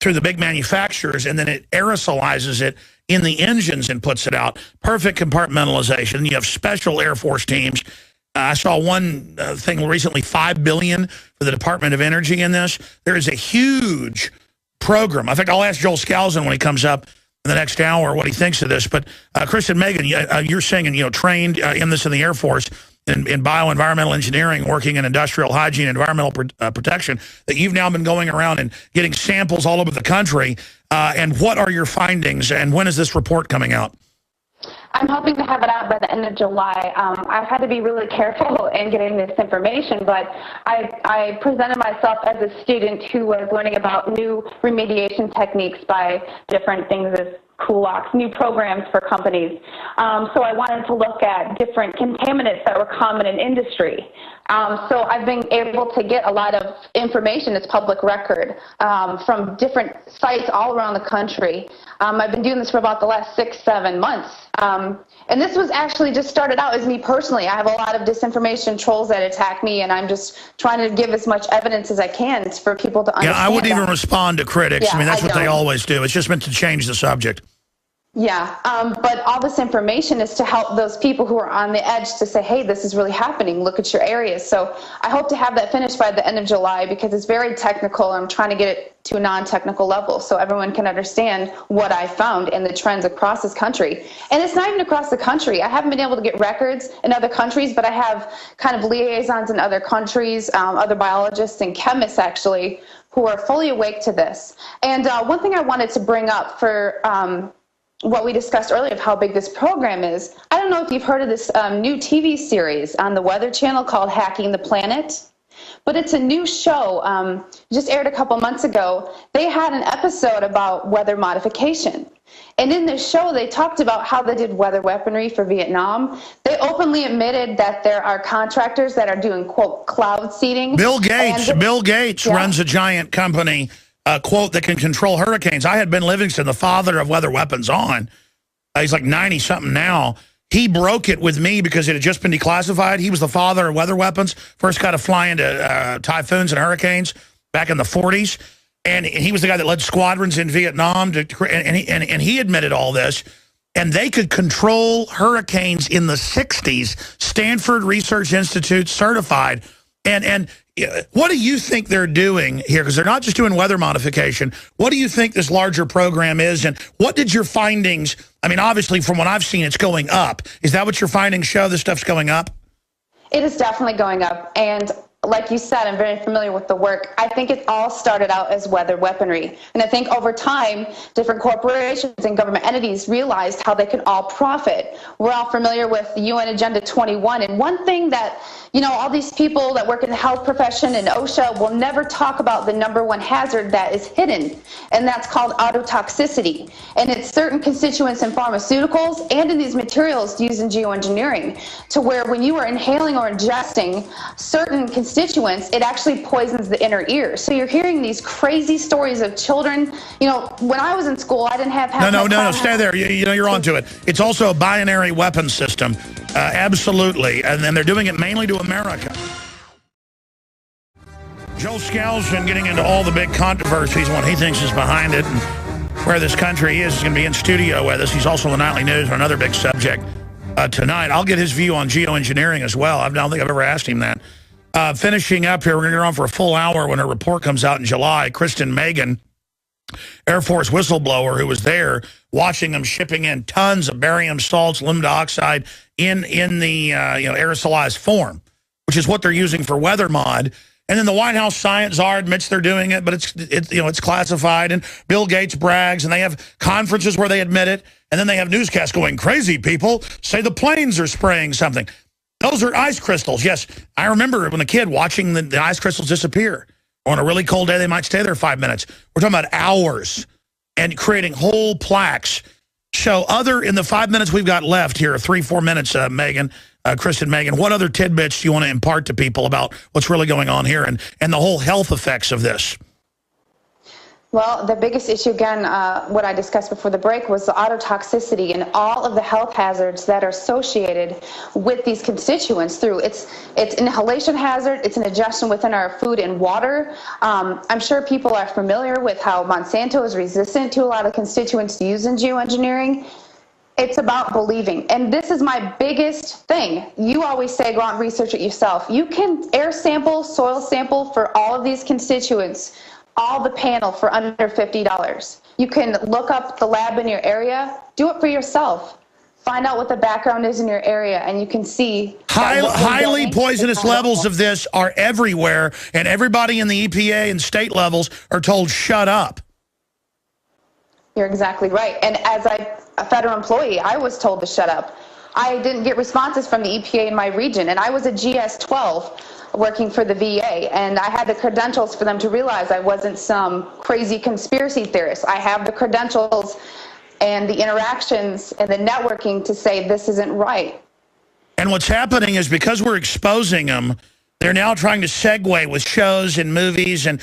Speaker 1: through the big manufacturers, and then it aerosolizes it in the engines and puts it out. Perfect compartmentalization. You have special Air Force teams. I saw one thing recently, $5 billion for the Department of Energy in this. There is a huge program. I think I'll ask Joel Skousen when he comes up in the next hour what he thinks of this. But Kristen Meghan, you're saying, and trained in this in the Air Force in bioenvironmental engineering, working in industrial hygiene, environmental protection, that you've now been going around and getting samples all over the country. And what are your findings, and when is this report coming out?
Speaker 7: I'm hoping to have it out by the end of July. I've had to be really careful in getting this information, but I presented myself as a student who was learning about new remediation techniques by different things as cool-ox, new programs for companies. So I wanted to look at different contaminants that were common in industry. So I've been able to get a lot of information, it's public record, from different sites all around the country. I've been doing this for about the last 6-7 months. And this was actually just started out as me personally. I have a lot of disinformation trolls that attack me, and I'm just trying to give as much evidence as I can for people to understand.
Speaker 1: Yeah, I wouldn't even respond to critics.
Speaker 7: Yeah,
Speaker 1: I mean, that's what they always do. It's just meant to change the subject.
Speaker 7: Yeah, but all this information is to help those people who are on the edge to say, hey, this is really happening. Look at your areas. So I hope to have that finished by the end of July because it's very technical. I'm trying to get it to a non-technical level so everyone can understand what I found and the trends across this country. And it's not even across the country. I haven't been able to get records in other countries, but I have kind of liaisons in other countries, other biologists and chemists actually, who are fully awake to this. And one thing I wanted to bring up for what we discussed earlier of how big this program is. I don't know if you've heard of this new TV series on the Weather Channel called Hacking the Planet, but it's a new show. Just aired a couple months ago. They had an episode about weather modification. And in this show, they talked about how they did weather weaponry for Vietnam. They openly admitted that there are contractors that are doing, quote, cloud seeding.
Speaker 1: Bill Gates runs a giant company, quote, that can control hurricanes. I had Ben Livingston, the father of weather weapons, on. He's like 90-something now. He broke it with me because it had just been declassified. He was the father of weather weapons. First got to fly into typhoons and hurricanes back in the 40s. And he was the guy that led squadrons in Vietnam. And he admitted all this. And they could control hurricanes in the 60s. Stanford Research Institute certified. And what do you think they're doing here? Because they're not just doing weather modification. What do you think this larger program is? And what did your findings, I mean, obviously from what I've seen, it's going up. Is that what your findings show, this stuff's going up?
Speaker 7: It is definitely going up. And like you said, I'm very familiar with the work. I think it all started out as weather weaponry. And I think over time, different corporations and government entities realized how they could all profit. We're all familiar with the UN Agenda 21. And one thing that, all these people that work in the health profession and OSHA will never talk about the #1 hazard that is hidden, and that's called autotoxicity. And it's certain constituents in pharmaceuticals and in these materials used in geoengineering, to where when you are inhaling or ingesting certain constituents, it actually poisons the inner ear. So you're hearing these crazy stories of children. When I was in school, I didn't have
Speaker 1: No, stay there. You're onto it. It's also a binary weapon system. Absolutely. And then they're doing it mainly to America. Joel Skousen getting into all the big controversies, what he thinks is behind it, and where this country is. He's going to be in studio with us. He's also in the Nightly News on another big subject tonight. I'll get his view on geoengineering as well. I don't think I've ever asked him that. Finishing up here, we're going to go on for a full hour when her report comes out in July. Kristen Meghan, Air Force whistleblower who was there watching them shipping in tons of barium salts, aluminum dioxide in the aerosolized form, which is what they're using for weather mod. And then the White House science czar admits they're doing it, but it's classified. And Bill Gates brags, and they have conferences where they admit it. And then they have newscasts going, crazy people say the planes are spraying something. Those are ice crystals. Yes, I remember when a kid watching the ice crystals disappear. On a really cold day, they might stay there 5 minutes. We're talking about hours and creating whole plaques. So in the 5 minutes we've got left here, 3-4 minutes, Kristen Meghan, what other tidbits do you want to impart to people about what's really going on here and the whole health effects of this?
Speaker 7: Well, the biggest issue, again, what I discussed before the break, was the ototoxicity and all of the health hazards that are associated with these constituents through it's inhalation hazard, it's an ingestion within our food and water. I'm sure people are familiar with how Monsanto is resistant to a lot of constituents used in geoengineering. It's about believing. And this is my biggest thing. You always say go out and research it yourself. You can air sample, soil sample for all of these constituents, all the panel for under $50. You can look up the lab in your area, do it for yourself. Find out what the background is in your area, and you can see
Speaker 1: highly poisonous levels of this are everywhere, and everybody in the EPA and state levels are told shut up.
Speaker 7: You're exactly right. And as a federal employee, I was told to shut up. I didn't get responses from the EPA in my region, and I was a GS-12 working for the VA, and I had the credentials for them to realize I wasn't some crazy conspiracy theorist. I have the credentials and the interactions and the networking to say this isn't right.
Speaker 1: And what's happening is because we're exposing them, they're now trying to segue with shows and movies, and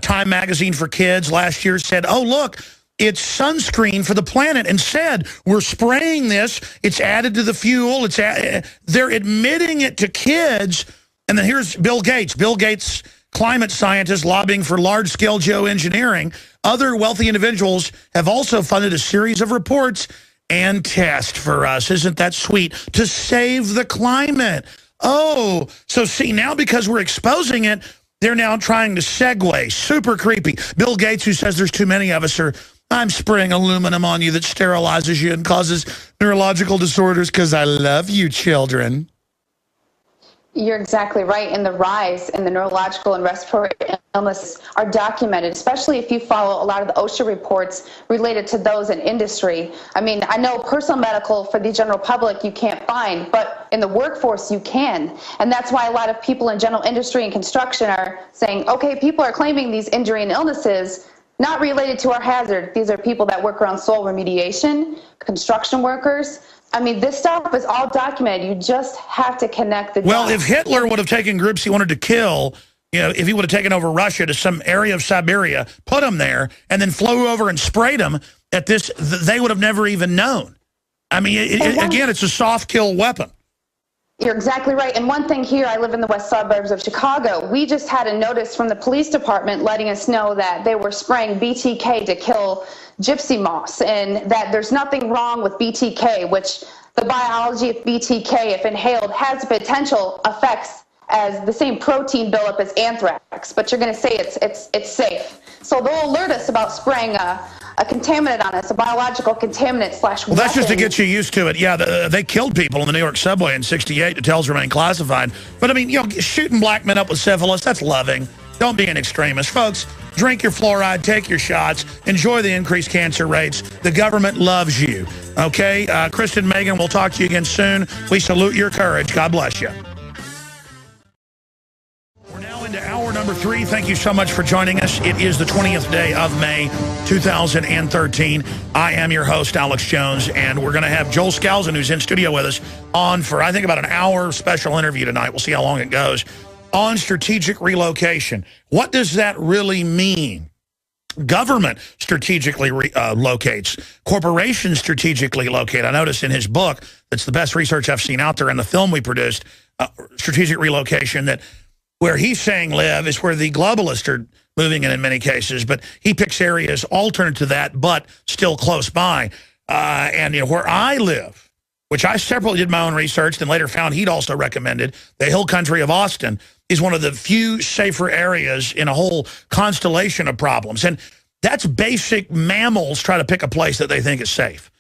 Speaker 1: Time Magazine for Kids last year said, oh, look, it's sunscreen for the planet. And said, we're spraying this, it's added to the fuel, they're admitting it to kids. And then here's Bill Gates. Bill Gates, climate scientist lobbying for large-scale geoengineering. Other wealthy individuals have also funded a series of reports and tests for us. Isn't that sweet? To save the climate. Oh, so see, now because we're exposing it, they're now trying to segue. Super creepy. Bill Gates, who says there's too many of us, I'm spraying aluminum on you that sterilizes you and causes neurological disorders because I love you, children.
Speaker 7: You're exactly right. And the rise in the neurological and respiratory illnesses are documented, especially if you follow a lot of the OSHA reports related to those in industry. I mean, I know personal medical for the general public you can't find, but in the workforce you can. And that's why a lot of people in general industry and construction are saying, okay, people are claiming these injury and illnesses not related to our hazard. These are people that work around soil remediation, construction workers. I mean, this stuff is all documented. You just have to connect the dots.
Speaker 1: Well, if Hitler would have taken groups he wanted to kill, if he would have taken over Russia to some area of Siberia, put them there, and then flew over and sprayed them at this, they would have never even known. I mean, again, it's a soft kill weapon.
Speaker 7: You're exactly right. And one thing here, I live in the west suburbs of Chicago. We just had a notice from the police department letting us know that they were spraying BTK to kill gypsy moths, and that there's nothing wrong with BTK, which the biology of BTK, if inhaled, has potential effects as the same protein buildup as anthrax. But you're going to say it's safe. So they'll alert us about spraying a contaminant on us, a biological contaminant /
Speaker 1: Well, that's just to get you used to it. Yeah, they killed people in the New York subway in '68. Details remain classified. But, I mean, shooting black men up with syphilis, that's loving. Don't be an extremist. Folks, drink your fluoride, take your shots, enjoy the increased cancer rates. The government loves you, okay? Kristen Meghan, we'll talk to you again soon. We salute your courage. God bless you. We're now into hour number 3. Thank you so much for joining us. It is the 20th day of May, 2013. I am your host, Alex Jones, and we're going to have Jewell Skousen, who's in studio with us, on for, I think, about an hour special interview tonight. We'll see how long it goes. On strategic relocation. What does that really mean? Government strategically locates. Corporations strategically locate. I noticed in his book, that's the best research I've seen out there, in the film we produced, Strategic Relocation, that where he's saying live is where the globalists are moving in many cases, but he picks areas alternate to that, but still close by. And where I live, which I separately did my own research, then later found he'd also recommended, the hill country of Austin, is one of the few safer areas in a whole constellation of problems. And that's basic. Mammals try to pick a place that they think is safe.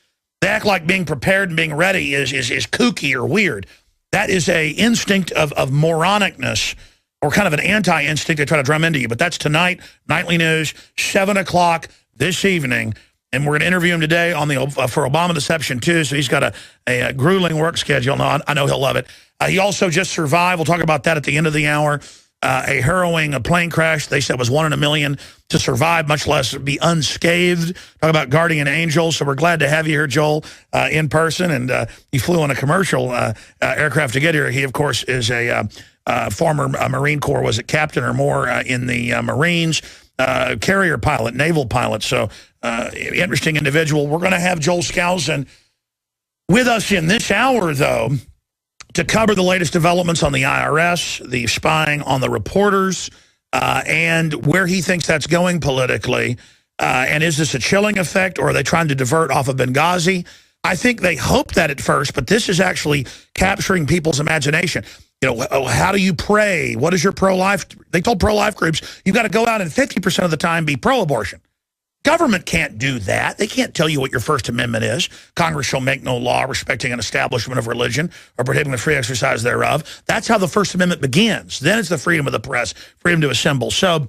Speaker 1: They act like being prepared and being ready is kooky or weird. That is a instinct of moronicness, or kind of an anti-instinct they try to drum into you. But that's tonight, nightly news, 7 o'clock this evening. And we're going to interview him today on for Obama Deception 2, so he's got a grueling work schedule. No, I know he'll love it. He also just survived, we'll talk about that at the end of the hour, a harrowing plane crash they said was 1 in a million to survive, much less be unscathed. Talk about guardian angels. So we're glad to have you here, Jewell, in person. And he flew on a commercial aircraft to get here. He, of course, is a former Marine Corps, was it captain or more in the Marines. carrier pilot, naval pilot. So interesting individual. We're going to have Jewell Skousen with us in this hour, though, to cover the latest developments on the IRS, the spying on the reporters, and where he thinks that's going politically. And is this a chilling effect, or are they trying to divert off of Benghazi? I think they hope that at first, but this is actually capturing people's imagination. You know, how do you pray? What is your pro-life? They told pro-life groups, you've got to go out and 50% of the time be pro-abortion. Government can't do that. They can't tell you what your First Amendment is. Congress shall make no law respecting an establishment of religion or prohibiting the free exercise thereof. That's how the First Amendment begins. Then it's the freedom of the press, freedom to assemble. So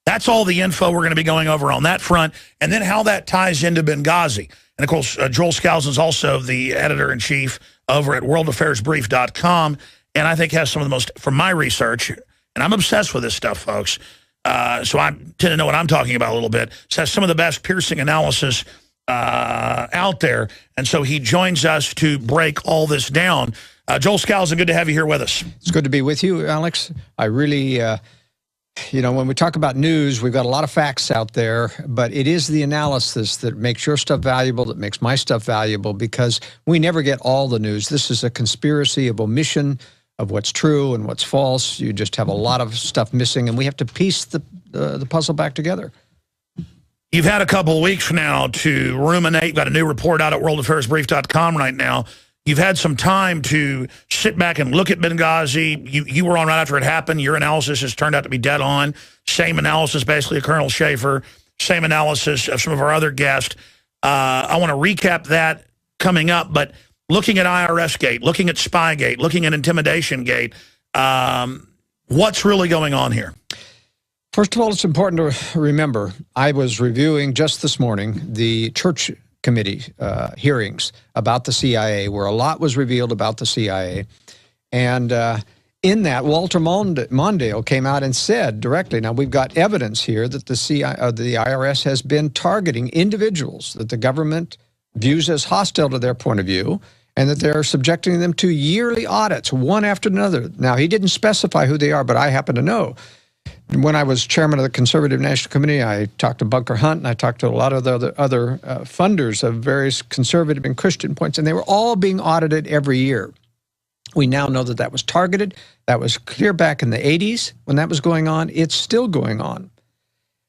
Speaker 1: that's all the info we're going to be going over on that front, and then how that ties into Benghazi. And, of course, Jewell Skousen is also the editor-in-chief over at worldaffairsbrief.com, and I think has some of the most, from my research, and I'm obsessed with this stuff, folks, so I tend to know what I'm talking about a little bit. So has some of the best piercing analysis out there, and so he joins us to break all this down. Jewell Skousen, good to have you here with us.
Speaker 8: It's good to be with you, Alex. I really... you know, when we talk about news, we've got a lot of facts out there, but it is the analysis that makes your stuff valuable, that makes my stuff valuable, because we never get all the news. This is a conspiracy of omission of what's true and what's false. You just have a lot of stuff missing, and we have to piece the puzzle back together.
Speaker 1: You've had a couple of weeks now to ruminate. You've got a new report out at worldaffairsbrief.com right now. You've had some time to sit back and look at Benghazi. You were on right after it happened. Your analysis has turned out to be dead on. Same analysis, basically, of Colonel Schaefer. Same analysis of some of our other guests. I want to recap that coming up, but looking at IRS Gate, looking at Spygate, looking at Intimidation Gate, what's really going on here?
Speaker 8: First of all, it's important to remember, I was reviewing just this morning the church committee hearings about the CIA, where a lot was revealed about the CIA. And in that, Walter Mondale came out and said directly, now we've got evidence here that the IRS has been targeting individuals that the government views as hostile to their point of view, and that they're subjecting them to yearly audits, one after another. Now, he didn't specify who they are, but I happen to know. When I was chairman of the Conservative National Committee, I talked to Bunker Hunt, and I talked to a lot of the other funders of various conservative and Christian points, and they were all being audited every year. We now know that that was targeted. That was clear back in the 80s when that was going on. It's still going on.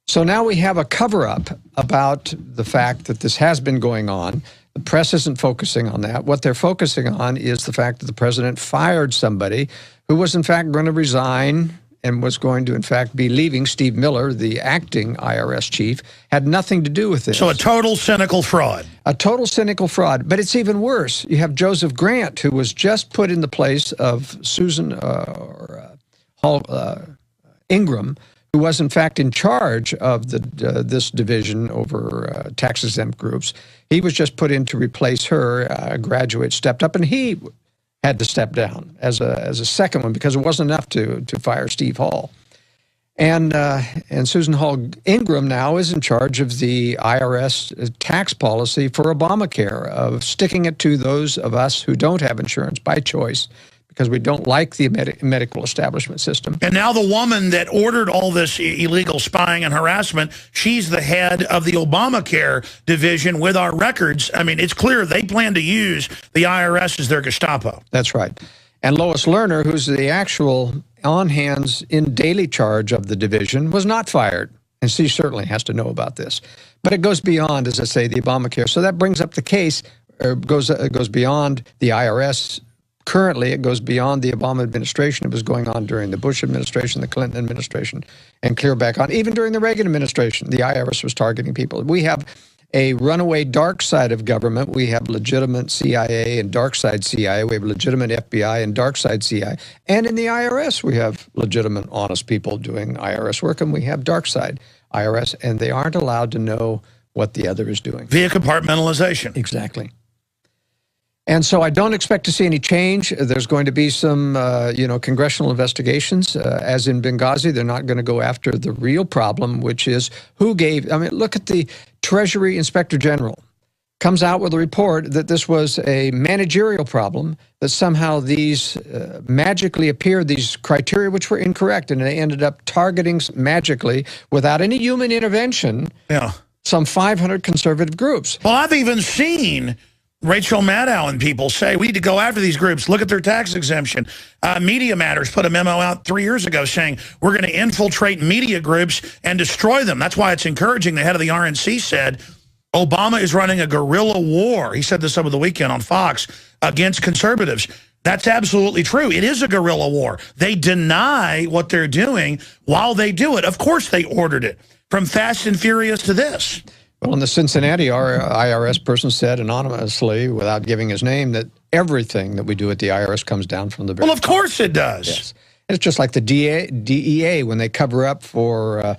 Speaker 8: So now we have a cover-up about the fact that this has been going on. The press isn't focusing on that. What they're focusing on is the fact that the president fired somebody who was, in fact, going to resign and was going to, in fact, be leaving. Steve Miller, the acting IRS chief, had nothing to do with this.
Speaker 1: So a total cynical fraud. A
Speaker 8: total cynical fraud. But it's even worse. You have Joseph Grant, who was just put in the place of Susan Ingram, who was, in fact, in charge of this division over tax-exempt groups. He was just put in to replace her. A graduate stepped up, and he had to step down as a second one because it wasn't enough to fire Steve Hall. And Susan Hall Ingram now is in charge of the IRS tax policy for Obamacare, of sticking it to those of us who don't have insurance by choice because we don't like the medical establishment system.
Speaker 1: And now the woman that ordered all this illegal spying and harassment, she's the head of the Obamacare division with our records. I mean, it's clear they plan to use the IRS as their Gestapo.
Speaker 8: That's right. And Lois Lerner, who's the actual on-hands in daily charge of the division, was not fired. And she certainly has to know about this. But it goes beyond, as I say, the Obamacare. So that brings up the case, it goes beyond the IRS. Currently, it goes beyond the Obama administration. It was going on during the Bush administration, the Clinton administration, and clear back on. Even during the Reagan administration, the IRS was targeting people. We have a runaway dark side of government. We have legitimate CIA and dark side CIA. We have legitimate FBI and dark side CIA. And in the IRS, we have legitimate, honest people doing IRS work, and we have dark side IRS, and they aren't allowed to know what the other is doing.
Speaker 1: Via compartmentalization.
Speaker 8: Exactly. And so I don't expect to see any change. There's going to be some, congressional investigations. As in Benghazi, they're not going to go after the real problem, which is who gave. I mean, look at the Treasury Inspector General. comes out with a report that this was a managerial problem, that somehow these magically appeared, these criteria which were incorrect, and they ended up targeting magically, without any human intervention, some 500 conservative groups.
Speaker 1: Well, I've even seen Rachel Maddow and people say, we need to go after these groups, look at their tax exemption. Media Matters put a memo out 3 years ago saying, we're going to infiltrate media groups and destroy them. That's why it's encouraging. The head of the RNC said, Obama is running a guerrilla war. He said this over the weekend on Fox against conservatives. That's absolutely true. It is a guerrilla war. They deny what they're doing while they do it. Of course they ordered it, from Fast and Furious to this.
Speaker 8: Well, in the Cincinnati, our IRS person said anonymously, without giving his name, that everything that we do at the IRS comes down from the very
Speaker 1: Well, of course it does.
Speaker 8: Yes. It's just like the DEA when they cover up for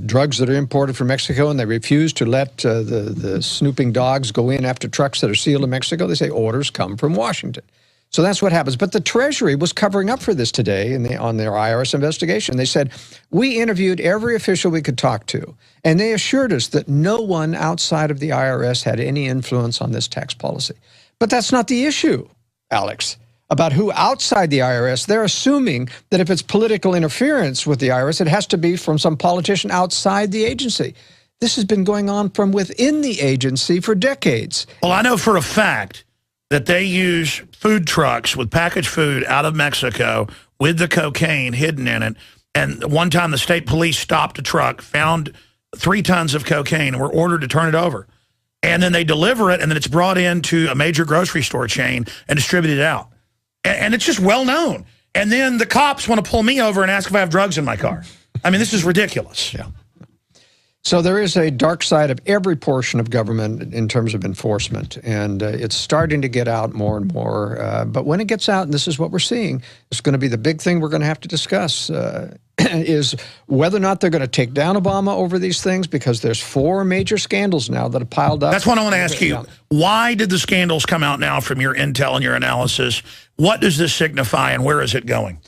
Speaker 8: drugs that are imported from Mexico, and they refuse to let the snooping dogs go in after trucks that are sealed in Mexico. They say orders come from Washington. So that's what happens. But the Treasury was covering up for this today on their IRS investigation. They said, we interviewed every official we could talk to, and they assured us that no one outside of the IRS had any influence on this tax policy. But that's not the issue, Alex. About who outside the IRS, they're assuming that if it's political interference with the IRS, it has to be from some politician outside the agency. This has been going on from within the agency for decades.
Speaker 1: Well, I know for a fact that they use food trucks with packaged food out of Mexico with the cocaine hidden in it. And one time the state police stopped a truck, found 3 tons of cocaine, and were ordered to turn it over. And then they deliver it, and then it's brought into a major grocery store chain and distributed out. And it's just well known. And then the cops want to pull me over and ask if I have drugs in my car. I mean, this is ridiculous.
Speaker 8: Yeah. So there is a dark side of every portion of government in terms of enforcement, and it's starting to get out more and more. But when it gets out, and this is what we're seeing, it's going to be the big thing we're going to have to discuss, is whether or not they're going to take down Obama over these things, because there's 4 major scandals now that have piled up.
Speaker 1: That's what I want to ask you. Why did the scandals come out now from your intel and your analysis? What does this signify, and where is it going?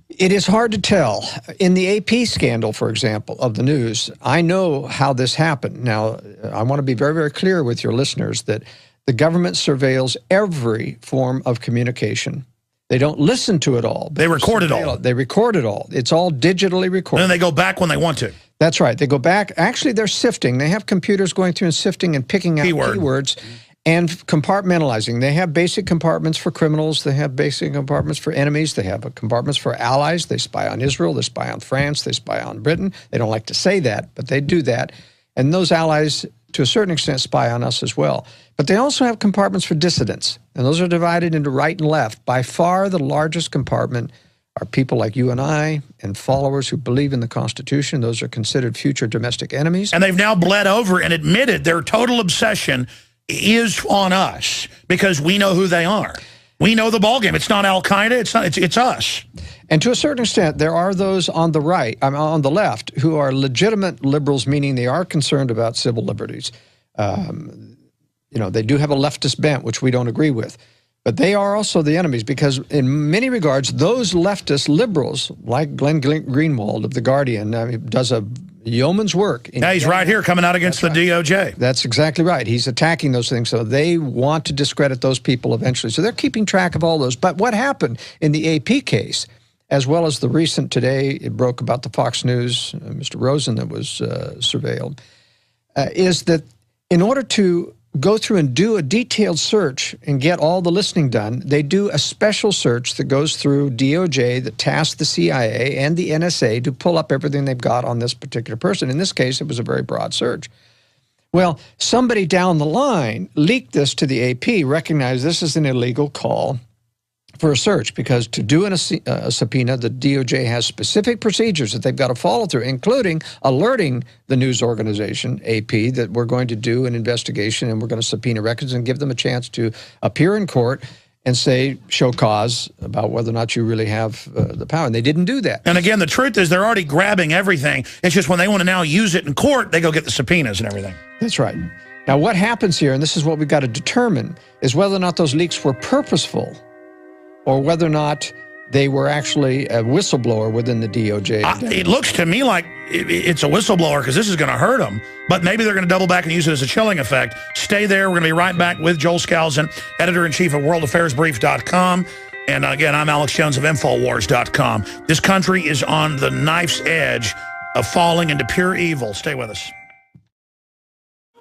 Speaker 8: It is hard to tell. In the AP scandal, for example, of the news, I know how this happened. Now, I want to be very, very clear with your listeners that the government surveils every form of communication. They don't listen to it all.
Speaker 1: They record it all.
Speaker 8: They record it all. It's all digitally recorded.
Speaker 1: And then they go back when they want to.
Speaker 8: That's right. They go back. Actually, they're sifting. They have computers going through and sifting and picking out keywords and compartmentalizing. They have basic compartments for criminals. They have basic compartments for enemies. They have compartments for allies. They spy on Israel. They spy on France. They spy on Britain. They don't like to say that, but they do that. And those allies, to a certain extent, spy on us as well. But they also have compartments for dissidents, and those are divided into right and left. By far the largest compartment are people like you and I and followers who believe in the Constitution. Those are considered future domestic enemies.
Speaker 1: And they've now bled over and admitted their total obsession is on us because we know who they are. We know the ballgame. It's not Al-Qaeda. It's us.
Speaker 8: And to a certain extent, there are those on the right, on the left, who are legitimate liberals, meaning they are concerned about civil liberties. You know, they do have a leftist bent, which we don't agree with. But they are also the enemies because in many regards, those leftist liberals, like Glenn Greenwald of The Guardian, does a yeoman's work.
Speaker 1: Now he's right here coming out against the DOJ.
Speaker 8: That's exactly right. He's attacking those things. So they want to discredit those people eventually. So they're keeping track of all those. But what happened in the AP case, as well as the recent today, it broke about the Fox News, Mr. Rosen that was surveilled, is that in order to go through and do a detailed search and get all the listening done, they do a special search that goes through DOJ that tasks the CIA and the NSA to pull up everything they've got on this particular person. In this case, it was a very broad search. Well, somebody down the line leaked this to the AP, recognized this is an illegal call for a search, because to do a subpoena, the DOJ has specific procedures that they've got to follow through, including alerting the news organization, AP, that we're going to do an investigation and we're going to subpoena records and give them a chance to appear in court and say, show cause about whether or not you really have the power. And they didn't do that.
Speaker 1: And again, the truth is they're already grabbing everything. It's just when they want to now use it in court, they go get the subpoenas and everything.
Speaker 8: That's right. Now, what happens here, and this is what we've got to determine, is whether or not those leaks were purposeful, or whether or not they were actually a whistleblower within the DOJ.
Speaker 1: It looks to me like it's a whistleblower because this is going to hurt them. But maybe they're going to double back and use it as a chilling effect. Stay there. We're going to be right back with Joel Skousen, editor-in-chief of worldaffairsbrief.com. And again, I'm Alex Jones of Infowars.com. This country is on the knife's edge of falling into pure evil. Stay with us.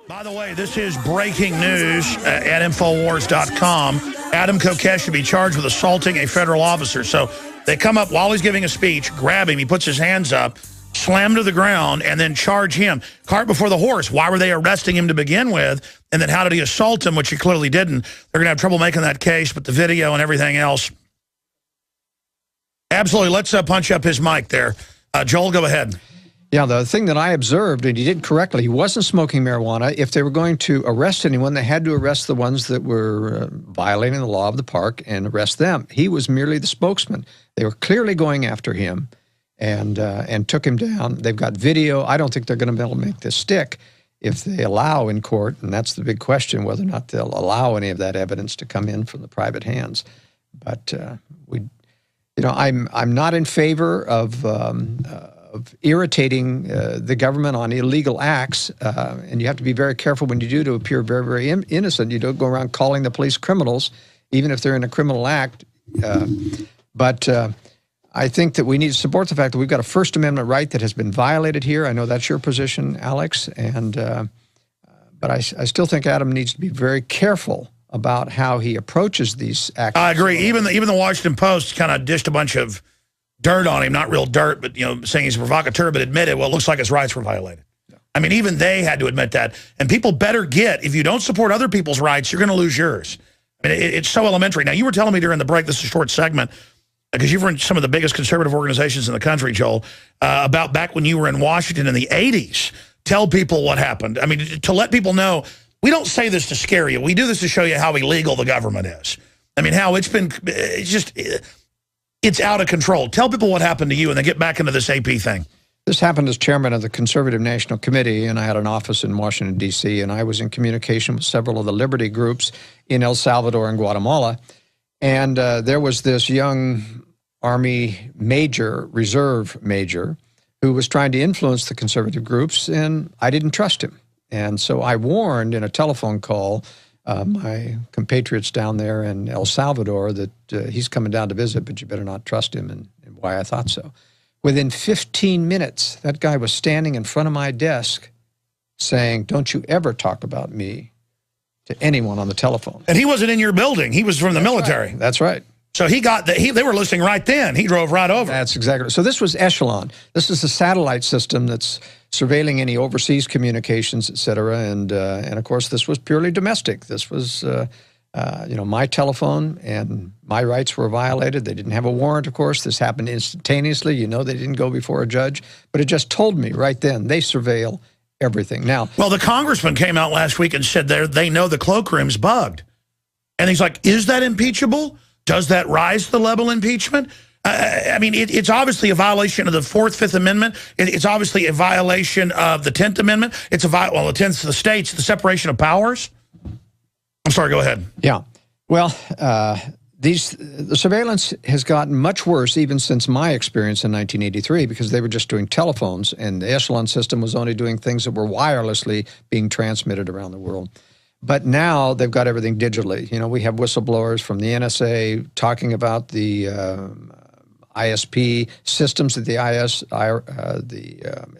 Speaker 1: By the way, this is breaking news at Infowars.com. Adam Kokesh should be charged with assaulting a federal officer. So they come up while he's giving a speech, grab him, he puts his hands up, slam him to the ground, and then charge him. Cart before the horse. Why were they arresting him to begin with? And then how did he assault him, which he clearly didn't? They're going to have trouble making that case, but the video and everything else. Absolutely. Let's punch up his mic there. Joel, go ahead.
Speaker 8: Yeah, the thing that I observed, and he did correctly, he wasn't smoking marijuana. If they were going to arrest anyone, they had to arrest the ones that were violating the law of the park and arrest them. He was merely the spokesman. They were clearly going after him and took him down. They've got video. I don't think they're going to be able to make this stick if they allow in court, and that's the big question, whether or not they'll allow any of that evidence to come in from the private hands. But I'm not in favor of irritating the government on illegal acts, and you have to be very careful when you do to appear very, very innocent. You don't go around calling the police criminals, even if they're in a criminal act. But I think that we need to support the fact that we've got a First Amendment right that has been violated here. I know that's your position, Alex, and but I still think Adam needs to be very careful about how he approaches these acts. I
Speaker 1: agree. Even the Washington Post kind of dished a bunch of dirt on him, not real dirt, but saying he's a provocateur, but admitted, well, it looks like his rights were violated. Yeah. I mean, even they had to admit that. And people better if you don't support other people's rights, you're going to lose yours. I mean, it's so elementary. Now, you were telling me during the break, this is a short segment, because you've run some of the biggest conservative organizations in the country, Joel, about back when you were in Washington in the 80s. Tell people what happened. I mean, to let people know, we don't say this to scare you. We do this to show you how illegal the government is. I mean, how it's out of control. Tell people what happened to you, and then get back into this AP thing.
Speaker 8: This happened as chairman of the Conservative National Committee, and I had an office in Washington, D.C., and I was in communication with several of the liberty groups in El Salvador and Guatemala. And there was this young Army major, reserve major, who was trying to influence the conservative groups, and I didn't trust him. And so I warned in a telephone call my compatriots down there in El Salvador that he's coming down to visit, but you better not trust him, and why I thought so. Within 15 minutes, that guy was standing in front of my desk saying, "Don't you ever talk about me to anyone on the telephone."
Speaker 1: And he wasn't in your building. He was from the military.
Speaker 8: Right. That's right.
Speaker 1: So he got they were listening right then. He drove right over.
Speaker 8: That's exactly right. So this was Echelon. This is a satellite system that's surveilling any overseas communications, et cetera. And of course, this was purely domestic. This was, my telephone, and my rights were violated. They didn't have a warrant, of course. This happened instantaneously. They didn't go before a judge. But it just told me right then, they surveil everything. Now,
Speaker 1: well, the congressman came out last week and said they know the cloakroom's bugged. And he's like, is that impeachable? Does that rise to the level of impeachment? I mean, it's obviously a violation of the 4th, 5th Amendment. It's obviously a violation of the 10th Amendment. It's the 10th to the states, the separation of powers. I'm sorry, go ahead.
Speaker 8: Yeah. Well, the surveillance has gotten much worse even since my experience in 1983, because they were just doing telephones, and the Echelon system was only doing things that were wirelessly being transmitted around the world. But now they've got everything digitally. We have whistleblowers from the NSA talking about the ISP systems that the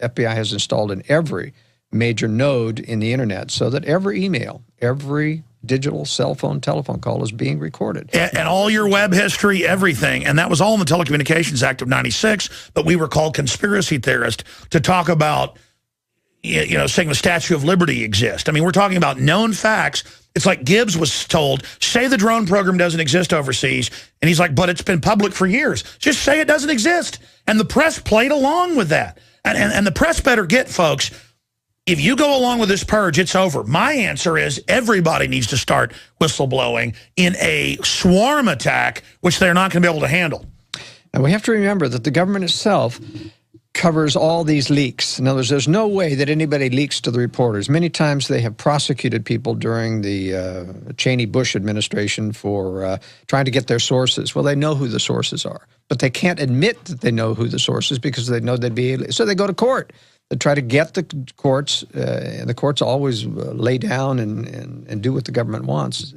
Speaker 8: FBI has installed in every major node in the internet, so that every email, every digital cell phone, telephone call is being recorded.
Speaker 1: And all your web history, everything. And that was all in the Telecommunications Act of 96, but we were called conspiracy theorists to talk about saying the Statue of Liberty exists. I mean, we're talking about known facts. It's like Gibbs was told, say the drone program doesn't exist overseas. And he's like, but it's been public for years. Just say it doesn't exist. And the press played along with that. And the press better get, folks, if you go along with this purge, it's over. My answer is everybody needs to start whistleblowing in a swarm attack, which they're not going to be able to handle.
Speaker 8: And we have to remember that the government itself covers all these leaks. In other words, there's no way that anybody leaks to the reporters. Many times they have prosecuted people during the Cheney-Bush administration for trying to get their sources. Well, they know who the sources are, but they can't admit that they know who the sources because they know they'd be able, so they go to court. They try to get the courts, and the courts always lay down and do what the government wants.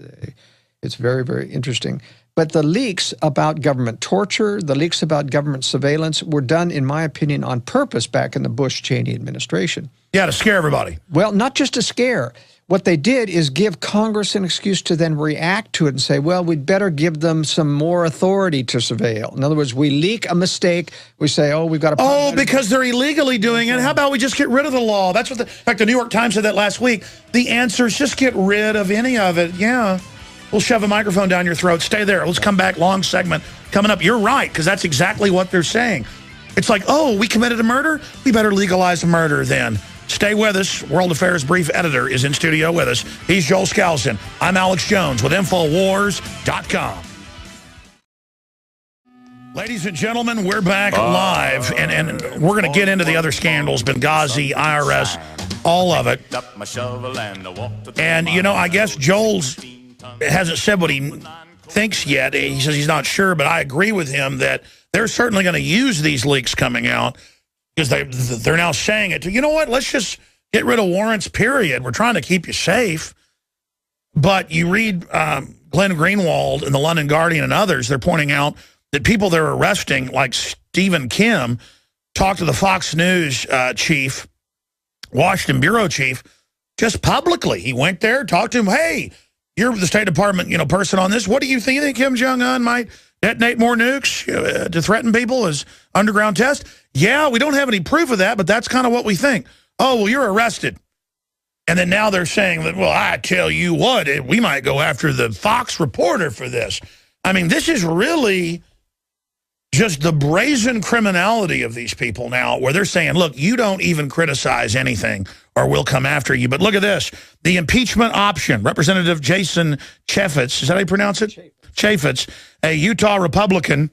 Speaker 8: It's very, very interesting. But the leaks about government torture, the leaks about government surveillance were done, in my opinion, on purpose back in the Bush-Cheney administration.
Speaker 1: Yeah, to scare everybody.
Speaker 8: Well, not just to scare. What they did is give Congress an excuse to then react to it and say, well, we'd better give them some more authority to surveil. In other words, we leak a mistake. We say, oh, we've got to...
Speaker 1: Oh, because they're illegally doing it. How about we just get rid of the law? That's what in fact, the New York Times said that last week. The answer is just get rid of any of it. Yeah. We'll shove a microphone down your throat. Stay there. Let's come back. Long segment coming up. You're right, because that's exactly what they're saying. It's like, oh, we committed a murder? We better legalize murder then. Stay with us. World Affairs Brief Editor is in studio with us. He's Joel Skousen. I'm Alex Jones with Infowars.com. Ladies and gentlemen, we're back live, and we're going to get into the other scandals, Benghazi, IRS, all of it. And, you know, I guess Joel's hasn't said what he thinks yet. He says he's not sure, but I agree with him that they're certainly going to use these leaks coming out because they're now saying it. You know what? Let's just get rid of warrants, period. We're trying to keep you safe. But you read Glenn Greenwald in the London Guardian and others, they're pointing out that people they're arresting, like Stephen Kim, talked to the Fox News chief, Washington bureau chief, just publicly. He went there, talked to him, hey, you're the State Department, person on this. What do you think? You think Kim Jong-un might detonate more nukes to threaten people as underground test? Yeah, we don't have any proof of that, but that's kind of what we think. Oh, well, you're arrested. And then now they're saying that, well, I tell you what, we might go after the Fox reporter for this. I mean, this is really just the brazen criminality of these people now, where they're saying, look, you don't even criticize anything or we'll come after you. But look at this. The impeachment option. Representative Jason Chaffetz, is that how you pronounce it? Chaffetz, a Utah Republican,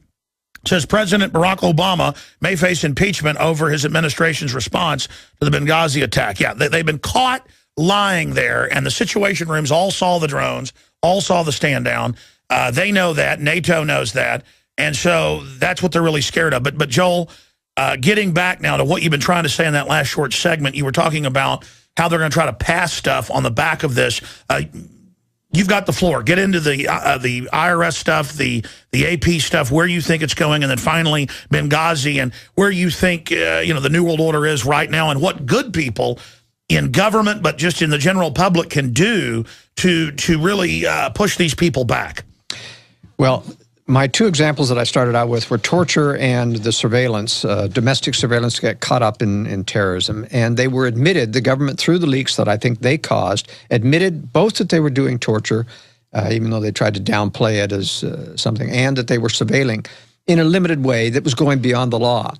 Speaker 1: says President Barack Obama may face impeachment over his administration's response to the Benghazi attack. Yeah, they've been caught lying there, and the Situation Rooms all saw the drones, all saw the stand down. They know that. NATO knows that. And so that's what they're really scared of. But Joel, getting back now to what you've been trying to say in that last short segment, you were talking about how they're going to try to pass stuff on the back of this. You've got the floor. Get into the IRS stuff, the AP stuff, where you think it's going, and then finally Benghazi and where you think the New World Order is right now, and what good people in government, but just in the general public, can do to really push these people back.
Speaker 8: Well, my two examples that I started out with were torture and the surveillance, domestic surveillance to get caught up in terrorism. And they were admitted, the government, through the leaks that I think they caused, admitted both that they were doing torture, even though they tried to downplay it as something, and that they were surveilling in a limited way that was going beyond the law.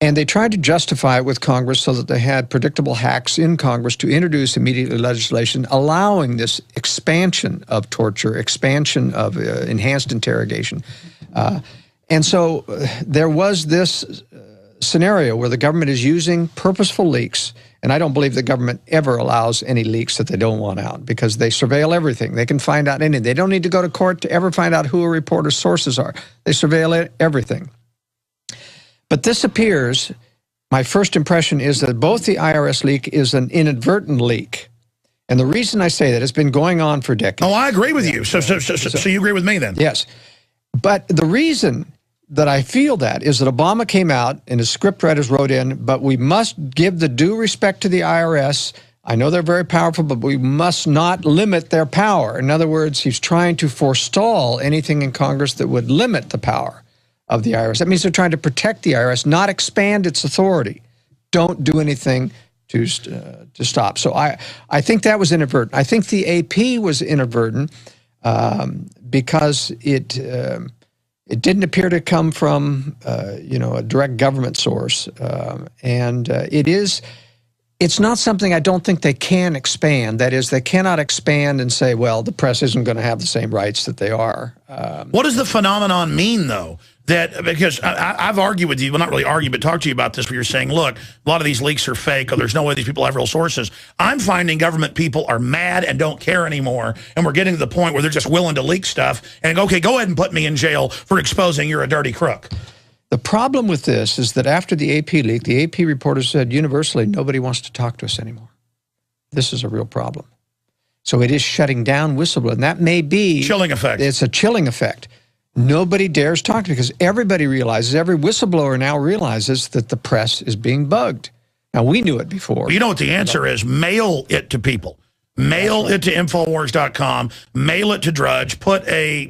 Speaker 8: And they tried to justify it with Congress so that they had predictable hacks in Congress to introduce immediately legislation allowing this expansion of torture, expansion of enhanced interrogation. And so there was this scenario where the government is using purposeful leaks, and I don't believe the government ever allows any leaks that they don't want out because they surveil everything. They can find out anything. They don't need to go to court to ever find out who a reporter's sources are. They surveil everything. But this appears, my first impression is that both the IRS leak is an inadvertent leak. And the reason I say that, it's been going on for decades.
Speaker 1: Oh, I agree with you. So you agree with me then?
Speaker 8: Yes. But the reason that I feel that is that Obama came out and his scriptwriters wrote in, but we must give the due respect to the IRS. I know they're very powerful, but we must not limit their power. In other words, he's trying to forestall anything in Congress that would limit the power of the IRS. That means they're trying to protect the IRS, not expand its authority. Don't do anything to stop. So I think that was inadvertent. I think the AP was inadvertent because it didn't appear to come from a direct government source, and it's not something I don't think they can expand. That is, they cannot expand and say, well, the press isn't going to have the same rights that they are.
Speaker 1: What does the phenomenon mean, though? that, because I've argued with you, well, not really argued, but talked to you about this, where you're saying, look, a lot of these leaks are fake, or there's no way these people have real sources. I'm finding government people are mad and don't care anymore, and we're getting to the point where they're just willing to leak stuff and go, okay, go ahead and put me in jail for exposing you're a dirty crook.
Speaker 8: The problem with this is that after the AP leak, the AP reporters said universally, nobody wants to talk to us anymore. This is a real problem. So it is shutting down whistleblowing. And that may be...
Speaker 1: chilling effect.
Speaker 8: It's a chilling effect. Nobody dares talk because everybody realizes, every whistleblower now realizes that the press is being bugged. Now, we knew it before.
Speaker 1: Well, you know what the answer is? Mail it to people. Mail it to Infowars.com, mail it to Drudge, put a,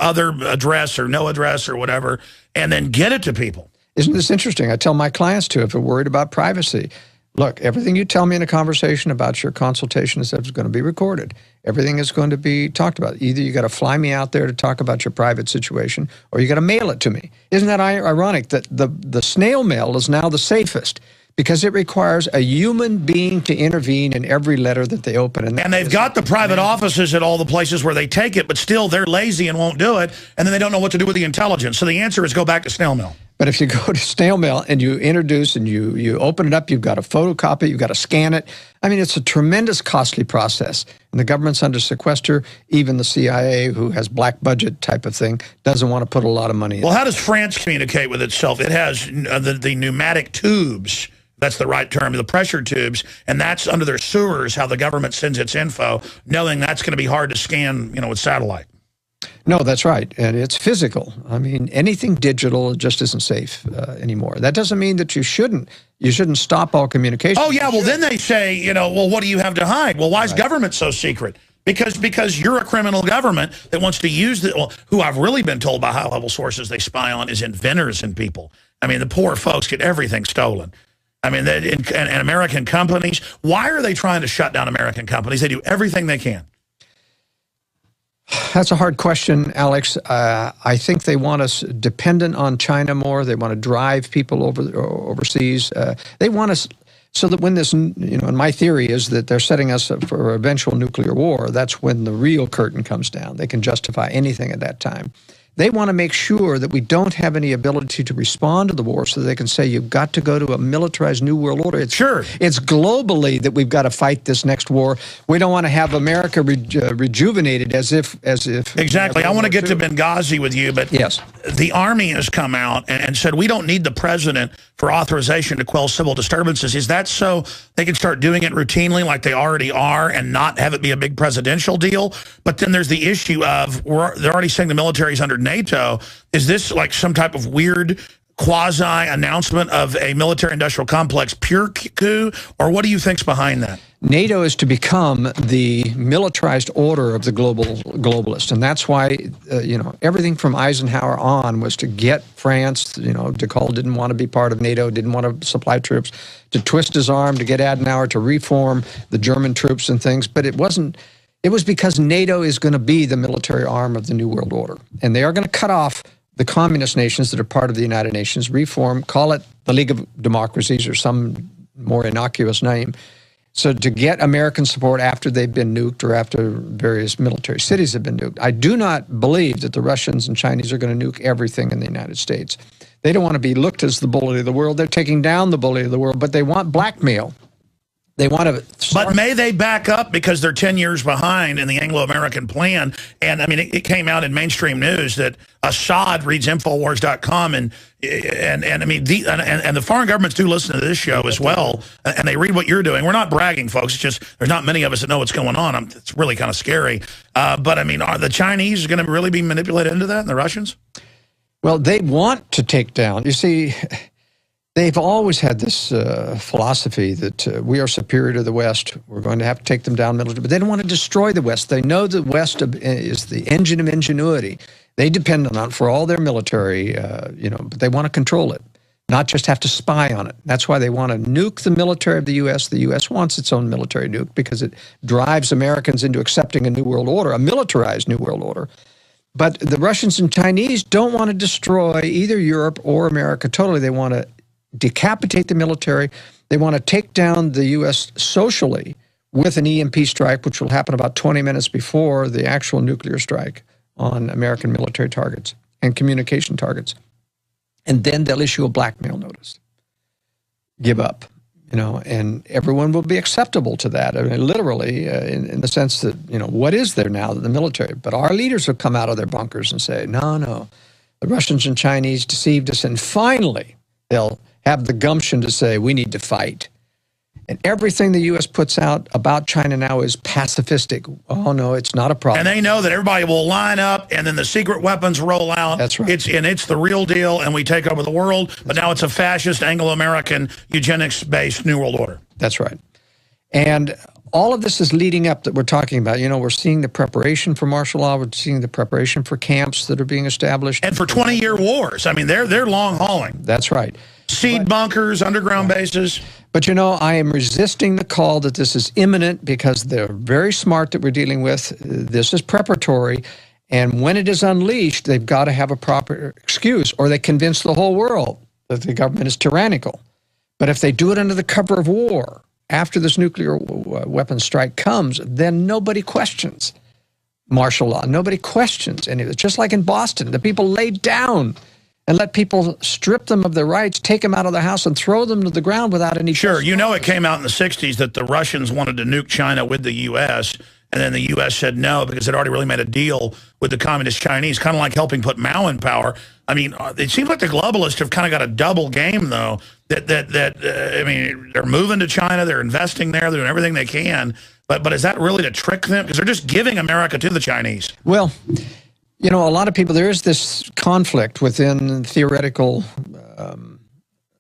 Speaker 1: other address or no address or whatever, and then get it to people.
Speaker 8: Isn't this interesting? I tell my clients too, if they're worried about privacy, look, everything you tell me in a conversation about your consultation is going to be recorded. Everything is going to be talked about. Either you got to fly me out there to talk about your private situation, or you got to mail it to me. Isn't that ironic that the snail mail is now the safest? Because it requires a human being to intervene in every letter that they open.
Speaker 1: And they've got the private offices at all the places where they take it, but still they're lazy and won't do it, and then they don't know what to do with the intelligence. So the answer is go back to snail mail.
Speaker 8: But if you go to snail mail and you introduce and you open it up, you've got to photocopy, you've got to scan it. I mean, it's a tremendous costly process. And the government's under sequester. Even the CIA, who has black budget type of thing, doesn't want to put a lot of money in.
Speaker 1: Well, how does France communicate with itself? It has the pneumatic tubes. That's the right term, the pressure tubes, and that's under their sewers how the government sends its info, knowing that's going to be hard to scan, with satellite.
Speaker 8: No, that's right, and it's physical. I mean, anything digital just isn't safe anymore. That doesn't mean that you shouldn't stop all communication.
Speaker 1: Oh, yeah, well, then they say, well, what do you have to hide? Well, why is government so secret? Because you're a criminal government that wants to use who I've really been told by high-level sources they spy on is inventors and people. I mean, the poor folks get everything stolen. I mean, and American companies, why are they trying to shut down American companies? They do everything they can.
Speaker 8: That's a hard question, Alex. I think they want us dependent on China more. They want to drive people overseas. They want us so that when this, and my theory is that they're setting us up for eventual nuclear war. That's when the real curtain comes down. They can justify anything at that time. They want to make sure that we don't have any ability to respond to the war so they can say you've got to go to a militarized new world order. It's globally that we've got to fight this next war. We don't want to have America rejuvenated as if
Speaker 1: exactly. I want to get to Benghazi with you, but
Speaker 8: yes,
Speaker 1: the Army has come out and said we don't need the president for authorization to quell civil disturbances. Is that so they can start doing it routinely like they already are and not have it be a big presidential deal? But then there's the issue of they're already saying the military's under NATO. Is this like some type of weird quasi-announcement of a military-industrial complex pure coup, or what do you think's behind that?
Speaker 8: NATO is to become the militarized order of the globalists, and that's why everything from Eisenhower on was to get France. De Gaulle didn't want to be part of NATO, didn't want to supply troops, to twist his arm to get Adenauer to reform the German troops and things, but it wasn't. It was because NATO is going to be the military arm of the New World Order. And they are going to cut off the communist nations that are part of the United Nations, reform, call it the League of Democracies or some more innocuous name. So to get American support after they've been nuked or after various military cities have been nuked. I do not believe that the Russians and Chinese are going to nuke everything in the United States. They don't want to be looked as the bully of the world. They're taking down the bully of the world, but they want blackmail. They want to
Speaker 1: But may they back up because they're 10 years behind in the Anglo-American plan? And, I mean, it came out in mainstream news that Assad reads Infowars.com and I mean, the foreign governments do listen to this show as well, and they read what you're doing. We're not bragging, folks. It's just there's not many of us that know what's going on. It's really kind of scary. But, I mean, are the Chinese going to really be manipulated into that, and the Russians?
Speaker 8: Well, they want to take down. You see, they've always had this philosophy that we are superior to the West. We're going to have to take them down militarily. But they don't want to destroy the West. They know the West is the engine of ingenuity. They depend on it for all their military, but they want to control it, not just have to spy on it. That's why they want to nuke the military of the U.S. The U.S. wants its own military nuke because it drives Americans into accepting a new world order, a militarized new world order. But the Russians and Chinese don't want to destroy either Europe or America totally. They want to decapitate the military. They want to take down the U.S. socially with an EMP strike, which will happen about 20 minutes before the actual nuclear strike on American military targets. and communication targets. And then they'll issue a blackmail notice. Give up, and everyone will be acceptable to that. I mean, literally, in the sense that, what is there now in the military? But our leaders will come out of their bunkers and say, no, the Russians and Chinese deceived us. And finally, they'll have the gumption to say, we need to fight. And everything the U.S. puts out about China now is pacifistic. Oh, no, it's not a problem.
Speaker 1: And they know that everybody will line up, and then the secret weapons roll out.
Speaker 8: That's right.
Speaker 1: It's the real deal, and we take over the world. But now it's a fascist, Anglo-American, eugenics-based New World Order.
Speaker 8: That's right. And all of this is leading up that we're talking about. We're seeing the preparation for martial law. We're seeing the preparation for camps that are being established.
Speaker 1: And for 20-year wars. I mean, they're long-hauling.
Speaker 8: That's right.
Speaker 1: Seed bunkers, underground bases.
Speaker 8: But, I am resisting the call that this is imminent because they're very smart that we're dealing with. This is preparatory. And when it is unleashed, they've got to have a proper excuse, or they convince the whole world that the government is tyrannical. But if they do it under the cover of war, after this nuclear weapons strike comes, then nobody questions martial law. Nobody questions any of it. Just like in Boston, the people laid down and let people strip them of their rights, take them out of the house, and throw them to the ground without any...
Speaker 1: Sure, it came out in the 60s that the Russians wanted to nuke China with the U.S., and then the U.S. said no because it already really made a deal with the communist Chinese, kind of like helping put Mao in power. I mean, it seems like the globalists have kind of got a double game, though, I mean, they're moving to China, they're investing there, they're doing everything they can, but is that really to trick them? Because they're just giving America to the Chinese.
Speaker 8: Well... a lot of people, there is this conflict within theoretical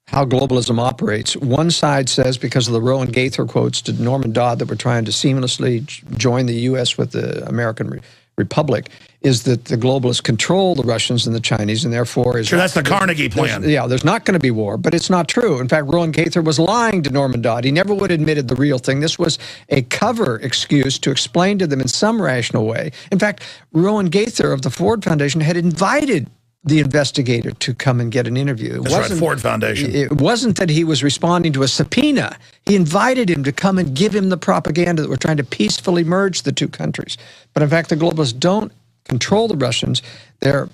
Speaker 8: how globalism operates. One side says, because of the Rowan Gaither quotes to Norman Dodd that we're trying to seamlessly join the U.S. with the American Republic, is that the globalists control the Russians and the Chinese, and therefore...
Speaker 1: Sure, that's the Carnegie plan.
Speaker 8: There's not going to be war, but it's not true. In fact, Rowan Gaither was lying to Norman Dodd. He never would have admitted the real thing. This was a cover excuse to explain to them in some rational way. In fact, Rowan Gaither of the Ford Foundation had invited the investigator to come and get an interview.
Speaker 1: That's right, Ford Foundation.
Speaker 8: It wasn't that he was responding to a subpoena. He invited him to come and give him the propaganda that we're trying to peacefully merge the two countries. But in fact, the globalists don't control the Russians. They're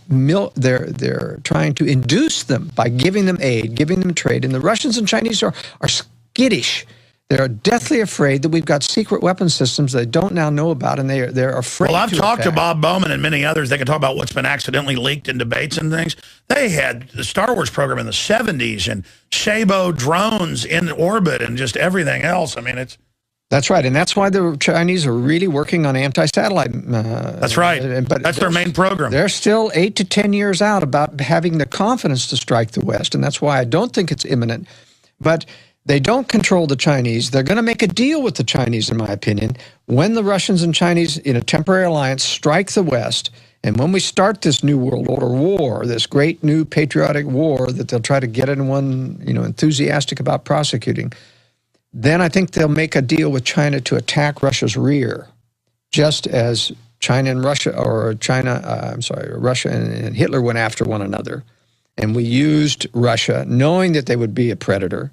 Speaker 8: trying to induce them by giving them aid, giving them trade. And the Russians and Chinese are skittish. They're deathly afraid that we've got secret weapon systems they don't now know about, and they're afraid.
Speaker 1: Well, I've talked to Bob Bowman and many others. They can talk about what's been accidentally leaked in debates and things. They had the Star Wars program in the 70s and Shabo drones in orbit and just everything else. I mean, it's...
Speaker 8: That's right, and that's why the Chinese are really working on anti-satellite.
Speaker 1: That's right, but that's their main program.
Speaker 8: They're still 8 to 10 years out about having the confidence to strike the West, and that's why I don't think it's imminent. But they don't control the Chinese. They're going to make a deal with the Chinese, in my opinion, when the Russians and Chinese, in a temporary alliance, strike the West. And when we start this New World Order war, this great new patriotic war that they'll try to get anyone, enthusiastic about prosecuting, then I think they'll make a deal with China to attack Russia's rear, just as China and Russia, Russia and Hitler went after one another. And we used Russia, knowing that they would be a predator,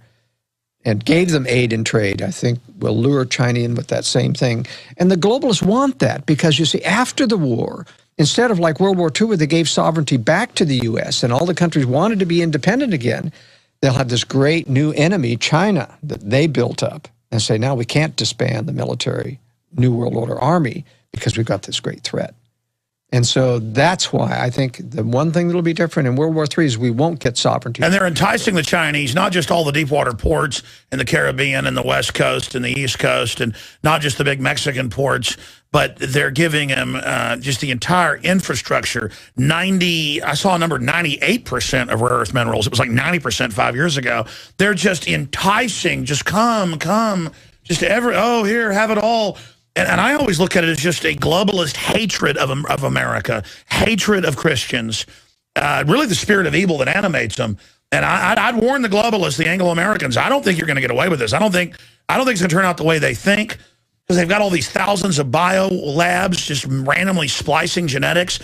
Speaker 8: and gave them aid and trade. I think we'll lure China in with that same thing. And the globalists want that because, you see, after the war, instead of like World War II where they gave sovereignty back to the U.S. and all the countries wanted to be independent again, they'll have this great new enemy, China, that they built up and say, now we can't disband the military New World Order army because we've got this great threat. And so that's why I think the one thing that'll be different in World War III is we won't get sovereignty.
Speaker 1: And they're enticing the Chinese, not just all the deep water ports in the Caribbean and the West Coast and the East Coast, and not just the big Mexican ports, but they're giving them just the entire infrastructure. I saw a number, 98% of rare earth minerals. It was like 90% 5 years ago. They're just enticing, just come, just here, have it all. And I always look at it as just a globalist hatred of America, hatred of Christians, really the spirit of evil that animates them. And I'd warn the globalists, the Anglo-Americans, I don't think you're going to get away with this. I don't think it's going to turn out the way they think, because they've got all these thousands of bio labs just randomly splicing genetics.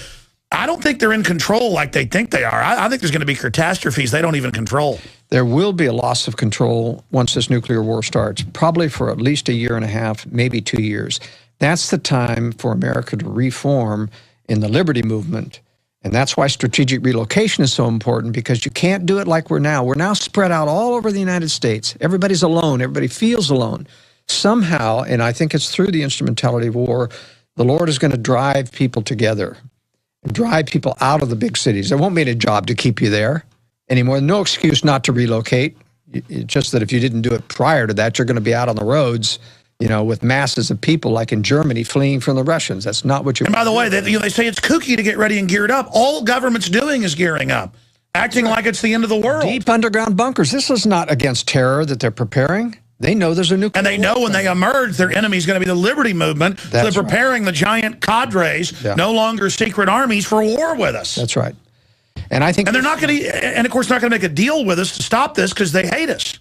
Speaker 1: I don't think they're in control like they think they are. I think there's going to be catastrophes they don't even control.
Speaker 8: There will be a loss of control once this nuclear war starts, probably for at least a year and a half, maybe 2 years. That's the time for America to reform in the liberty movement And that's why strategic relocation is so important, because you can't do it like we're now. We're now spread out all over the United States. Everybody's alone. Everybody feels alone. Somehow, and I think it's through the instrumentality of war, the Lord is going to drive people together and drive people out of the big cities. There won't be any job to keep you there anymore. No excuse not to relocate. It's just that if you didn't do it prior to that, you're going to be out on the roads, you know, with masses of people like in Germany fleeing from the Russians. That's not what you're.
Speaker 1: And by the way, they say it's kooky to get ready and geared up. All government's doing is gearing up, acting like it's the end of the world.
Speaker 8: Deep underground bunkers. This is not against terror that they're preparing. They know there's a nuclear.
Speaker 1: And they know when they emerge, their enemy is going to be the Liberty Movement. They're preparing the giant cadres, no longer secret armies, for war with us.
Speaker 8: That's right. And I think,
Speaker 1: and they're not going to, and of course, not going to make a deal with us to stop this because they hate us.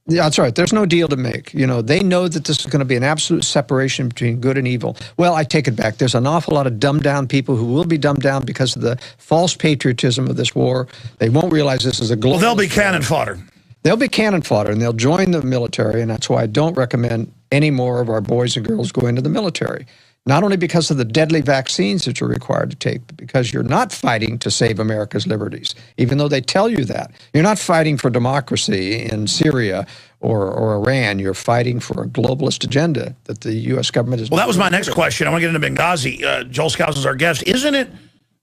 Speaker 8: Yeah, that's right. There's no deal to make. You know, they know that this is going to be an absolute separation between good and evil. Well, I take it back. There's an awful lot of dumbed down people who will be dumbed down because of the false patriotism of this war. They won't realize this is a global.
Speaker 1: Well, they'll be cannon fodder.
Speaker 8: They'll be cannon fodder, and they'll join the military, and that's why I don't recommend any more of our boys and girls go into the military. Not only because of the deadly vaccines that you're required to take, but because you're not fighting to save America's liberties, even though they tell you that. You're not fighting for democracy in Syria or Iran. You're fighting for a globalist agenda that the U.S. government is.
Speaker 1: Well, that was my next question. I want to get into Benghazi. Joel Skousen is our guest. Isn't it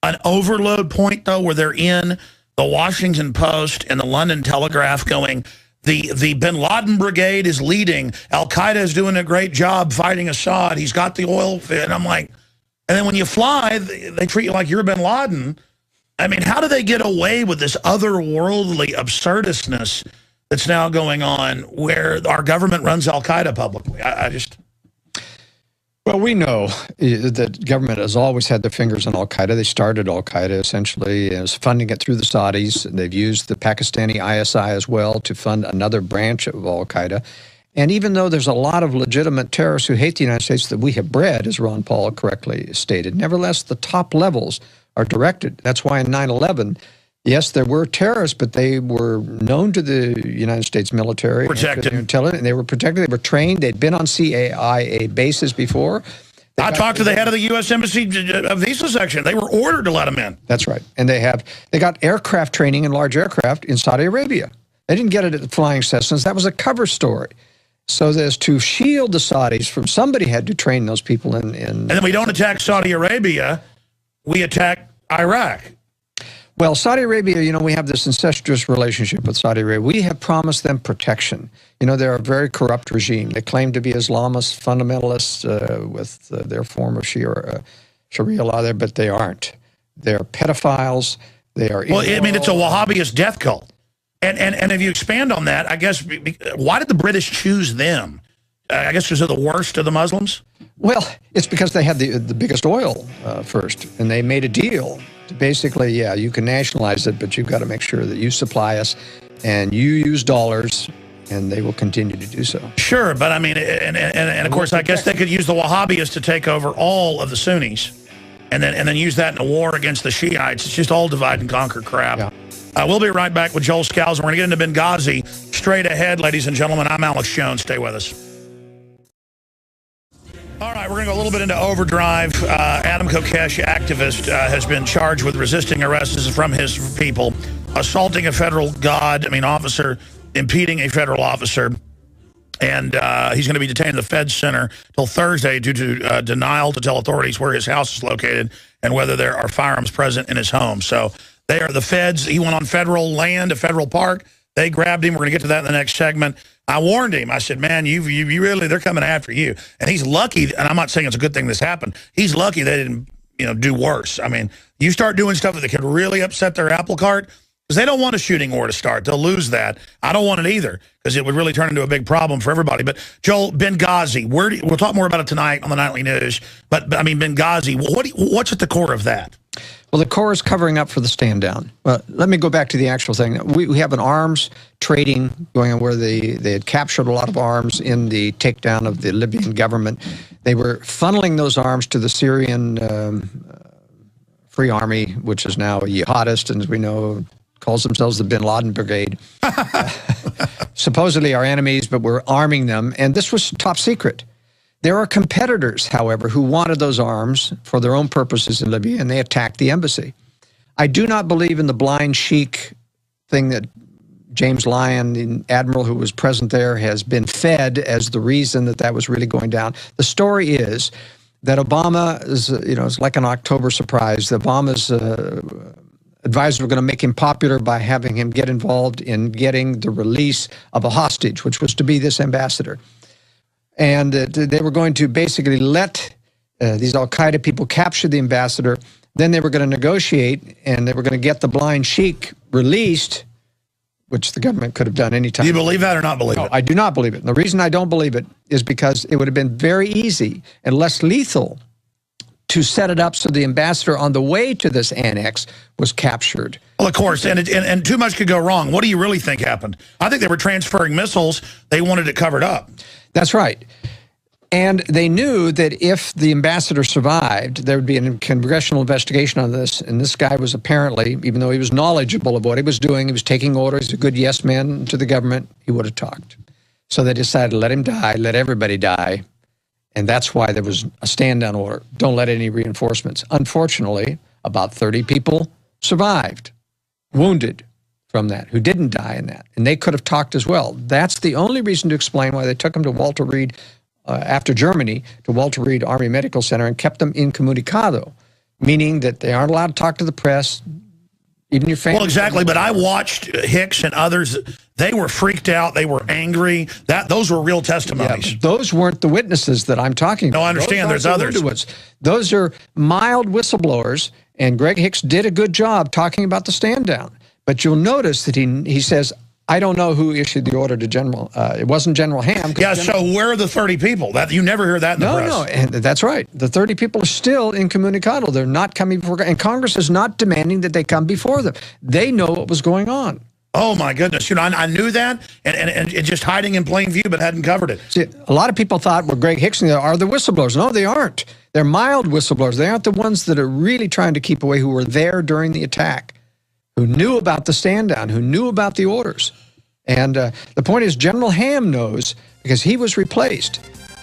Speaker 1: an overload point, though, where they're in the Washington Post and the London Telegraph going, the bin Laden brigade is leading. Al-Qaeda is doing a great job fighting Assad. He's got the oil fit. And I'm like, and then when you fly, they treat you like you're bin Laden. I mean, how do they get away with this otherworldly absurdistness that's now going on where our government runs Al-Qaeda publicly? I just...
Speaker 8: Well, we know that government has always had their fingers on Al-Qaeda. They started Al-Qaeda essentially as funding it through the Saudis. They've used the Pakistani ISI as well to fund another branch of Al-Qaeda. And even though there's a lot of legitimate terrorists who hate the United States that we have bred, as Ron Paul correctly stated, nevertheless, the top levels are directed. That's why in 9/11, yes, there were terrorists, but they were known to the United States military.
Speaker 1: Protected.
Speaker 8: And they were protected. They were trained. They'd been on CIA bases before.
Speaker 1: I talked to the head of the U.S. Embassy visa section. They were ordered to let them in.
Speaker 8: That's right. And they got aircraft training in large aircraft in Saudi Arabia. They didn't get it at the Flying Cessnas. That was a cover story. So as to shield the Saudis from, somebody had to train those people in. And then
Speaker 1: we don't attack Saudi Arabia. We attack Iraq.
Speaker 8: Well, Saudi Arabia, you know, we have this incestuous relationship with Saudi Arabia. We have promised them protection. You know, they're a very corrupt regime. They claim to be Islamist fundamentalists with their form of Sharia law there, but they aren't. They're pedophiles. They are.
Speaker 1: Well, I mean, it's a Wahhabist death cult. And if you expand on that, I guess, why did the British choose them? I guess because they're the worst of the Muslims?
Speaker 8: Well, it's because they had the biggest oil first, and they made a deal. Basically, yeah, you can nationalize it, but you've got to make sure that you supply us and you use dollars, and they will continue to do so.
Speaker 1: Sure, but I mean, and of course, I guess they could use the Wahhabis to take over all of the Sunnis and then use that in a war against the Shiites. It's just all divide and conquer crap. Yeah. We'll be right back with Joel Skousen. We're going to get into Benghazi straight ahead, ladies and gentlemen. I'm Alex Jones. Stay with us. All right, we're going to go a little bit into overdrive. Adam Kokesh, activist, has been charged with resisting arrest. This is from his people. Assaulting a federal officer, impeding a federal officer. And he's going to be detained in the Fed Center till Thursday due to denial to tell authorities where his house is located and whether there are firearms present in his home. So they are the feds. He went on federal land, a federal park. They grabbed him. We're going to get to that in the next segment. I warned him. I said, man, you really, they're coming after you. And he's lucky, and I'm not saying it's a good thing this happened. He's lucky they didn't, do worse. I mean, you start doing stuff that could really upset their apple cart, because they don't want a shooting war to start. They'll lose that. I don't want it either, because it would really turn into a big problem for everybody. But, Joel, Benghazi, we'll talk more about it tonight on the Nightly News. But I mean, Benghazi, what's at the core of that?
Speaker 8: Well, the core is covering up for the stand down. Well, let me go back to the actual thing. We have an arms trading going on where they had captured a lot of arms in the takedown of the Libyan government. They were funneling those arms to the Syrian Free Army, which is now a jihadist, and as we know, calls themselves the bin Laden Brigade. Supposedly our enemies, but we're arming them, and this was top secret. There are competitors, however, who wanted those arms for their own purposes in Libya, and they attacked the embassy. I do not believe in the blind sheik thing that James Lyon, the admiral who was present there, has been fed as the reason that that was really going down. The story is that Obama is, it's like an October surprise. Obama's advisors were going to make him popular by having him get involved in getting the release of a hostage, which was to be this ambassador. And they were going to basically let these al-Qaeda people capture the ambassador. Then they were going to negotiate, and they were going to get the blind sheik released, which the government could have done any time.
Speaker 1: Do you believe that or not believe it?
Speaker 8: I do not believe it. And the reason I don't believe it is because it would have been very easy and less lethal to set it up so the ambassador on the way to this annex was captured.
Speaker 1: Well, of course, and too much could go wrong. What do you really think happened? I think they were transferring missiles. They wanted it covered up.
Speaker 8: That's right. And they knew that if the ambassador survived, there would be a congressional investigation on this. And this guy was apparently, even though he was knowledgeable of what he was doing, he was taking orders, a good yes man to the government, he would have talked. So they decided to let him die, let everybody die. And that's why there was a stand-down order. Don't let any reinforcements. Unfortunately, about 30 people survived, wounded from that, who didn't die in that. And they could have talked as well. That's the only reason to explain why they took him to Walter Reed, after Germany, to Walter Reed Army Medical Center and kept them incommunicado, meaning that they aren't allowed to talk to the press, even your family.
Speaker 1: Well, exactly, but I watched Hicks and others. They were freaked out. They were angry. Those were real testimonies.
Speaker 8: Yeah, those weren't the witnesses that I'm talking about.
Speaker 1: No, I understand. There's others.
Speaker 8: Those are mild whistleblowers, and Greg Hicks did a good job talking about the stand down. But you'll notice that he says, I don't know who issued the order to General. It wasn't General Ham.
Speaker 1: Yeah, so where are the 30 people? You never hear that in the press.
Speaker 8: No, and that's right. The 30 people are still incommunicado. They're not coming before, and Congress is not demanding that they come before them. They know what was going on.
Speaker 1: Oh, my goodness. I knew that, and it's just hiding in plain view, but hadn't covered it.
Speaker 8: See, a lot of people thought, well, Greg Hicks are the whistleblowers. No, they aren't. They're mild whistleblowers. They aren't the ones that are really trying to keep away, who were there during the attack, who knew about the stand down, who knew about the orders. And the point is, General Ham knows because he was replaced.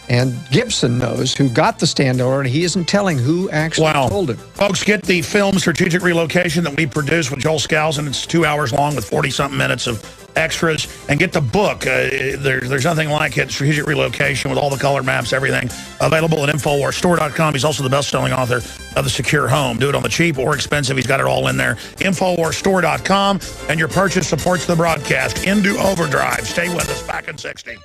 Speaker 8: And Gibson knows who got the stand order, and he isn't telling who actually told him.
Speaker 1: Folks, get the film Strategic Relocation that we produced with Joel Skousen. It's 2 hours long with 40-something minutes of extras. And get the book. There's nothing like it, Strategic Relocation, with all the color maps, everything. Available at InfoWarsStore.com. He's also the best-selling author of The Secure Home. Do it on the cheap or expensive. He's got it all in there. InfoWarsStore.com. And your purchase supports the broadcast. Into Overdrive. Stay with us. Back in 60.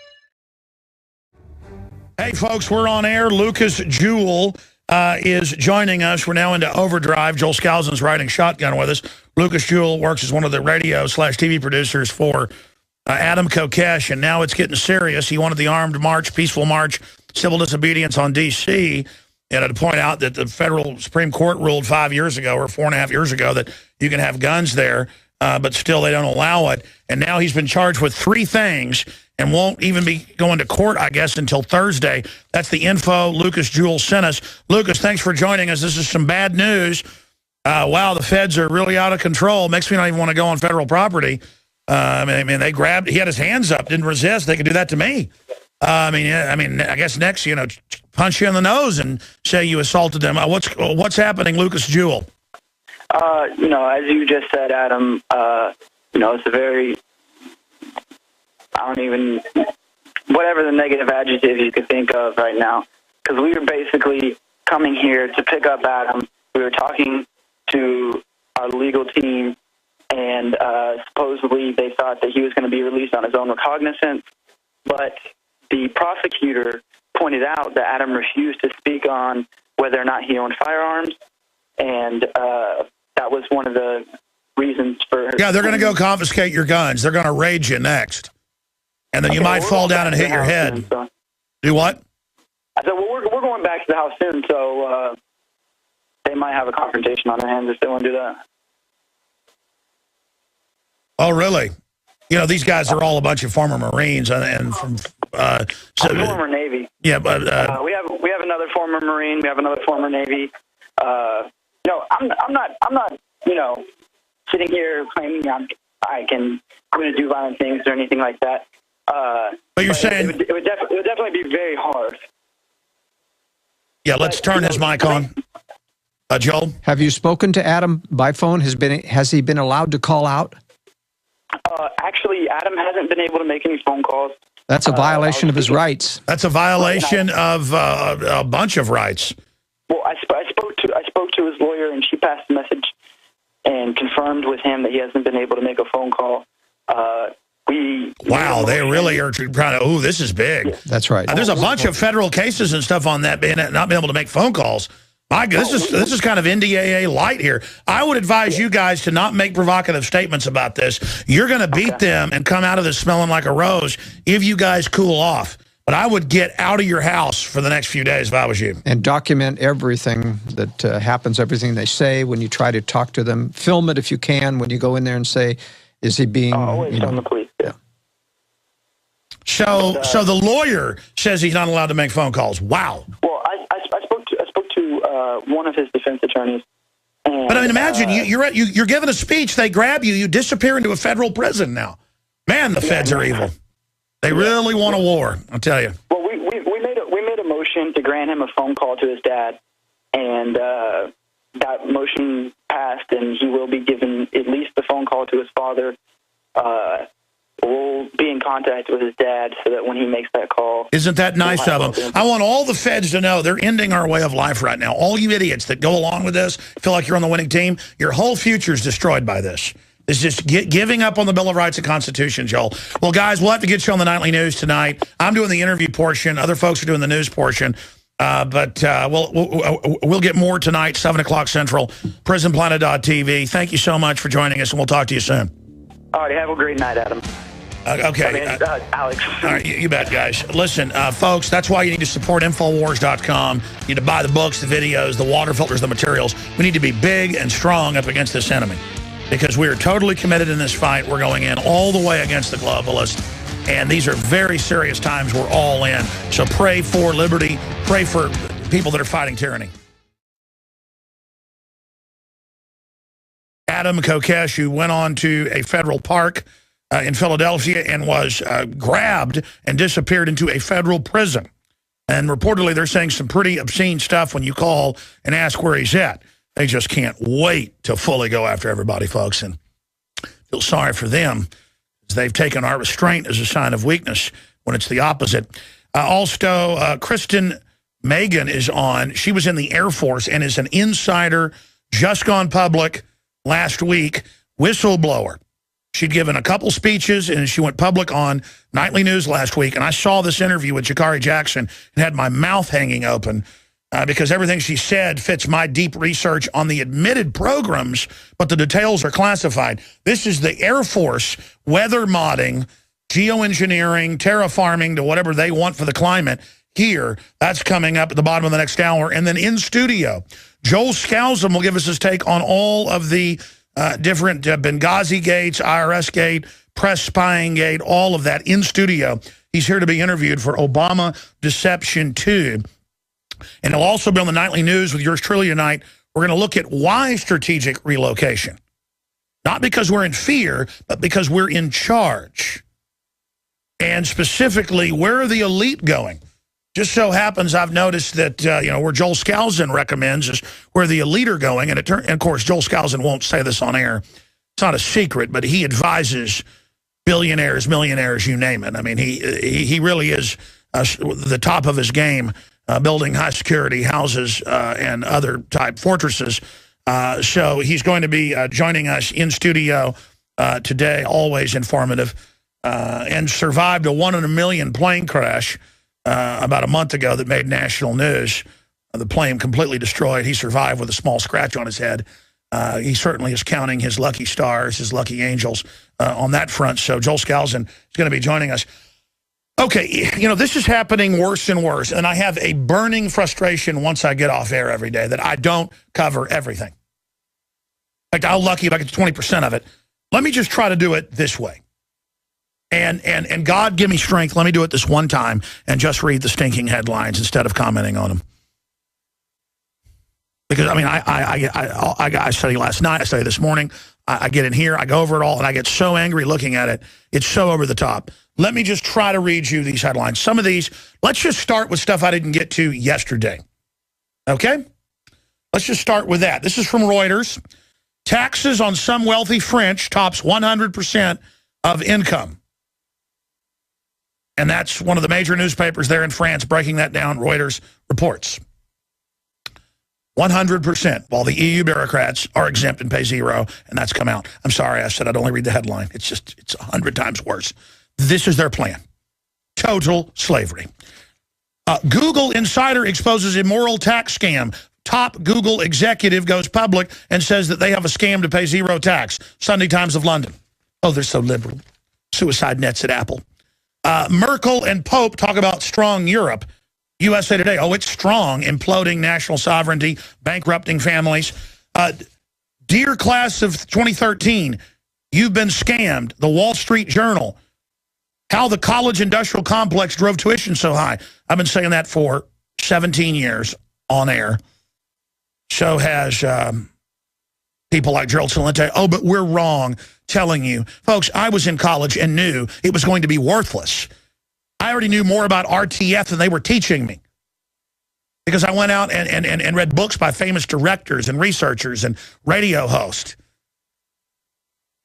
Speaker 1: Hey, folks, we're on air. Lucas Jewell is joining us. We're now into Overdrive. Joel Skousen's riding shotgun with us. Lucas Jewell works as one of the radio/TV producers for Adam Kokesh, and now it's getting serious. He wanted the armed march, peaceful march, civil disobedience on D.C., and I'd point out that the federal Supreme Court ruled 5 years ago, or 4.5 years ago, that you can have guns there, but still they don't allow it. And now he's been charged with 3 things and won't even be going to court, I guess, until Thursday. That's the info Lucas Jewell sent us. Lucas, thanks for joining us. This is some bad news. Wow, the feds are really out of control. Makes me not even want to go on federal property. I mean, they grabbed, he had his hands up, didn't resist. They could do that to me. I guess next, punch you in the nose and say you assaulted them. What's happening, Lucas Jewell?
Speaker 3: As you just said, Adam, it's a very, whatever the negative adjective you could think of right now, because we were basically coming here to pick up Adam. We were talking to our legal team, and supposedly they thought that he was going to be released on his own recognizance, but the prosecutor pointed out that Adam refused to speak on whether or not he owned firearms, and that was one of the reasons for...
Speaker 1: Yeah, they're going to go confiscate your guns. They're going to raid you next. And then you might fall down and hit your head.
Speaker 3: Soon, so.
Speaker 1: Do what?
Speaker 3: I said, well, we're going back to the house soon, so they might have a confrontation on their hands if they want to do that.
Speaker 1: Oh, really? These guys are all a bunch of former Marines and from...
Speaker 3: former Navy.
Speaker 1: Yeah, but...
Speaker 3: we have another former Marine. We have another former Navy. I'm not sitting here claiming I'm going to do violent things or anything like that.
Speaker 1: But you're saying...
Speaker 3: It would definitely be very hard.
Speaker 1: Yeah, let's turn his mic on. Joel?
Speaker 8: Have you spoken to Adam by phone? Has he been allowed to call out?
Speaker 9: Actually, Adam hasn't been able to make any phone calls.
Speaker 8: That's a violation of his rights.
Speaker 1: That's a violation of a bunch of rights.
Speaker 9: Well, I spoke to his lawyer, and she passed the message and confirmed with him that he hasn't been able to make a phone call.
Speaker 1: Wow, they really are trying to. Oh, this is big.
Speaker 9: Yeah.
Speaker 8: That's right.
Speaker 1: There's a bunch of federal cases and stuff on that being not being able to make phone calls. My God, this is kind of NDAA light here. I would advise you guys to not make provocative statements about this. You're going to beat them and come out of this smelling like a rose if you guys cool off. But I would get out of your house for the next few days if I was you.
Speaker 8: And document everything that happens, everything they say when you try to talk to them. Film it if you can when you go in there and say, is he being...
Speaker 9: always on the police, yeah.
Speaker 1: So the lawyer says he's not allowed to make phone calls. Wow.
Speaker 9: Well, I spoke to one of his defense attorneys. And,
Speaker 1: but I mean, imagine you're giving a speech, they grab you, you disappear into a federal prison now. Man, the feds are evil. They really want a war, I'll tell you.
Speaker 9: Well, we made a motion to grant him a phone call to his dad, and that motion passed, and he will be given at least the phone call to his father. We'll be in contact with his dad so that when he makes that call... Isn't
Speaker 1: that nice of him? I want all the feds to know they're ending our way of life right now. All you idiots that go along with this, feel like you're on the winning team, your whole future is destroyed by this. It's just giving up on the Bill of Rights and Constitution, Joel. Well, guys, we'll have to get you on the Nightly News tonight. I'm doing the interview portion. Other folks are doing the news portion. But we'll get more tonight, 7 o'clock Central, prisonplanet.tv. Thank you so much for joining us, and we'll talk to you soon.
Speaker 9: All right, have a great night, Adam.
Speaker 1: Okay.
Speaker 9: Alex.
Speaker 1: All right, you bet, guys. Listen, folks, that's why you need to support Infowars.com. You need to buy the books, the videos, the water filters, the materials. We need to be big and strong up against this enemy because we are totally committed in this fight. We're going in all the way against the globalists, and these are very serious times. We're all in. So pray for liberty. Pray for people that are fighting tyranny. Adam Kokesh, who went on to a federal park in Philadelphia and was grabbed and disappeared into a federal prison. And reportedly, they're saying some pretty obscene stuff when you call and ask where he's at. They just can't wait to fully go after everybody, folks, and feel sorry for them. They've taken our restraint as a sign of weakness when it's the opposite. Also, Kristen Meghan is on. She was in the Air Force and is an insider, just gone public last week, whistleblower. She'd given a couple speeches, and she went public on Nightly News last week. And I saw this interview with Jakari Jackson and had my mouth hanging open because everything she said fits my deep research on the admitted programs, but the details are classified. This is the Air Force weather modding, geoengineering, terraforming to whatever they want for the climate here. That's coming up at the bottom of the next hour. And then in studio, Joel Skousen will give us his take on all of the different Benghazi gates, IRS gate, press spying gate, all of that in studio. He's here to be interviewed for Obama Deception 2. And he'll also be on the Nightly News with yours truly tonight. We're going to look at why strategic relocation. Not because we're in fear, but because we're in charge. And specifically, where are the elite going? Just so happens I've noticed that, where Joel Skousen recommends is where the elite are going. And of course, Joel Skousen won't say this on air. It's not a secret, but he advises billionaires, millionaires, you name it. I mean, he really is the top of his game, building high-security houses and other type fortresses. So he's going to be joining us in studio today, always informative, and survived a 1 in a million plane crash about a month ago that made national news. The plane completely destroyed. He survived with a small scratch on his head. He certainly is counting his lucky stars, his lucky angels on that front. So Joel Skousen is going to be joining us. Okay, this is happening worse and worse, and I have a burning frustration once I get off air every day that I don't cover everything. In fact, I'm lucky if I get 20% of it. Let me just try to do it this way. And God give me strength. Let me do it this one time and just read the stinking headlines instead of commenting on them. Because, I mean, I studied last night. I studied this morning. I get in here. I go over it all, and I get so angry looking at it. It's so over the top. Let me just try to read you these headlines. Some of these, let's just start with stuff I didn't get to yesterday. Okay? Let's just start with that. This is from Reuters. Taxes on some wealthy French tops 100% of income. And that's one of the major newspapers there in France breaking that down. Reuters reports 100%, while the EU bureaucrats are exempt and pay zero, and that's come out. I'm sorry, I said I'd only read the headline. It's 100 times worse. This is their plan. Total slavery. Google insider exposes immoral tax scam. Top Google executive goes public and says that they have a scam to pay zero tax. Sunday Times of London. Oh, they're so liberal. Suicide nets at Apple. Merkel and Pope talk about strong Europe. USA Today, oh, it's strong, imploding national sovereignty, bankrupting families. Dear class of 2013, you've been scammed. The Wall Street Journal, how the college industrial complex drove tuition so high. I've been saying that for 17 years on air. So has people like Darrell. Oh, but we're wrong telling you. Folks, I was in college and knew it was going to be worthless. I already knew more about RTF than they were teaching me, because I went out and read books by famous directors and researchers and radio hosts.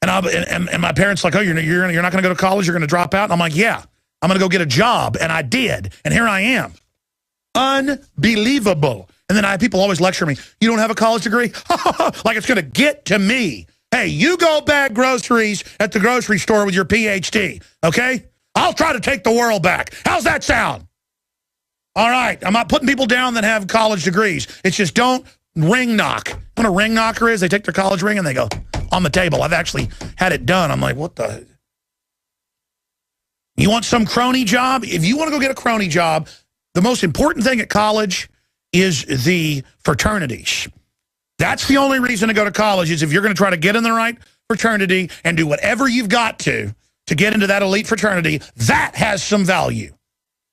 Speaker 1: And my parents like, oh, you're not going to go to college? You're going to drop out? And I'm like, yeah, I'm going to go get a job. And I did. And here I am. Unbelievable. And then people always lecture me, you don't have a college degree? Like it's going to get to me. Hey, you go bag groceries at the grocery store with your PhD, okay? I'll try to take the world back. How's that sound? All right, I'm not putting people down that have college degrees. It's just don't ring knock. You know what a ring knocker is? They take their college ring and they go on the table. I've actually had it done. I'm like, what the? You want some crony job? If you want to go get a crony job, the most important thing at college is the fraternities. That's the only reason to go to college, is if you're going to try to get in the right fraternity and do whatever you've got to get into that elite fraternity. That has some value.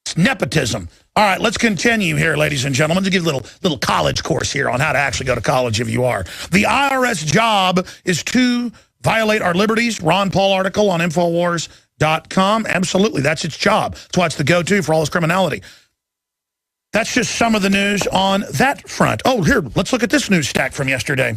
Speaker 1: It's nepotism. All right, let's continue here, ladies and gentlemen, to give a little college course here on how to actually go to college if you are. The IRS job is to violate our liberties. Ron Paul article on Infowars.com. Absolutely, that's its job. That's why it's the go-to for all this criminality. That's just some of the news on that front. Oh, here, let's look at this news stack from yesterday.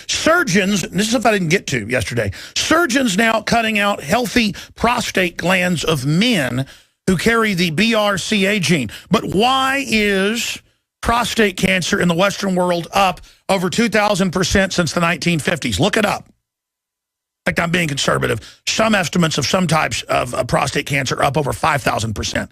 Speaker 1: Surgeons, and this is stuff I didn't get to yesterday, surgeons now cutting out healthy prostate glands of men who carry the BRCA gene. But why is prostate cancer in the Western world up over 2,000% since the 1950s? Look it up. In fact, I'm being conservative. Some estimates of some types of prostate cancer up over 5,000%.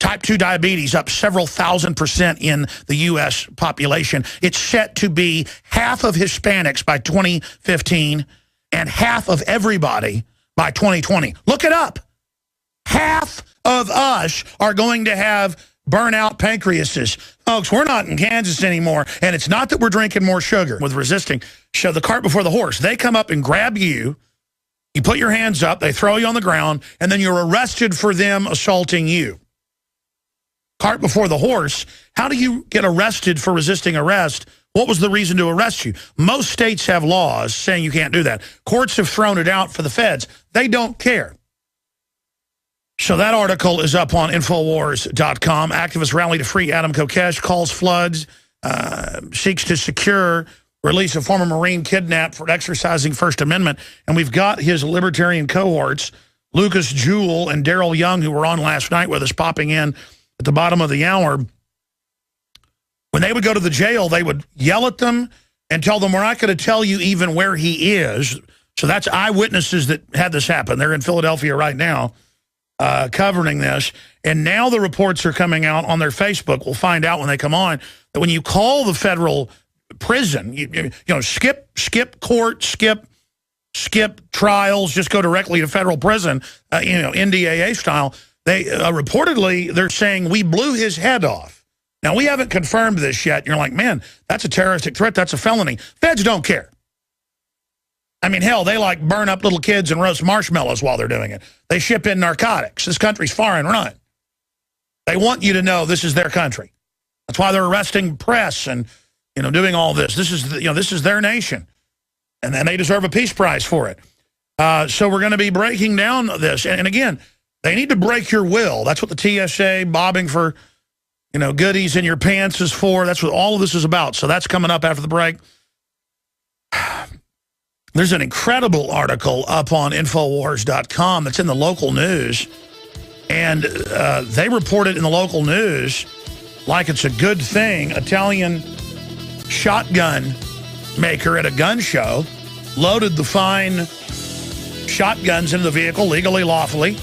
Speaker 1: Type 2 diabetes up several thousand% in the U.S. population. It's set to be half of Hispanics by 2015 and half of everybody by 2020. Look it up. Half of us are going to have burnout pancreases. Folks, we're not in Kansas anymore, and it's not that we're drinking more sugar with resisting. Show the cart before the horse. They come up and grab you. You put your hands up. They throw you on the ground, and then you're arrested for them assaulting you. Cart before the horse. How do you get arrested for resisting arrest? What was the reason to arrest you? Most states have laws saying you can't do that. Courts have thrown it out for the feds. They don't care. So that article is up on Infowars.com. Activists rally to free Adam Kokesh, calls floods, seeks to secure release of former Marine kidnapped for exercising First Amendment. And we've got his libertarian cohorts, Lucas Jewell and Darrell Young, who were on last night with us, popping in at the bottom of the hour. When they would go to the jail, they would yell at them and tell them, we're not going to tell you even where he is. So that's eyewitnesses that had this happen. They're in Philadelphia right now covering this. And now the reports are coming out on their Facebook. We'll find out when they come on that when you call the federal prison, you know, skip court, skip trials, just go directly to federal prison, NDAA style. They reportedly, they're saying we blew his head off. Now, we haven't confirmed this yet. You're like, man, that's a terroristic threat. That's a felony. Feds don't care. I mean, hell, they like burn up little kids and roast marshmallows while they're doing it. They ship in narcotics. This country's far and run. They want you to know this is their country. That's why they're arresting press and, doing all this. This is their nation. And then they deserve a peace prize for it. So we're going to be breaking down this. And again, they need to break your will. That's what the TSA, bobbing for you know, goodies in your pants is for. That's what all of this is about. So that's coming up after the break. There's an incredible article up on Infowars.com that's in the local news. And they report it in the local news like it's a good thing. Italian shotgun maker at a gun show loaded the fine shotguns into the vehicle legally, lawfully.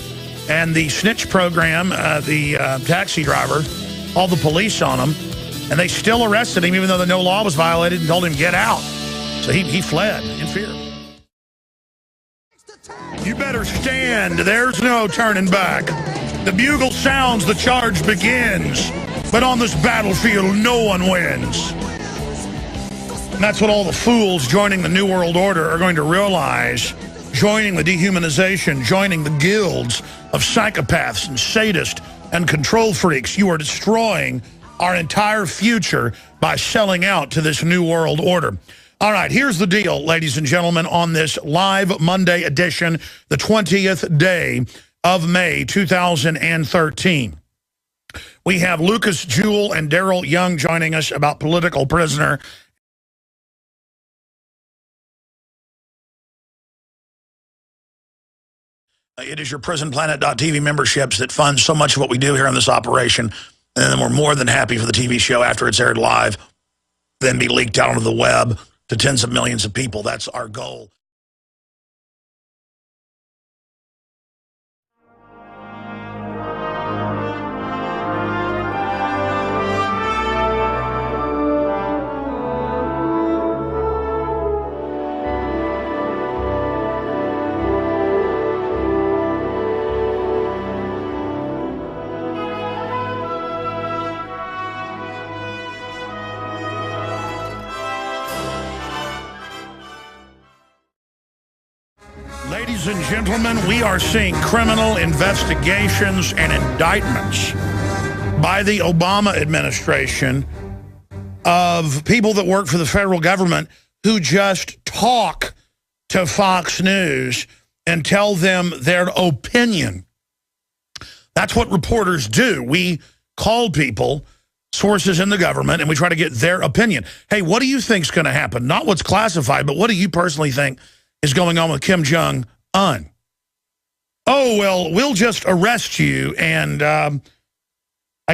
Speaker 1: And the snitch program, the taxi driver, called the police on him. And they still arrested him even though no law was violated and told him get out. So he fled in fear. You better stand. There's no turning back. The bugle sounds, the charge begins. But on this battlefield, no one wins. And that's what all the fools joining the New World Order are going to realize. Joining the dehumanization, joining the guilds of psychopaths and sadists and control freaks. You are destroying our entire future by selling out to this New World Order. All right, here's the deal, ladies and gentlemen, on this live Monday edition, the 20th day of May, 2013. We have Lucas Jewell and Darrell Young joining us about political prisoner. It is your PrisonPlanet.tv memberships that fund so much of what we do here on this operation. And then we're more than happy for the TV show after it's aired live, then be leaked out onto the web to tens of millions of people. That's our goal. Ladies and gentlemen, we are seeing criminal investigations and indictments by the Obama administration of people that work for the federal government who just talk to Fox News and tell them their opinion. That's what reporters do. We call people, sources in the government, and we try to get their opinion. Hey, what do you think's going to happen? Not what's classified, but what do you personally think is going on with Kim Jong-un? Oh, well, we'll just arrest you. And I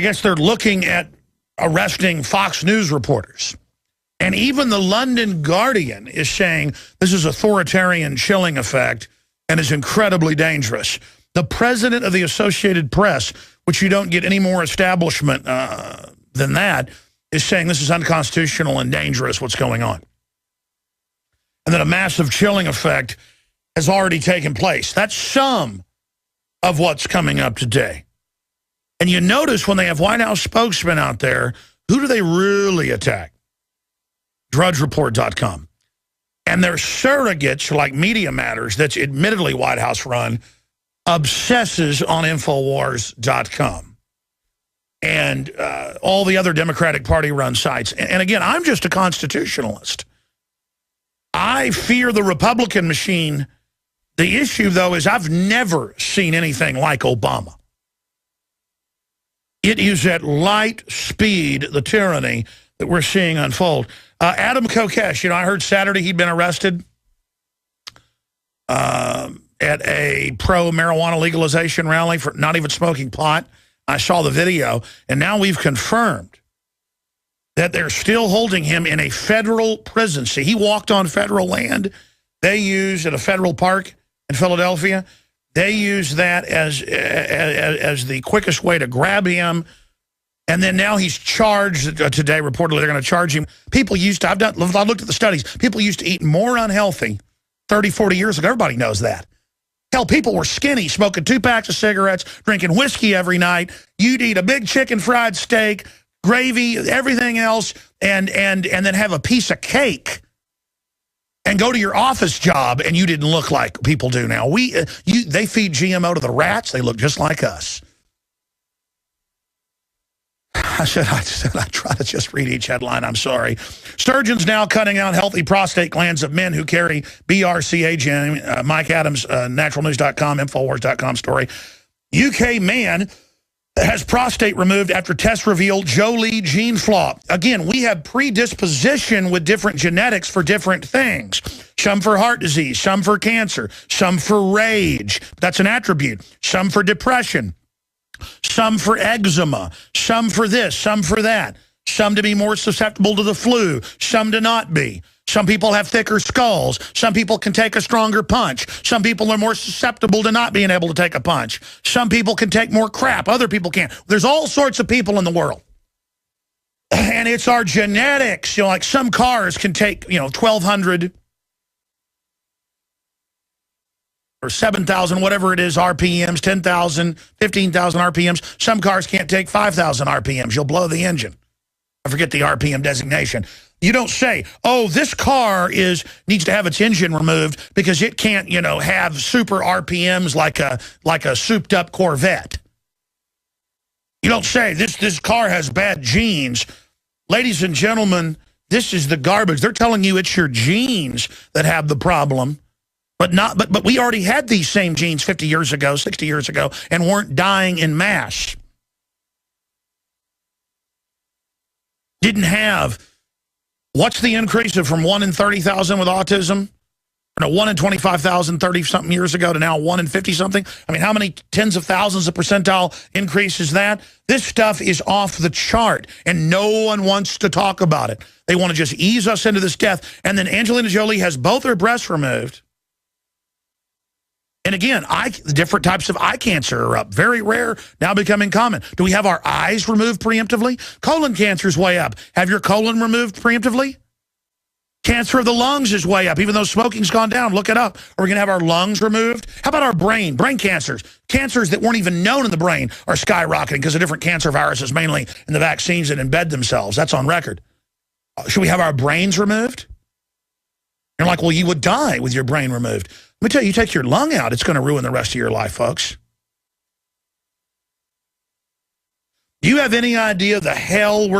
Speaker 1: guess they're looking at arresting Fox News reporters. And even the London Guardian is saying this is authoritarian chilling effect and is incredibly dangerous. The president of the Associated Press, which you don't get any more establishment than that, is saying this is unconstitutional and dangerous, what's going on. And that a massive chilling effect has already taken place. That's some of what's coming up today. And you notice when they have White House spokesmen out there, who do they really attack? DrudgeReport.com. And their surrogates, like Media Matters, that's admittedly White House run, obsesses on Infowars.com. And all the other Democratic Party run sites. And again, I'm just a constitutionalist. I fear the Republican machine. The issue, though, is I've never seen anything like Obama. It is at light speed, the tyranny that we're seeing unfold. Adam Kokesh, you know, I heard Saturday he'd been arrested at a pro-marijuana legalization rally for not even smoking pot. I saw the video, and now we've confirmed that they're still holding him in a federal prison. See, he walked on federal land. They used at a federal park in Philadelphia. They used that as the quickest way to grab him. And then now he's charged today. Reportedly, they're going to charge him. People used to, I've looked at the studies. People used to eat more unhealthy 30, 40 years ago. Everybody knows that. Hell, people were skinny, smoking 2 packs of cigarettes, drinking whiskey every night. You'd eat a big chicken fried steak, gravy, everything else, and then have a piece of cake and go to your office job, and you didn't look like people do now. They feed GMO to the rats. They look just like us. I try to just read each headline. I'm sorry. Surgeons now cutting out healthy prostate glands of men who carry BRCA gene. Mike Adams, naturalnews.com, Infowars.com story. UK man has prostate removed after tests reveal Jolie gene flaw. Again, we have predisposition with different genetics for different things. Some for heart disease, some for cancer, some for rage. That's an attribute. Some for depression, some for eczema, some for this, some for that. Some to be more susceptible to the flu, some to not be. Some people have thicker skulls. Some people can take a stronger punch. Some people are more susceptible to not being able to take a punch. Some people can take more crap. Other people can't. There's all sorts of people in the world. And it's our genetics. You know, like some cars can take, 1,200 or 7,000, whatever it is, RPMs, 10,000, 15,000 RPMs. Some cars can't take 5,000 RPMs. You'll blow the engine. I forget the RPM designation. You don't say, oh, this car needs to have its engine removed because it can't, have super RPMs like a souped up Corvette. You don't say this car has bad genes. Ladies and gentlemen, this is the garbage. They're telling you it's your genes that have the problem, but we already had these same genes 50 years ago, 60 years ago, and weren't dying in mass. Didn't have. What's the increase of from 1 in 30,000 with autism? Or no, 1 in 25,000 30-something years ago to now 1 in 50-something? I mean, how many tens of thousands of percentile increase is that? This stuff is off the chart, and no one wants to talk about it. They want to just ease us into this death. And then Angelina Jolie has both her breasts removed. And again, different types of eye cancer are up. Very rare, now becoming common. Do we have our eyes removed preemptively? Colon cancer is way up. Have your colon removed preemptively? Cancer of the lungs is way up, even though smoking's gone down. Look it up. Are we going to have our lungs removed? How about our brain? Brain cancers. Cancers that weren't even known in the brain are skyrocketing because of different cancer viruses, mainly in the vaccines that embed themselves. That's on record. Should we have our brains removed? You're like, well, you would die with your brain removed. Let me tell you, you take your lung out, it's going to ruin the rest of your life, folks. Do you have any idea the hell we're